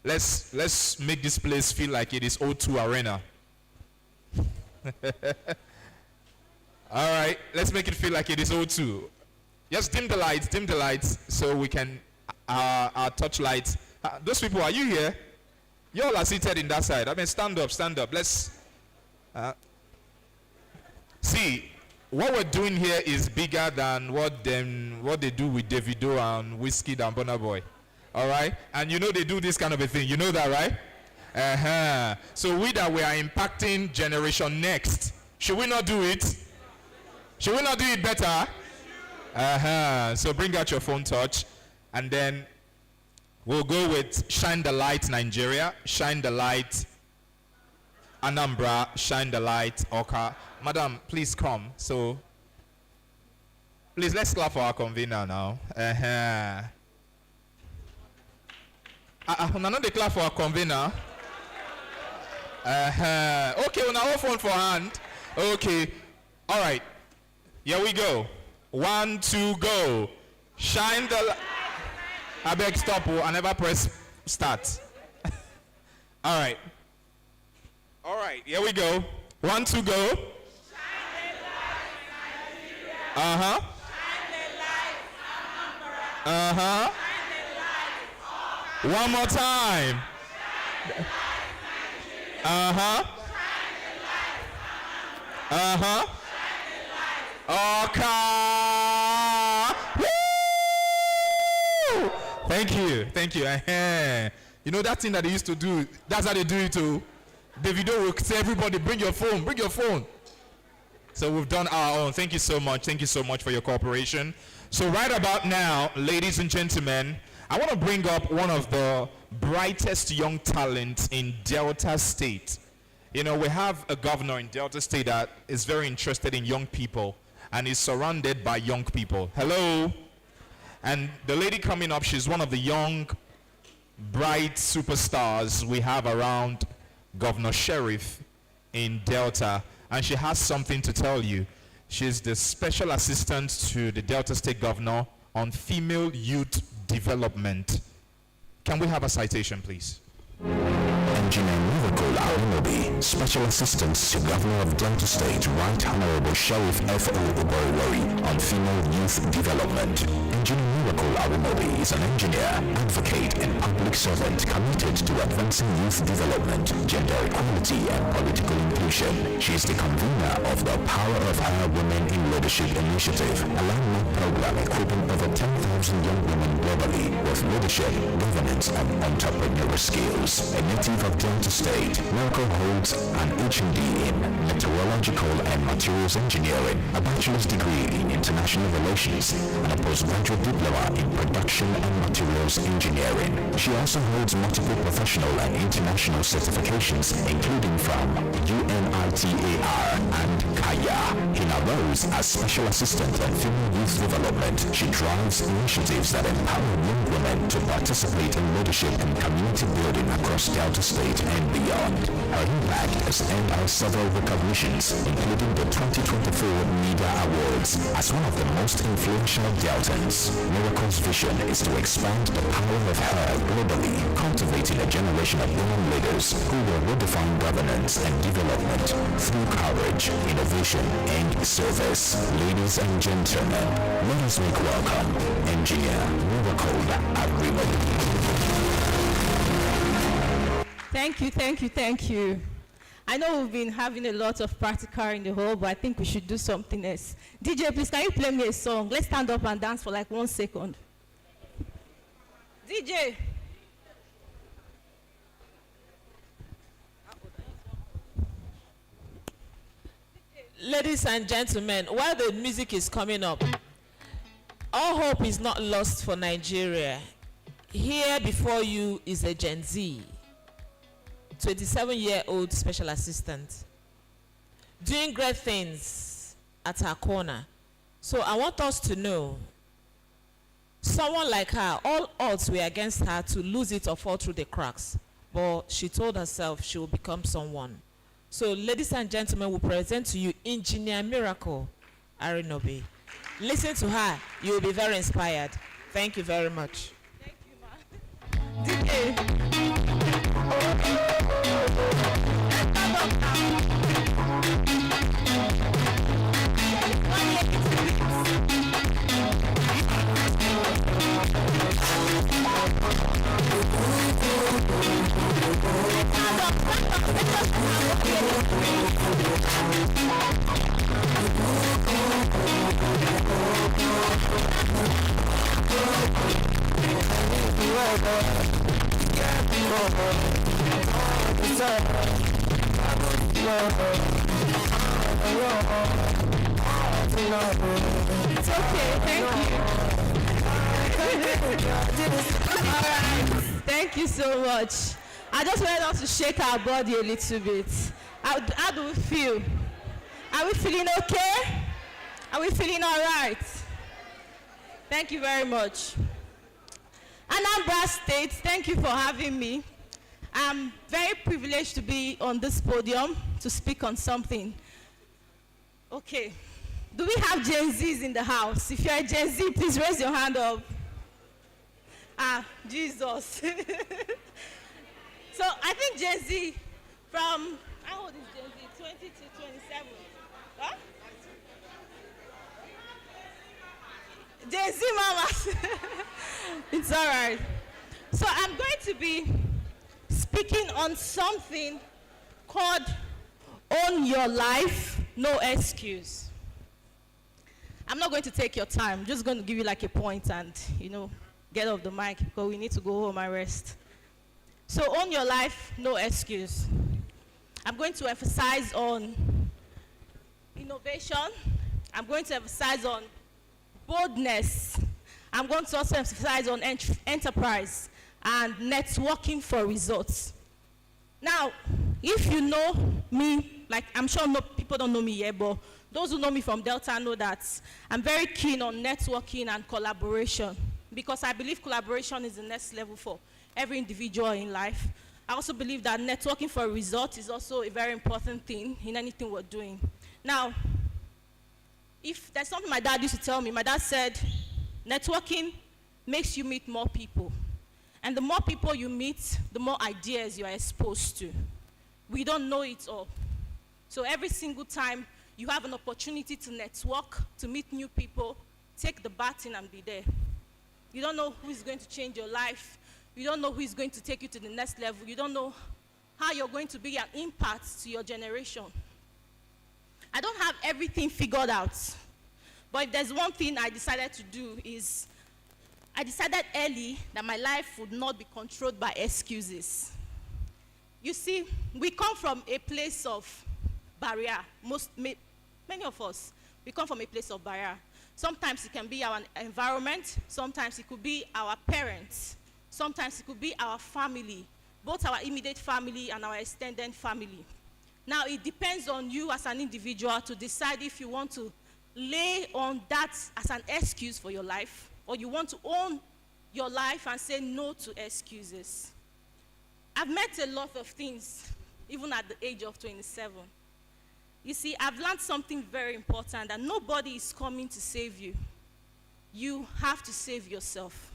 Let's make this place feel like it is O2 Arena. All right, let's make it feel like it is O2. Just dim the lights so we can, our touch lights. Those people, are you here? You all are seated in that side. I mean, stand up. Let's, see, what we're doing here is bigger than what they do with Davido and Whiskey and Burna Boy. All right, and you know they do this kind of a thing. You know that, right? So we are impacting generation next. Should we not do it? Should we not do it better? So bring out your phone touch, and then we'll go with Shine the Light Nigeria, Shine the Light Anambra, Shine the Light Oka. Madam, please come. So please, let's clap for our convener now. Una no dey clap for our convener. Okay, una hold phone for hand. Okay, all right. Here we go. 1, 2, go. Shine the light. I beg stop. I never press start. All right. All right. Here we go. 1, 2, go. Shine the light, Nigeria. Shine the light, Anambra. One more time. Okay. Woo! Thank you. You know that thing that they used to do, that's how they do it too. Davido will say, everybody bring your phone, bring your phone. So we've done our own. Thank you so much. Thank you so much for your cooperation. So right about now, ladies and gentlemen, I want to bring up one of the brightest young talents in Delta State. You know, we have a governor in Delta State that is very interested in young people and is surrounded by young people. Hello. And the lady coming up, she's one of the young, bright superstars we have around Governor Sheriff in Delta. And she has something to tell you. She's the special assistant to the Delta State Governor on female youth development. Can we have a citation, please? Engineer Miracle Arimobi, Special Assistant to Governor of Delta State, Right Honorable Sheriff F.O. Oborowori on Female Youth Development. Engineer Miracle Arimobi is an engineer, advocate, and public servant committed to advancing youth development, gender equality, and political inclusion. She is the convener of the Power of Her Women in Leadership Initiative, a landmark program equipping over 10,000 young women globally with leadership, governance, and entrepreneurial skills. A native of Delta State, Miracle holds an HND in Meteorological and Materials Engineering, a bachelor's degree in International Relations, and a postgraduate diploma in Production and Materials Engineering. She also holds multiple professional and international certifications, including from UNITAR and KAYA. In her roles as Special Assistant and Female Youth Development, she drives initiatives that empower young women to participate in leadership and community building across Delta State and beyond. Her impact has earned her several recognitions, including the 2024 NIDA Awards. As one of the most influential Deltans, Miracle's vision is to expand the power of her globally, cultivating a generation of women leaders who will redefine governance and development through courage, innovation, and service. Ladies and gentlemen, let us make welcome Engineer Miracle Arimobi. Thank you. I know we've been having a lot of practical in the hall, but I think we should do something else. DJ, please, can you play me a song? Let's stand up and dance for like 1 second. DJ. Ladies and gentlemen, while the music is coming up, all hope is not lost for Nigeria. Here before you is a Gen Z, 27-year-old special assistant, doing great things at her corner. So I want us to know, someone like her, all odds were against her to lose it or fall through the cracks, but she told herself she will become someone. So ladies and gentlemen, we present to you Engineer Miracle Arinobi. Listen to her, you will be very inspired. Thank you very much. Thank you, ma. DJ. It's okay, thank you. All right, thank you so much. I just wanted us to shake our body a little bit. How do we feel? Are we feeling okay? Are we feeling all right? Thank you very much. Anambra State, thank you for having me. I'm very privileged to be on this podium to speak on something. Okay, do we have Gen Zs in the house? If you're a Gen Z, please raise your hand up. Ah, Jesus. So I think Gen Z from, how old is Gen Z? 20 to 27. Huh? Gen Z mamas. It's all right. So I'm going to be speaking on something called Own Your Life, No Excuse. I'm not going to take your time. I'm just going to give you like a point and, get off the mic because we need to go home and rest. So own your life, no excuse. I'm going to emphasize on innovation. I'm going to emphasize on boldness. I'm going to also emphasize on enterprise and networking for results. Now, if you know me, like I'm sure people don't know me yet, but those who know me from Delta know that I'm very keen on networking and collaboration, because I believe collaboration is the next level for every individual in life. I also believe that networking for results is also a very important thing in anything we're doing. Now, if there's something my dad used to tell me, my dad said, networking makes you meet more people. And the more people you meet, the more ideas you are exposed to. We don't know it all. So every single time you have an opportunity to network, to meet new people, take the baton and be there. You don't know who is going to change your life. You don't know who is going to take you to the next level. You don't know how you're going to be an impact to your generation. I don't have everything figured out. But if there's one thing I decided to do is, I decided early that my life would not be controlled by excuses. You see, we come from a place of barrier. Many of us, we come from a place of barrier. Sometimes it can be our environment. Sometimes it could be our parents. Sometimes it could be our family, both our immediate family and our extended family. Now, it depends on you as an individual to decide if you want to lay on that as an excuse for your life, or you want to own your life and say no to excuses. I've met a lot of things, even at the age of 27. You see, I've learned something very important, that nobody is coming to save you. You have to save yourself.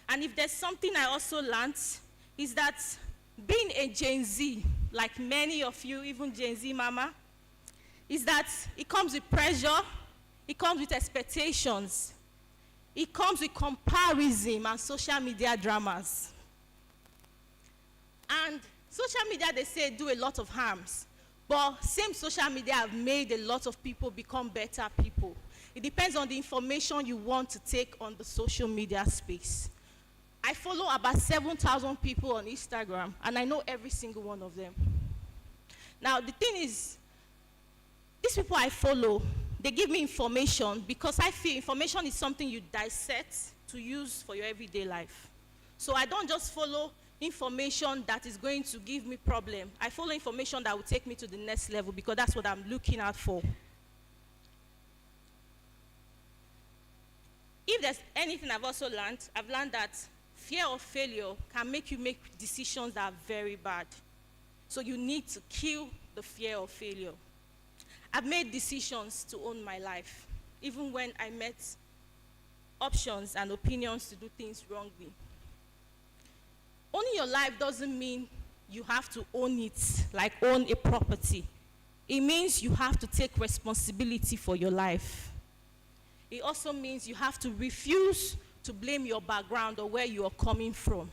And if there's something I also learned, is that being a Gen Z, like many of you, even Gen Z mama, is that it comes with pressure, it comes with expectations, it comes with comparison and social media dramas. And social media, they say, do a lot of harms. But same social media have made a lot of people become better people. It depends on the information you want to take on the social media space. I follow about 7,000 people on Instagram, and I know every single one of them. Now, the thing is, these people I follow, they give me information because I feel information is something you dissect to use for your everyday life. So I don't just follow information that is going to give me problem. I follow information that will take me to the next level, because that's what I'm looking out for. If there's anything I've also learned, I've learned that fear of failure can make you make decisions that are very bad. So you need to kill the fear of failure. I've made decisions to own my life, even when I met options and opinions to do things wrongly. Owning your life doesn't mean you have to own it, like own a property. It means you have to take responsibility for your life. It also means you have to refuse to blame your background or where you are coming from.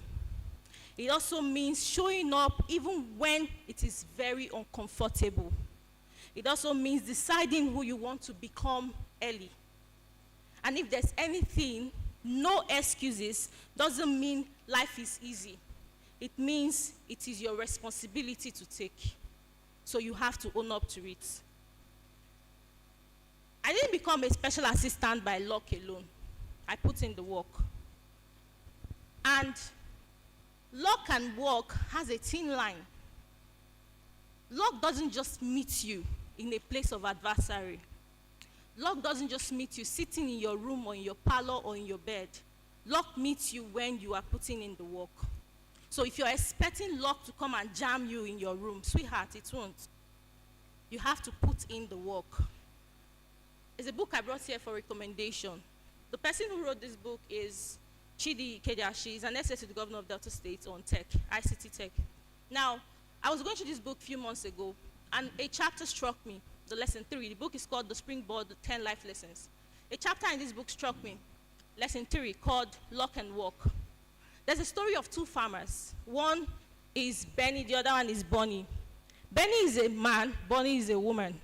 It also means showing up even when it is very uncomfortable. It also means deciding who you want to become early. And if there's anything, no excuses doesn't mean life is easy. It means it is your responsibility to take. So you have to own up to it. I didn't become a special assistant by luck alone. I put in the work. And luck and work has a thin line. Luck doesn't just meet you in a place of adversary. Luck doesn't just meet you sitting in your room or in your parlor or in your bed. Luck meets you when you are putting in the work. So if you're expecting luck to come and jam you in your room, sweetheart, it won't. You have to put in the work. It's a book I brought here for recommendation. The person who wrote this book is Chidi Ikeja. She is an essay to the governor of Delta State on tech, ICT tech. Now, I was going through this book a few months ago, and a chapter struck me, the lesson 3. The book is called The Springboard, the 10 Life Lessons. A chapter in this book struck me, lesson 3, called Luck and Work. There's a story of two farmers. One is Benny, the other one is Bonnie. Benny is a man, Bonnie is a woman.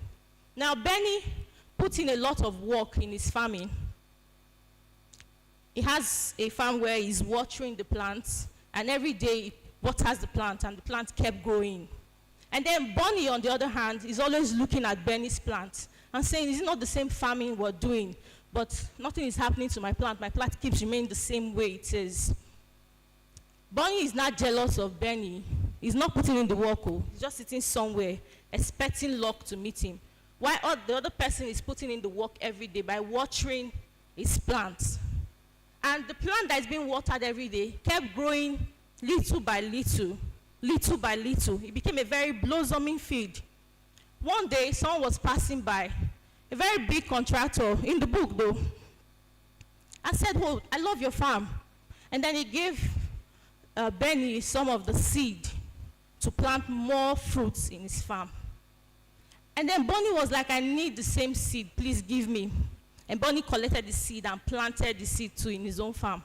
Now, Benny put in a lot of work in his farming. He has a farm where he's watering the plants, and every day he waters the plant, and the plant kept growing. And then Bonnie, on the other hand, is always looking at Benny's plant and saying, is it not the same farming we're doing? But nothing is happening to my plant. My plant keeps remaining the same way it is. Bonnie is not jealous of Benny. He's not putting in the work. He's just sitting somewhere, expecting luck to meet him. While the other person is putting in the work every day by watering his plants. And the plant that is being watered every day kept growing little by little, little by little. It became a very blossoming field. One day, someone was passing by, a very big contractor, in the book though, and said, oh, I love your farm. And then he gave Benny some of the seed to plant more fruits in his farm. And then Bonnie was like, I need the same seed, please give me. And Bonnie collected the seed and planted the seed too in his own farm.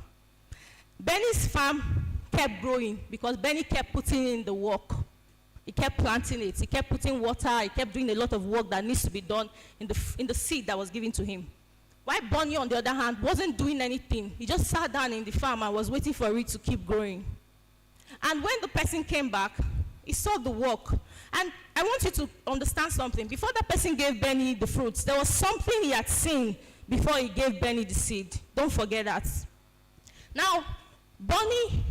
Benny's farm kept growing because Benny kept putting in the work. He kept planting it, he kept putting water, he kept doing a lot of work that needs to be done in the seed that was given to him. While Bonnie, on the other hand, wasn't doing anything. He just sat down in the farm and was waiting for it to keep growing. And when the person came back, he saw the work. And I want you to understand something. Before that person gave Benny the fruits, there was something he had seen before he gave Benny the seed. Don't forget that. Now, Bonnie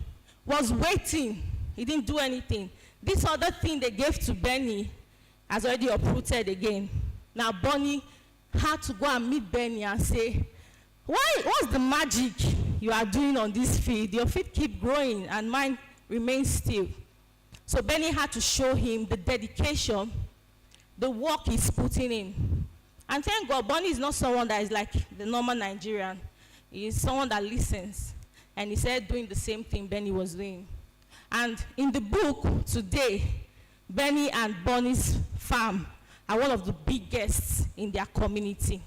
was waiting. He didn't do anything. This other thing they gave to Benny has already uprooted again. Now Bonnie had to go and meet Benny and say, what's the magic you are doing on this field? Your feet keep growing and mine remains still. So Benny had to show him the dedication, the work he's putting in. And thank God, Bonnie is not someone that is like the normal Nigerian. He is someone that listens. And he said doing the same thing Benny was doing. And in the book today, Benny and Bonnie's farm are one of the biggest in their community.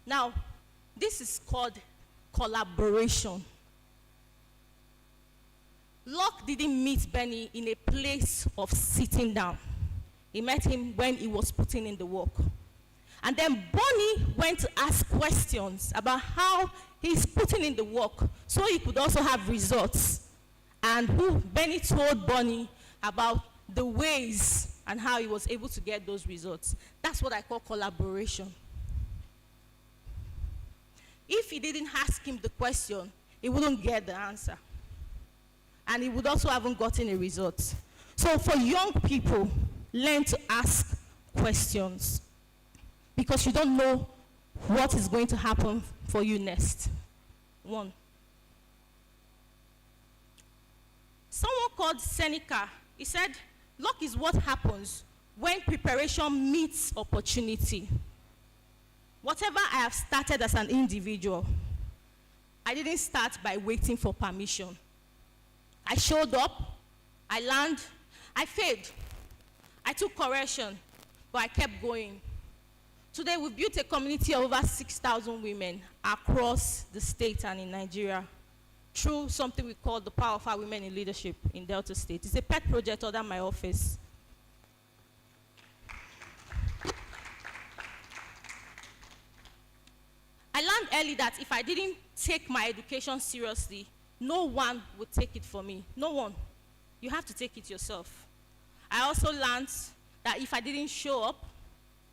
Now, this is called collaboration. Luck didn't meet Benny in a place of sitting down. He met him when he was putting in the work. And then Bonnie went to ask questions about how he's putting in the work so he could also have results. And Benny told Bonnie about the ways and how he was able to get those results. That's what I call collaboration. If he didn't ask him the question, he wouldn't get the answer. And he would also haven't gotten a result. So for young people, learn to ask questions. Because you don't know what is going to happen for you next. One. Someone called Seneca, he said, luck is what happens when preparation meets opportunity. Whatever I have started as an individual, I didn't start by waiting for permission. I showed up, I learned, I failed. I took correction, but I kept going. Today, we've built a community of over 6,000 women across the state and in Nigeria through something we call the Power of Our Women in Leadership in Delta State. It's a pet project under my office. I learned early that if I didn't take my education seriously, no one would take it for me. No one. You have to take it yourself. I also learned that if I didn't show up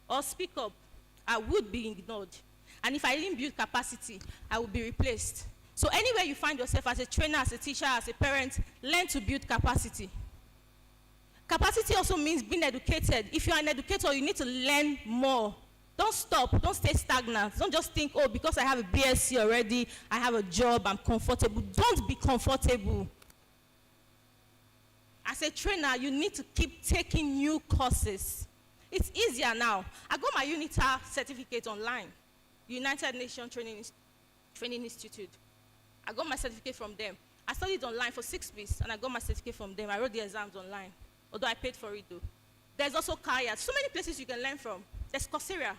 or speak up, I would be ignored. And if I didn't build capacity, I would be replaced. So anywhere you find yourself as a trainer, as a teacher, as a parent, learn to build capacity. Capacity also means being educated. If you're an educator, you need to learn more. Don't stop. Don't stay stagnant. Don't just think, oh, because I have a BSc already, I have a job, I'm comfortable. Don't be comfortable. As a trainer, you need to keep taking new courses. It's easier now. I got my UNITA certificate online, United Nations Training Institute. I got my certificate from them. I studied online for 6 weeks, and I got my certificate from them. I wrote the exams online, although I paid for it though. There's also Kaya. So many places you can learn from. There's Coursera.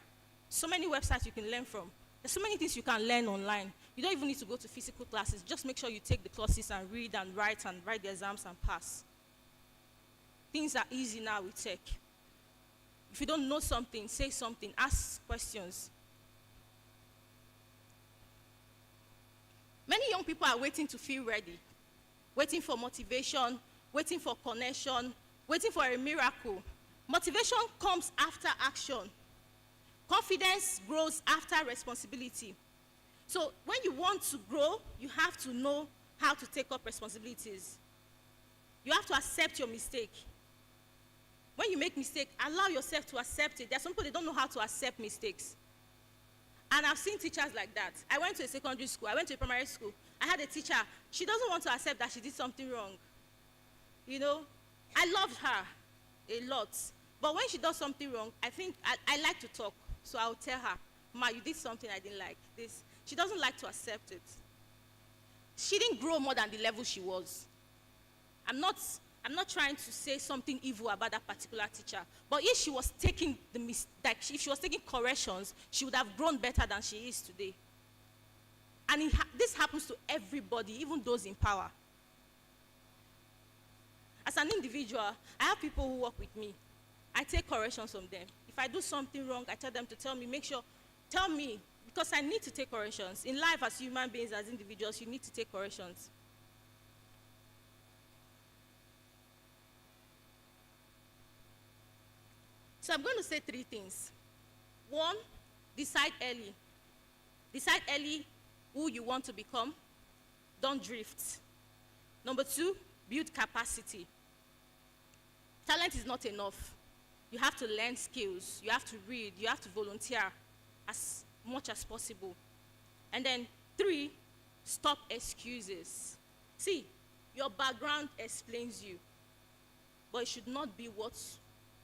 So many websites you can learn from. There's so many things you can learn online. You don't even need to go to physical classes. Just make sure you take the classes and read and write the exams and pass. Things are easy now with tech. If you don't know something, say something, ask questions. Many young people are waiting to feel ready, waiting for motivation, waiting for connection, waiting for a miracle. Motivation comes after action. Confidence grows after responsibility. So when you want to grow, you have to know how to take up responsibilities. You have to accept your mistake. When you make mistake, allow yourself to accept it. There are some people that don't know how to accept mistakes. And I've seen teachers like that. I went to a secondary school. I went to a primary school. I had a teacher. She doesn't want to accept that she did something wrong. You know, I loved her a lot. But when she does something wrong, I like to talk. So I'll tell her, Ma, you did something I didn't like. This. She doesn't like to accept it. She didn't grow more than the level she was. I'm not trying to say something evil about that particular teacher. But if she was taking if she was taking corrections, she would have grown better than she is today. And this happens to everybody, even those in power. As an individual, I have people who work with me. I take corrections from them. If I do something wrong, I tell them to tell me, because I need to take corrections. In life, as human beings, as individuals, you need to take corrections. So I'm going to say 3 things. 1, decide early. Decide early who you want to become. Don't drift. Number 2, build capacity. Talent is not enough. You have to learn skills. You have to read. You have to volunteer as much as possible. And then 3, stop excuses. See, your background explains you, but it should not be what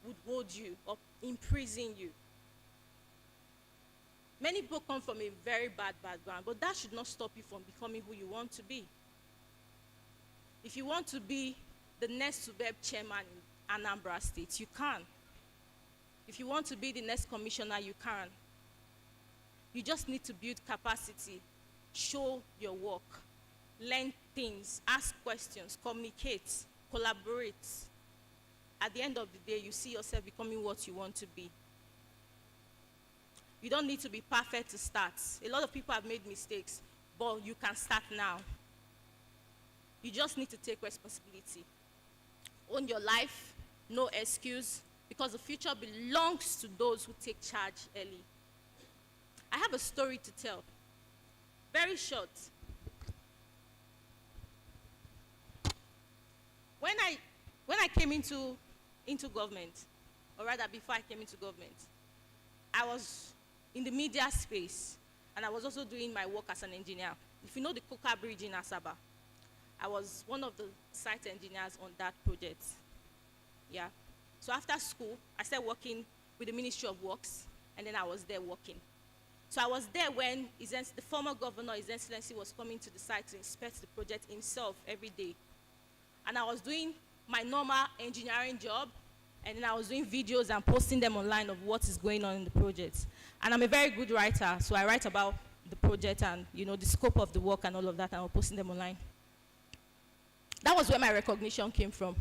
would hold you or imprison you. Many people come from a very bad background, but that should not stop you from becoming who you want to be. If you want to be the next superb chairman in Anambra State, you can. If you want to be the next commissioner, you can. You just need to build capacity, show your work, learn things, ask questions, communicate, collaborate. At the end of the day, you see yourself becoming what you want to be. You don't need to be perfect to start. A lot of people have made mistakes, but you can start now. You just need to take responsibility. Own your life, no excuse, because the future belongs to those who take charge early. I have a story to tell. Very short. When I came into government, or rather before I came into government, I was in the media space, and I was also doing my work as an engineer. If you know the Coca Bridge in Asaba, I was one of the site engineers on that project. Yeah. So after school, I started working with the Ministry of Works, and then I was there working. So I was there when the former governor, His Excellency, was coming to the site to inspect the project himself every day. And I was doing my normal engineering job, and then I was doing videos and posting them online of what is going on in the project. And I'm a very good writer, so I write about the project and, you know, the scope of the work and all of that, and I was posting them online. That was where my recognition came from.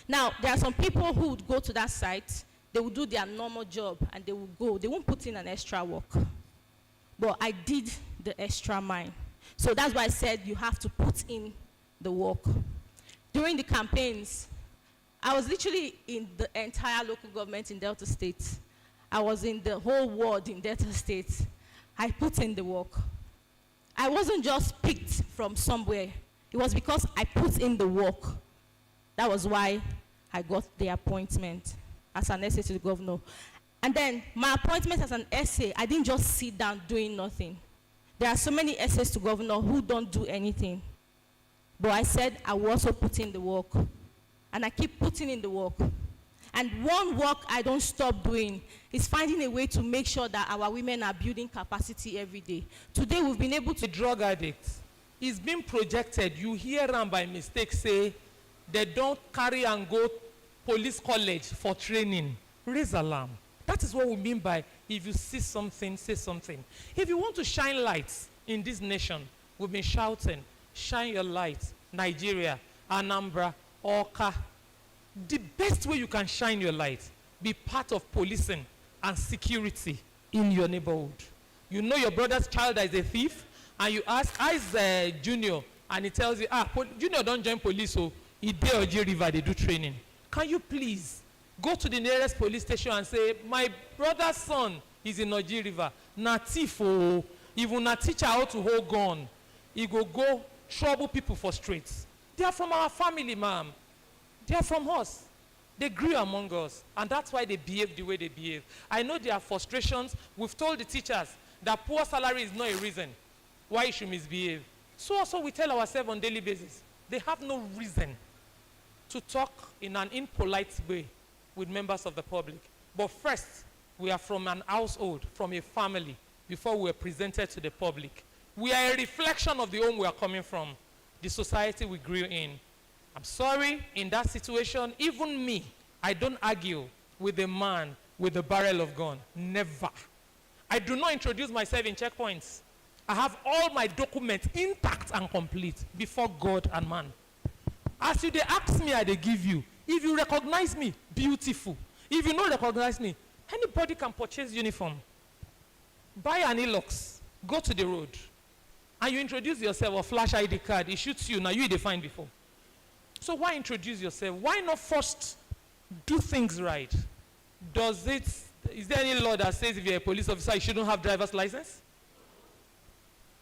Now, there are some people who would go to that site, they would do their normal job, and they would go. They won't put in an extra work. But I did the extra mile. So that's why I said you have to put in the work. During the campaigns, I was literally in the entire local government in Delta State. I was in the whole ward in Delta State. I put in the work. I wasn't just picked from somewhere. It was because I put in the work. That was why I got the appointment as an essay to the governor. And then my appointment as an essay, I didn't just sit down doing nothing. There are so many essays to governor who don't do anything. But I said I will also put in the work. And I keep putting in the work. And one work I don't stop doing is finding a way to make sure that our women are building capacity every day. Today we've been able to... The drug addicts, it's been projected. You hear them by mistake say they don't carry and go police college for training. Raise alarm. That is what we mean by if you see something, say something. If you want to shine lights in this nation, we've been shouting, shine your light, Nigeria, Anambra, Oka. The best way you can shine your light, be part of policing and security in your neighborhood. You know your brother's child is a thief, and you ask, how is Junior? And he tells you, Junior don't join police, so he dey Oji River, they do training. can you please go to the nearest police station and say, my brother's son is in Nigeria River. Na thief o. Even na teacher how to hold gun. He go trouble people for streets. They are from our family, ma'am. They are from us. They grew among us. And that's why they behave the way they behave. I know there are frustrations. We've told the teachers that poor salary is not a reason why you should misbehave. So also we tell ourselves on a daily basis, they have no reason to talk in an impolite way with members of the public. But first, we are from an household, from a family, before we are presented to the public. We are a reflection of the home we are coming from, the society we grew in. I'm sorry, in that situation, even me, I don't argue with a man with a barrel of gun. Never. I do not introduce myself in checkpoints. I have all my documents intact and complete before God and man. As you they ask me, I they give you. If you recognize me, beautiful. If you don't recognize me, anybody can purchase uniform. Buy an Elox, go to the road, and you introduce yourself or flash ID card, it shoots you, now you defined before. So why introduce yourself? Why not first do things right? Is there any law that says if you're a police officer, you shouldn't have driver's license?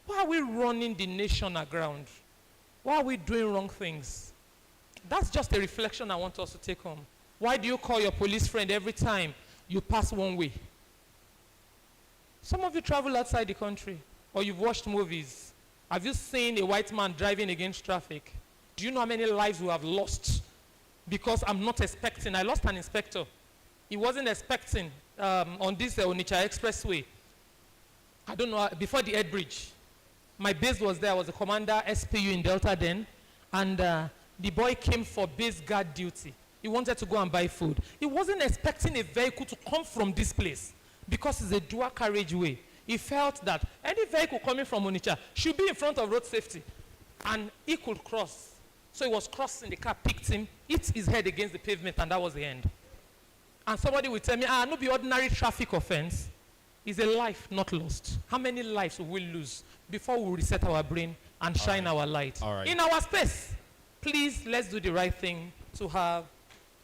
Why are we running the nation aground? Why are we doing wrong things? That's just a reflection I want us to take home. Why do you call your police friend every time you pass one way? Some of you travel outside the country, or you've watched movies. Have you seen a white man driving against traffic? Do you know how many lives we have lost? Because I'm not expecting. I lost an inspector. He wasn't expecting on this Onitsha Expressway. I don't know, before the Ed Bridge. My base was there. I was a commander, SPU in Delta then. And the boy came for base guard duty. He wanted to go and buy food. He wasn't expecting a vehicle to come from this place because it's a dual carriageway. He felt that any vehicle coming from Onitsha should be in front of road safety. And he could cross. So he was crossing, the car picked him, hit his head against the pavement, and that was the end. And somebody will tell me, no be ordinary traffic offense. It's a life not lost. How many lives will we lose before we reset our brain and shine our light? In our space, please, let's do the right thing to have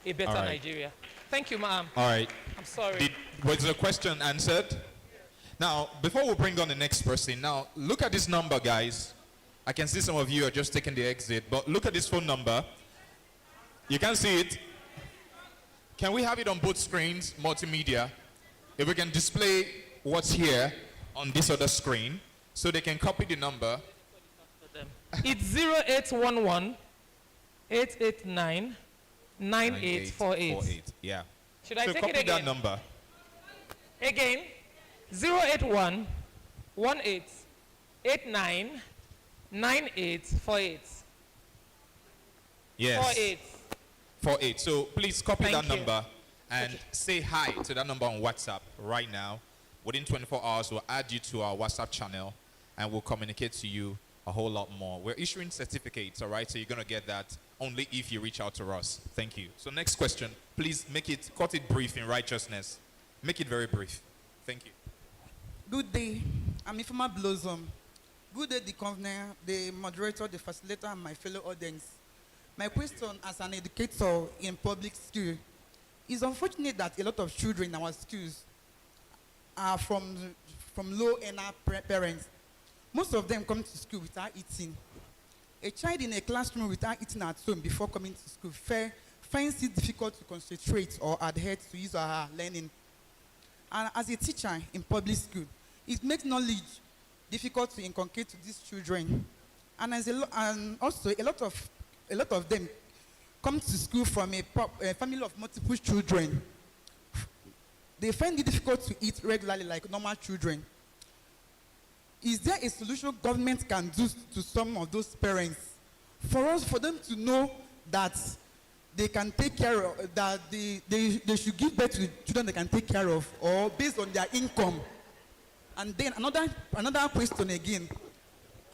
a better Nigeria. Thank you, ma'am. All right. I'm sorry. Was the question answered? Now, before we bring on the next person, now, look at this number, guys. I can see some of you are just taking the exit, but look at this phone number. You can see it. Can we have it on both screens, multimedia? If we can display what's here on this other screen, so they can copy the number. It's 0811 889 9848. Yeah. Should I so take copy it again? that number. Again, 081 18 89 9848. Yes. 48. So please copy Thank that you. number and say hi to that number on WhatsApp right now. Within 24 hours, we'll add you to our WhatsApp channel and we'll communicate to you a whole lot more. We're issuing certificates, all right? So you're going to get that only if you reach out to us. Thank you. So next question, please cut it brief in righteousness. Make it very brief. Thank you. Good day. I'm Ifema Blossom. Good day, the governor, the moderator, the facilitator, and my fellow audience. My question as an educator in public school is unfortunate that a lot of children in our schools are from low-earner parents. Most of them come to school without eating. A child in a classroom without eating at home before coming to school finds it difficult to concentrate or adhere to his or her learning. And as a teacher in public school, it makes knowledge difficult to inculcate to these children. And also a lot of them come to school from a family of multiple children. They find it difficult to eat regularly like normal children. Is there a solution government can do to some of those parents for them to know that they can take care of, that they should give birth to children they can take care of, or based on their income? And then another question again.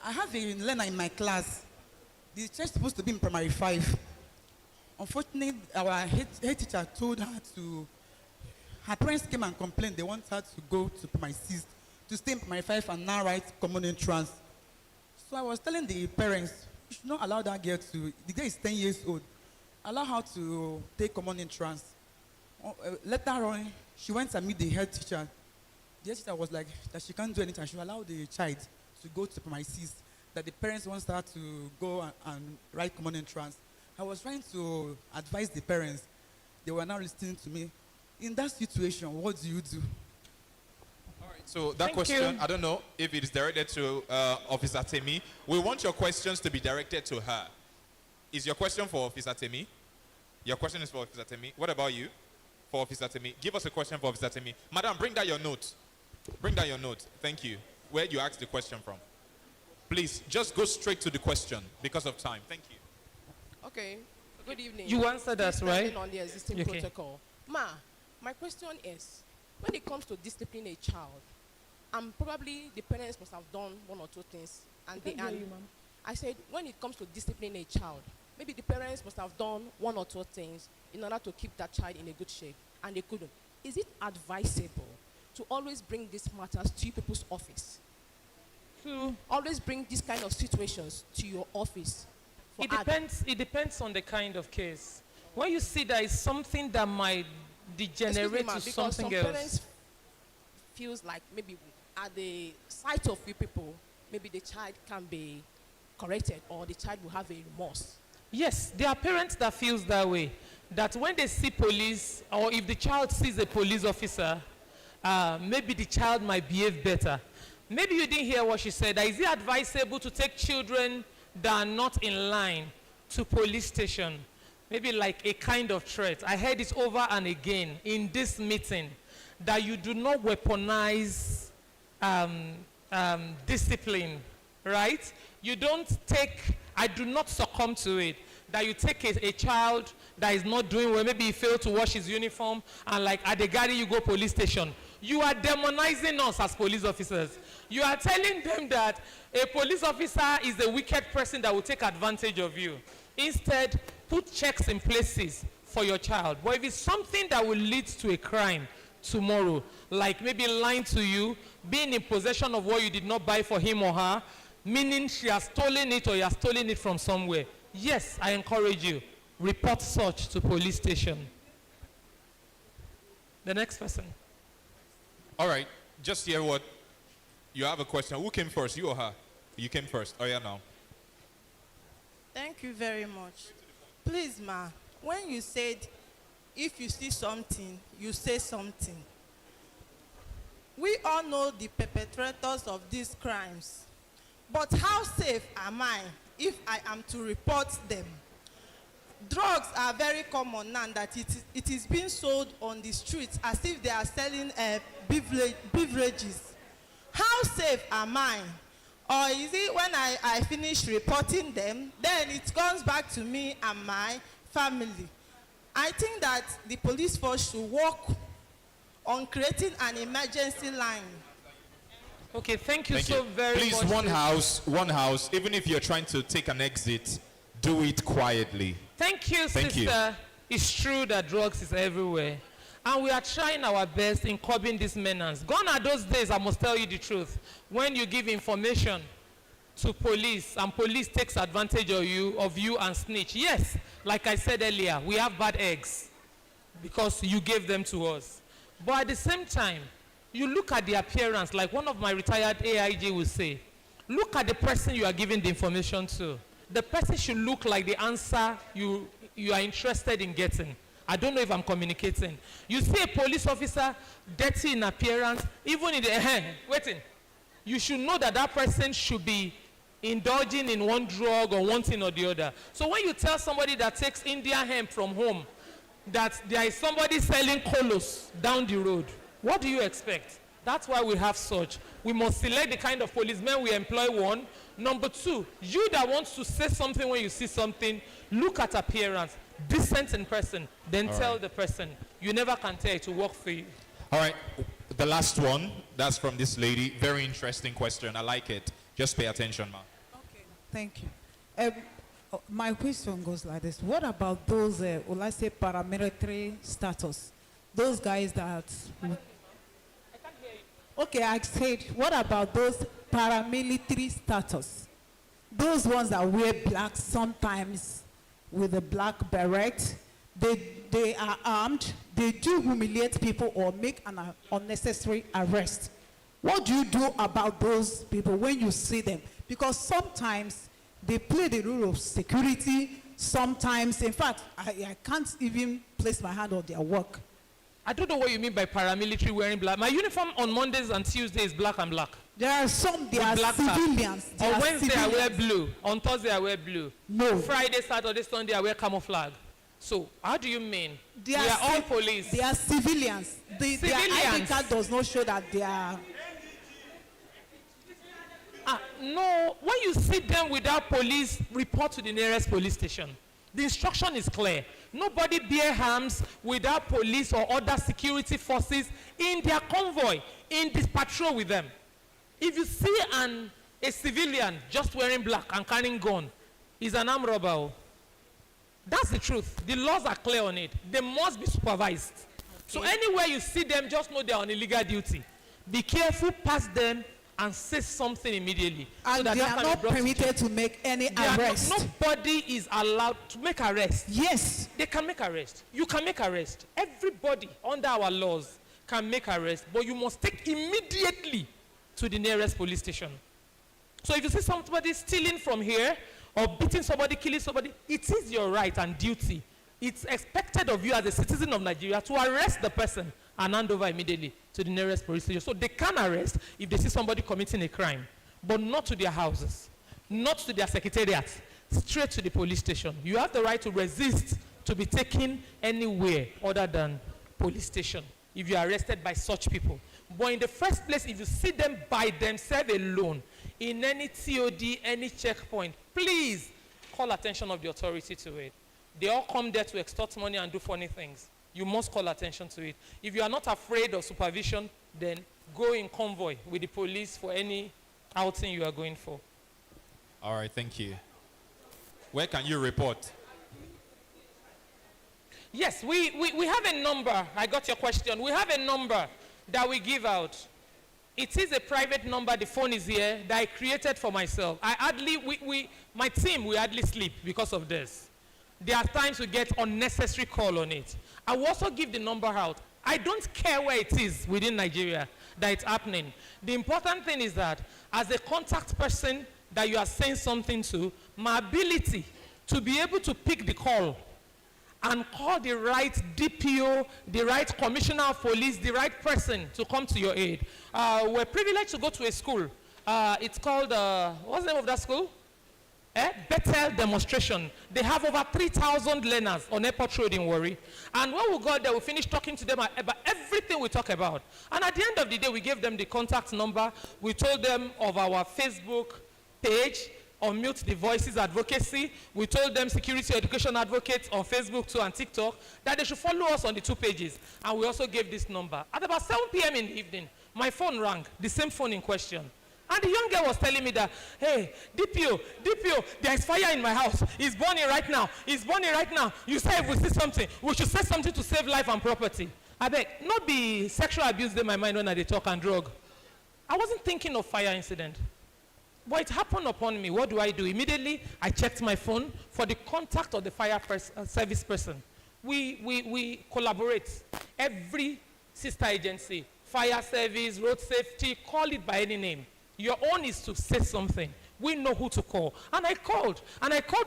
I have a learner in my class. The child is supposed to be in primary 5. Unfortunately, our head teacher told her her parents came and complained they want her to go to primary 6, to stay in primary 5 and now write common entrance. So I was telling the parents, you should not allow that girl the girl is 10 years old. allow her to take common entrance. Later on, she went and meet the head teacher. The head teacher was like that she can't do anything. She allowed the child to go to the primary six, that the parents want her to go and write common entrance. I was trying to advise the parents. They were not listening to me. In that situation, what do you do? All right, so that question, I don't know if it is directed to Officer Temi. We want your questions to be directed to her. Is your question for Officer Temi? Your question is for Officer Temi. What about you? For Officer Temi. Give us a question for Officer Temi. Madam, bring down your note. Bring down your note. Thank you. Where you asked the question from. Please, just go straight to the question because of time. Thank you. Okay. Good evening. You answered us, right? On the existing Okay. protocol. My question is, when it comes to discipline a child, probably the parents must have done one or two things, and they hear you, ma'am. I said, when it comes to discipline a child, maybe the parents must have done one or two things in order to keep that child in a good shape, and they couldn't. Is it advisable to always bring these matters to people's office? To always bring these kind of situations to your office? It depends on the kind of case. When you see there is something that might degenerate to something else. Parents feels like maybe at the sight of you people, maybe the child can be corrected or the child will have a remorse. Yes, there are parents that feels that way. That when they see police, or if the child sees a police officer, maybe the child might behave better. Maybe you didn't hear what she said. Is it advisable to take children that are not in line to police station? Maybe like a kind of threat. I heard it over and again in this meeting that you do not weaponize discipline, right? You don't take, I do not succumb to it. That you take a child that is not doing well, maybe he failed to wash his uniform, and like at the garden you go police station. You are demonizing us as police officers. You are telling them that a police officer is a wicked person that will take advantage of you. Instead, put checks in places for your child. But if it's something that will lead to a crime tomorrow, like maybe lying to you, being in possession of what you did not buy for him or her, meaning she has stolen it or you have stolen it from somewhere, yes, I encourage you, report such to police station. The next person. All right, just hear what you have a question. Who came first, you or her? You came first. Oh yeah, now. Thank you very much. Please, ma, when you said if you see something, you say something. We all know the perpetrators of these crimes. But how safe am I if I am to report them? Drugs are very common now that it is being sold on the streets as if they are selling beverages. How safe am I? Or is it when I finish reporting them, then it comes back to me and my family? I think that the police force should work on creating an emergency line. Okay, thank you so very much. Please, one house, even if you're trying to take an exit, do it quietly. Thank you, sister. It's true that drugs is everywhere. And we are trying our best in curbing this menace. Gone are those days, I must tell you the truth, when you give information to police and police takes advantage of you and snitch. Yes, like I said earlier, we have bad eggs because you gave them to us. But at the same time, you look at the appearance, like one of my retired AIG will say, look at the person you are giving the information to. The person should look like the answer you are interested in getting. I don't know if I'm communicating. You see a police officer dirty in appearance, even in the hand, waiting. You should know that that person should be indulging in one drug or one thing or the other. So when you tell somebody that takes Indian hemp from home that there is somebody selling colos down the road, what do you expect? That's why we have such. We must select the kind of policemen we employ, one. Number two, you that wants to say something when you see something, look at appearance, decent in person, then tell the person. You never can tell it to work for you. All right, the last one, that's from this lady. Very interesting question. I like it. Just pay attention, ma. Okay, thank you. My question goes like this. What about those, let's say, paramilitary status? Those guys that... Okay, I said, what about those paramilitary status? Those ones that wear black sometimes, with a black beret. They are armed. They do humiliate people or make an unnecessary arrest. What do you do about those people when you see them? Because sometimes they play the role of security. Sometimes, in fact, I can't even place my hand on their work. I don't know what you mean by paramilitary wearing black. My uniform on Mondays and Tuesdays is black and black. There are some, they are civilians. On Wednesday I wear blue. On Thursday I wear blue. No. Friday, Saturday, Sunday I wear camouflage. So, how do you mean? We are all police. They are civilians. Their ID card does not show that they are... No, when you see them without police, report to the nearest police station. The instruction is clear. Nobody bear arms without police or other security forces in their convoy, in this patrol with them. If you see a civilian just wearing black and carrying gun, he's an armed robber. That's the truth. The laws are clear on it. They must be supervised. Okay. So anywhere you see them, just know they're on illegal duty. Be careful, pass them, and say something immediately. And so that they are not permitted to make any arrest. Nobody is allowed to make arrest. Yes. They can make arrest. You can make arrest. Everybody under our laws can make arrest, but you must take immediately to the nearest police station. So if you see somebody stealing from here, or beating somebody, killing somebody, it is your right and duty. It's expected of you as a citizen of Nigeria to arrest the person and hand over immediately to the nearest police station. So they can arrest if they see somebody committing a crime, but not to their houses, not to their secretariats, straight to the police station. You have the right to resist to be taken anywhere other than police station if you are arrested by such people. But in the first place, if you see them by themselves alone, in any TOD, any checkpoint, please call attention of the authority to it. They all come there to extort money and do funny things. You must call attention to it. If you are not afraid of supervision, then go in convoy with the police for any outing you are going for. All right, thank you. Where can you report? Yes, we have a number. I got your question. We have a number that we give out. It is a private number. The phone is here that I created for myself. My team, we hardly sleep because of this. There are times we get unnecessary call on it. I will also give the number out. I don't care where it is within Nigeria that it's happening. The important thing is that as a contact person that you are saying something to, my ability to be able to pick the call and call the right DPO, the right commissioner of police, the right person to come to your aid. We're privileged to go to a school. It's called, what's the name of that school? Bethel Demonstration. They have over 3,000 learners on Airport Road in Warri. And when we got there, we finished talking to them about everything we talk about. And at the end of the day, we gave them the contact number. We told them of our Facebook page, Unmute the Voices Advocacy. We told them Security Education Advocates on Facebook too and TikTok that they should follow us on the 2 pages. And we also gave this number. At about 7 p.m. in the evening, my phone rang, the same phone in question. And the young girl was telling me that, hey, DPO, there is fire in my house. It's burning right now. It's burning right now. You say if we see something, we should say something to save life and property. I beg, not be sexual abuse in my mind when I talk and drug. I wasn't thinking of fire incident. But it happened upon me. What do? Immediately, I checked my phone for the contact of the fire service person. We collaborate. Every sister agency, fire service, road safety, call it by any name. Your own is to say something. We know who to call. And I called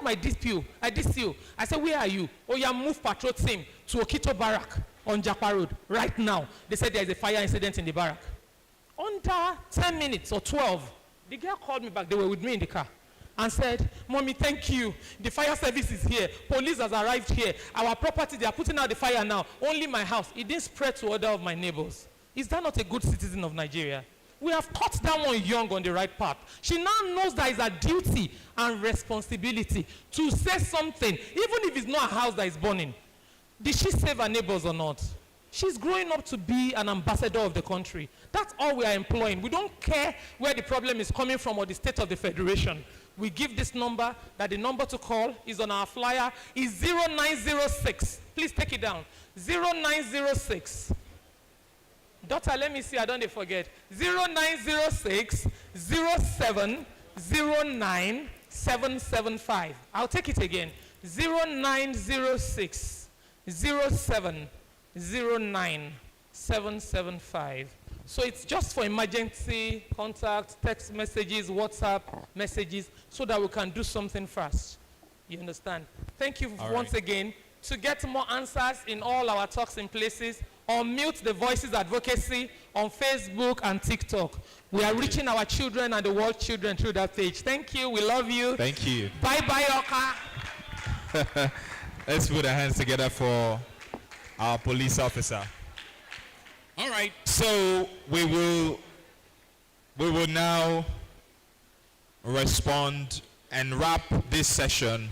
my DPO. I said, where are you? Oh, yeah, move patrol team to Okito Barrack on Japa Road right now. They said there is a fire incident in the barrack. Under 10 minutes or 12, the girl called me back. They were with me in the car and said, Mommy, thank you. The fire service is here. Police has arrived here. Our property, they are putting out the fire now. Only my house. It didn't spread to other of my neighbors. Is that not a good citizen of Nigeria? We have caught that one young on the right path. She now knows that it's a duty and responsibility to say something, even if it's not a house that is burning. Did she save her neighbors or not? She's growing up to be an ambassador of the country. That's all we are employing. We don't care where the problem is coming from or the state of the federation. We give this number, that the number to call is on our flyer, is 0906. Please take it down. 0906. Daughter, let me see, I don't forget. 0906 07 09 775. I'll take it again. 0906 07 09 775. So it's just for emergency contact, text messages, WhatsApp messages, so that we can do something fast. You understand? Thank you once again. To get more answers in all our talks in places, unmute the Voices Advocacy on Facebook and TikTok. We are reaching our children and the world children through that page. Thank you. We love you. Thank you. Bye-bye, Oka. Let's put our hands together for our police officer. All right. So we will now respond and wrap this session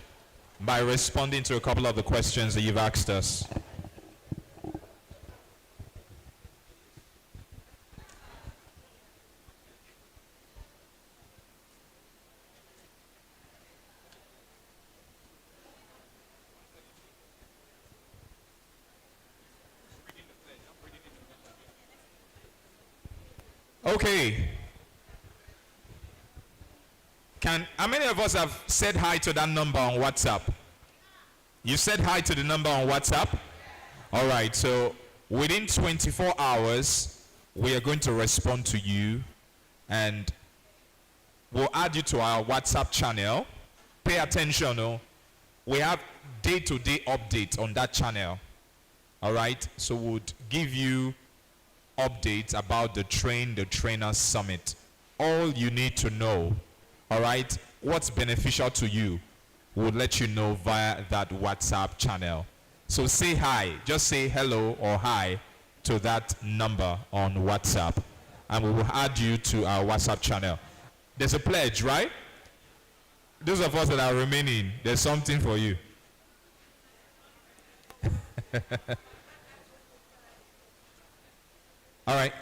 by responding to a couple of the questions that you've asked us. Okay. How many of us have said hi to that number on WhatsApp? You said hi to the number on WhatsApp? All right, so within 24 hours, we are going to respond to you and we'll add you to our WhatsApp channel. Pay attention, oh. We have day-to-day updates on that channel. All right, so we'll give you updates about the Trainer Summit. All you need to know, all right, what's beneficial to you, we'll let you know via that WhatsApp channel. So say hi, just say hello or hi to that number on WhatsApp and we will add you to our WhatsApp channel. There's a pledge, right? Those of us that are remaining, there's something for you. All right.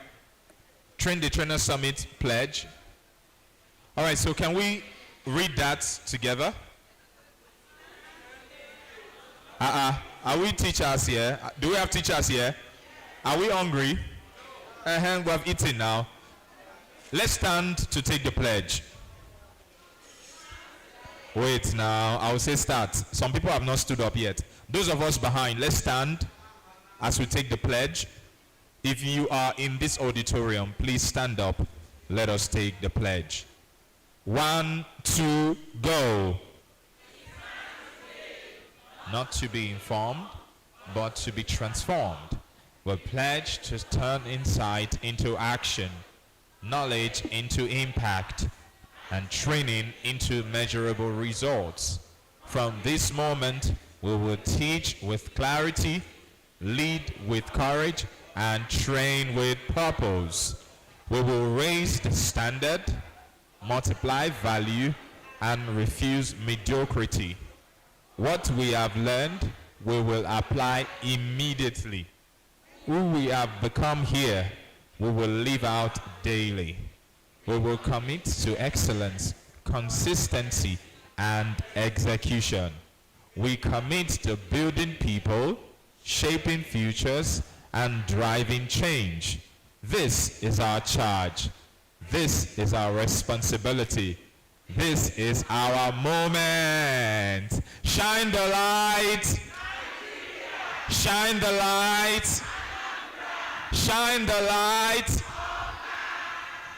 The Trainer Summit pledge. All right, so can we read that together? Are we teachers here? Do we have teachers here? Are we hungry? We have eaten now. Let's stand to take the pledge. Wait now, I will say start. Some people have not stood up yet. Those of us behind, let's stand as we take the pledge. If you are in this auditorium, please stand up. Let us take the pledge. 1, 2, go. Not to be informed, but to be transformed. We pledge to turn insight into action, knowledge into impact, and training into measurable results. From this moment, we will teach with clarity, lead with courage, and train with purpose. We will raise the standard, multiply value, and refuse mediocrity. What we have learned, we will apply immediately. Who we have become here, we will live out daily. We will commit to excellence, consistency, and execution. We commit to building people, shaping futures, and driving change. This is our charge. This is our responsibility. This is our moment. Shine the light. Shine the light. Shine the light.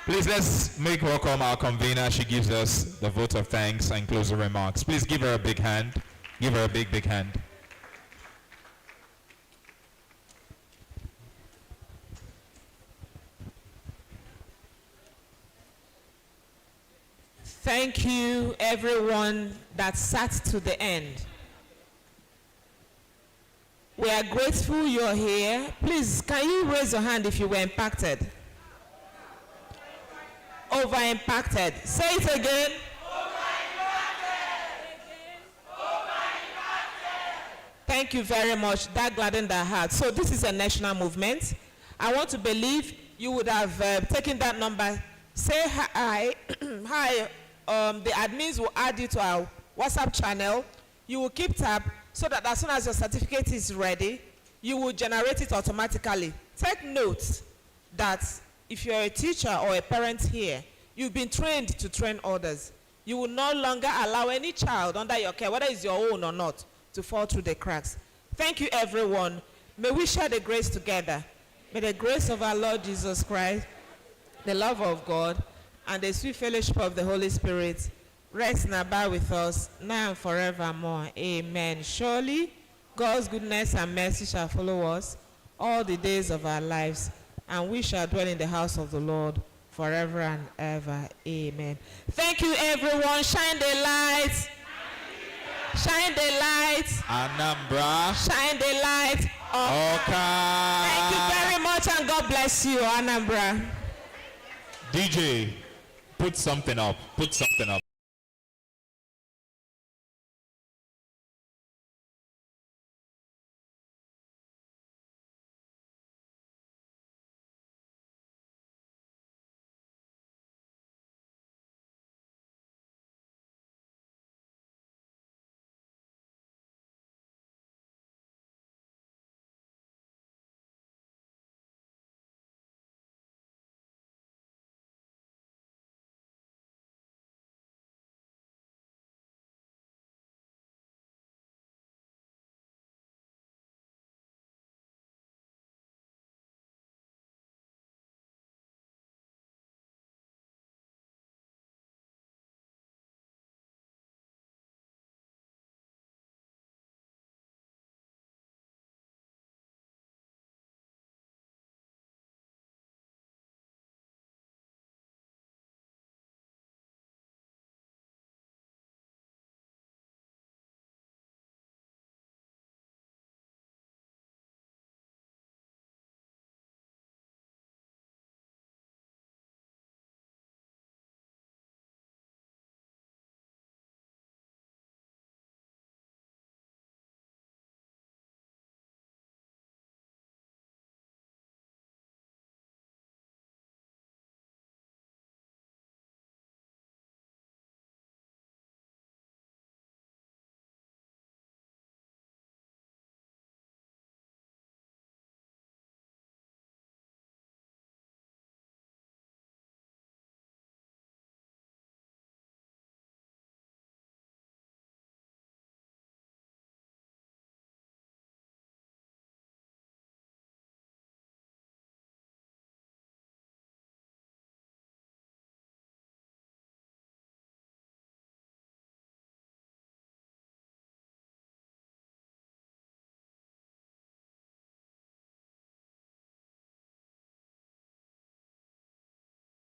Please let's make welcome our convener. She gives us the vote of thanks and closing remarks. Please give her a big hand. Give her a big, big hand. Thank you, everyone that sat to the end. We are grateful you're here. Please, can you raise your hand if you were impacted? Over impacted. Say it again. Thank you very much. That gladdened our heart. So this is a national movement. I want to believe you would have taken that number. Say hi. Hi. The admins will add you to our WhatsApp channel. You will keep tab so that as soon as your certificate is ready, you will generate it automatically. Take note that if you're a teacher or a parent here, you've been trained to train others. You will no longer allow any child under your care, whether it's your own or not, to fall through the cracks. Thank you, everyone. May we share the grace together. May the grace of our Lord Jesus Christ, the love of God, and the sweet fellowship of the Holy Spirit rest and abide with us now and forevermore. Amen. Surely, God's goodness and mercy shall follow us all the days of our lives, and we shall dwell in the house of the Lord forever and ever. Amen. Thank you, everyone. Shine the lights. Shine the lights. Anambra. Shine the light. Oka. Thank you very much, and God bless you, Anambra. DJ, put something up. Put something up.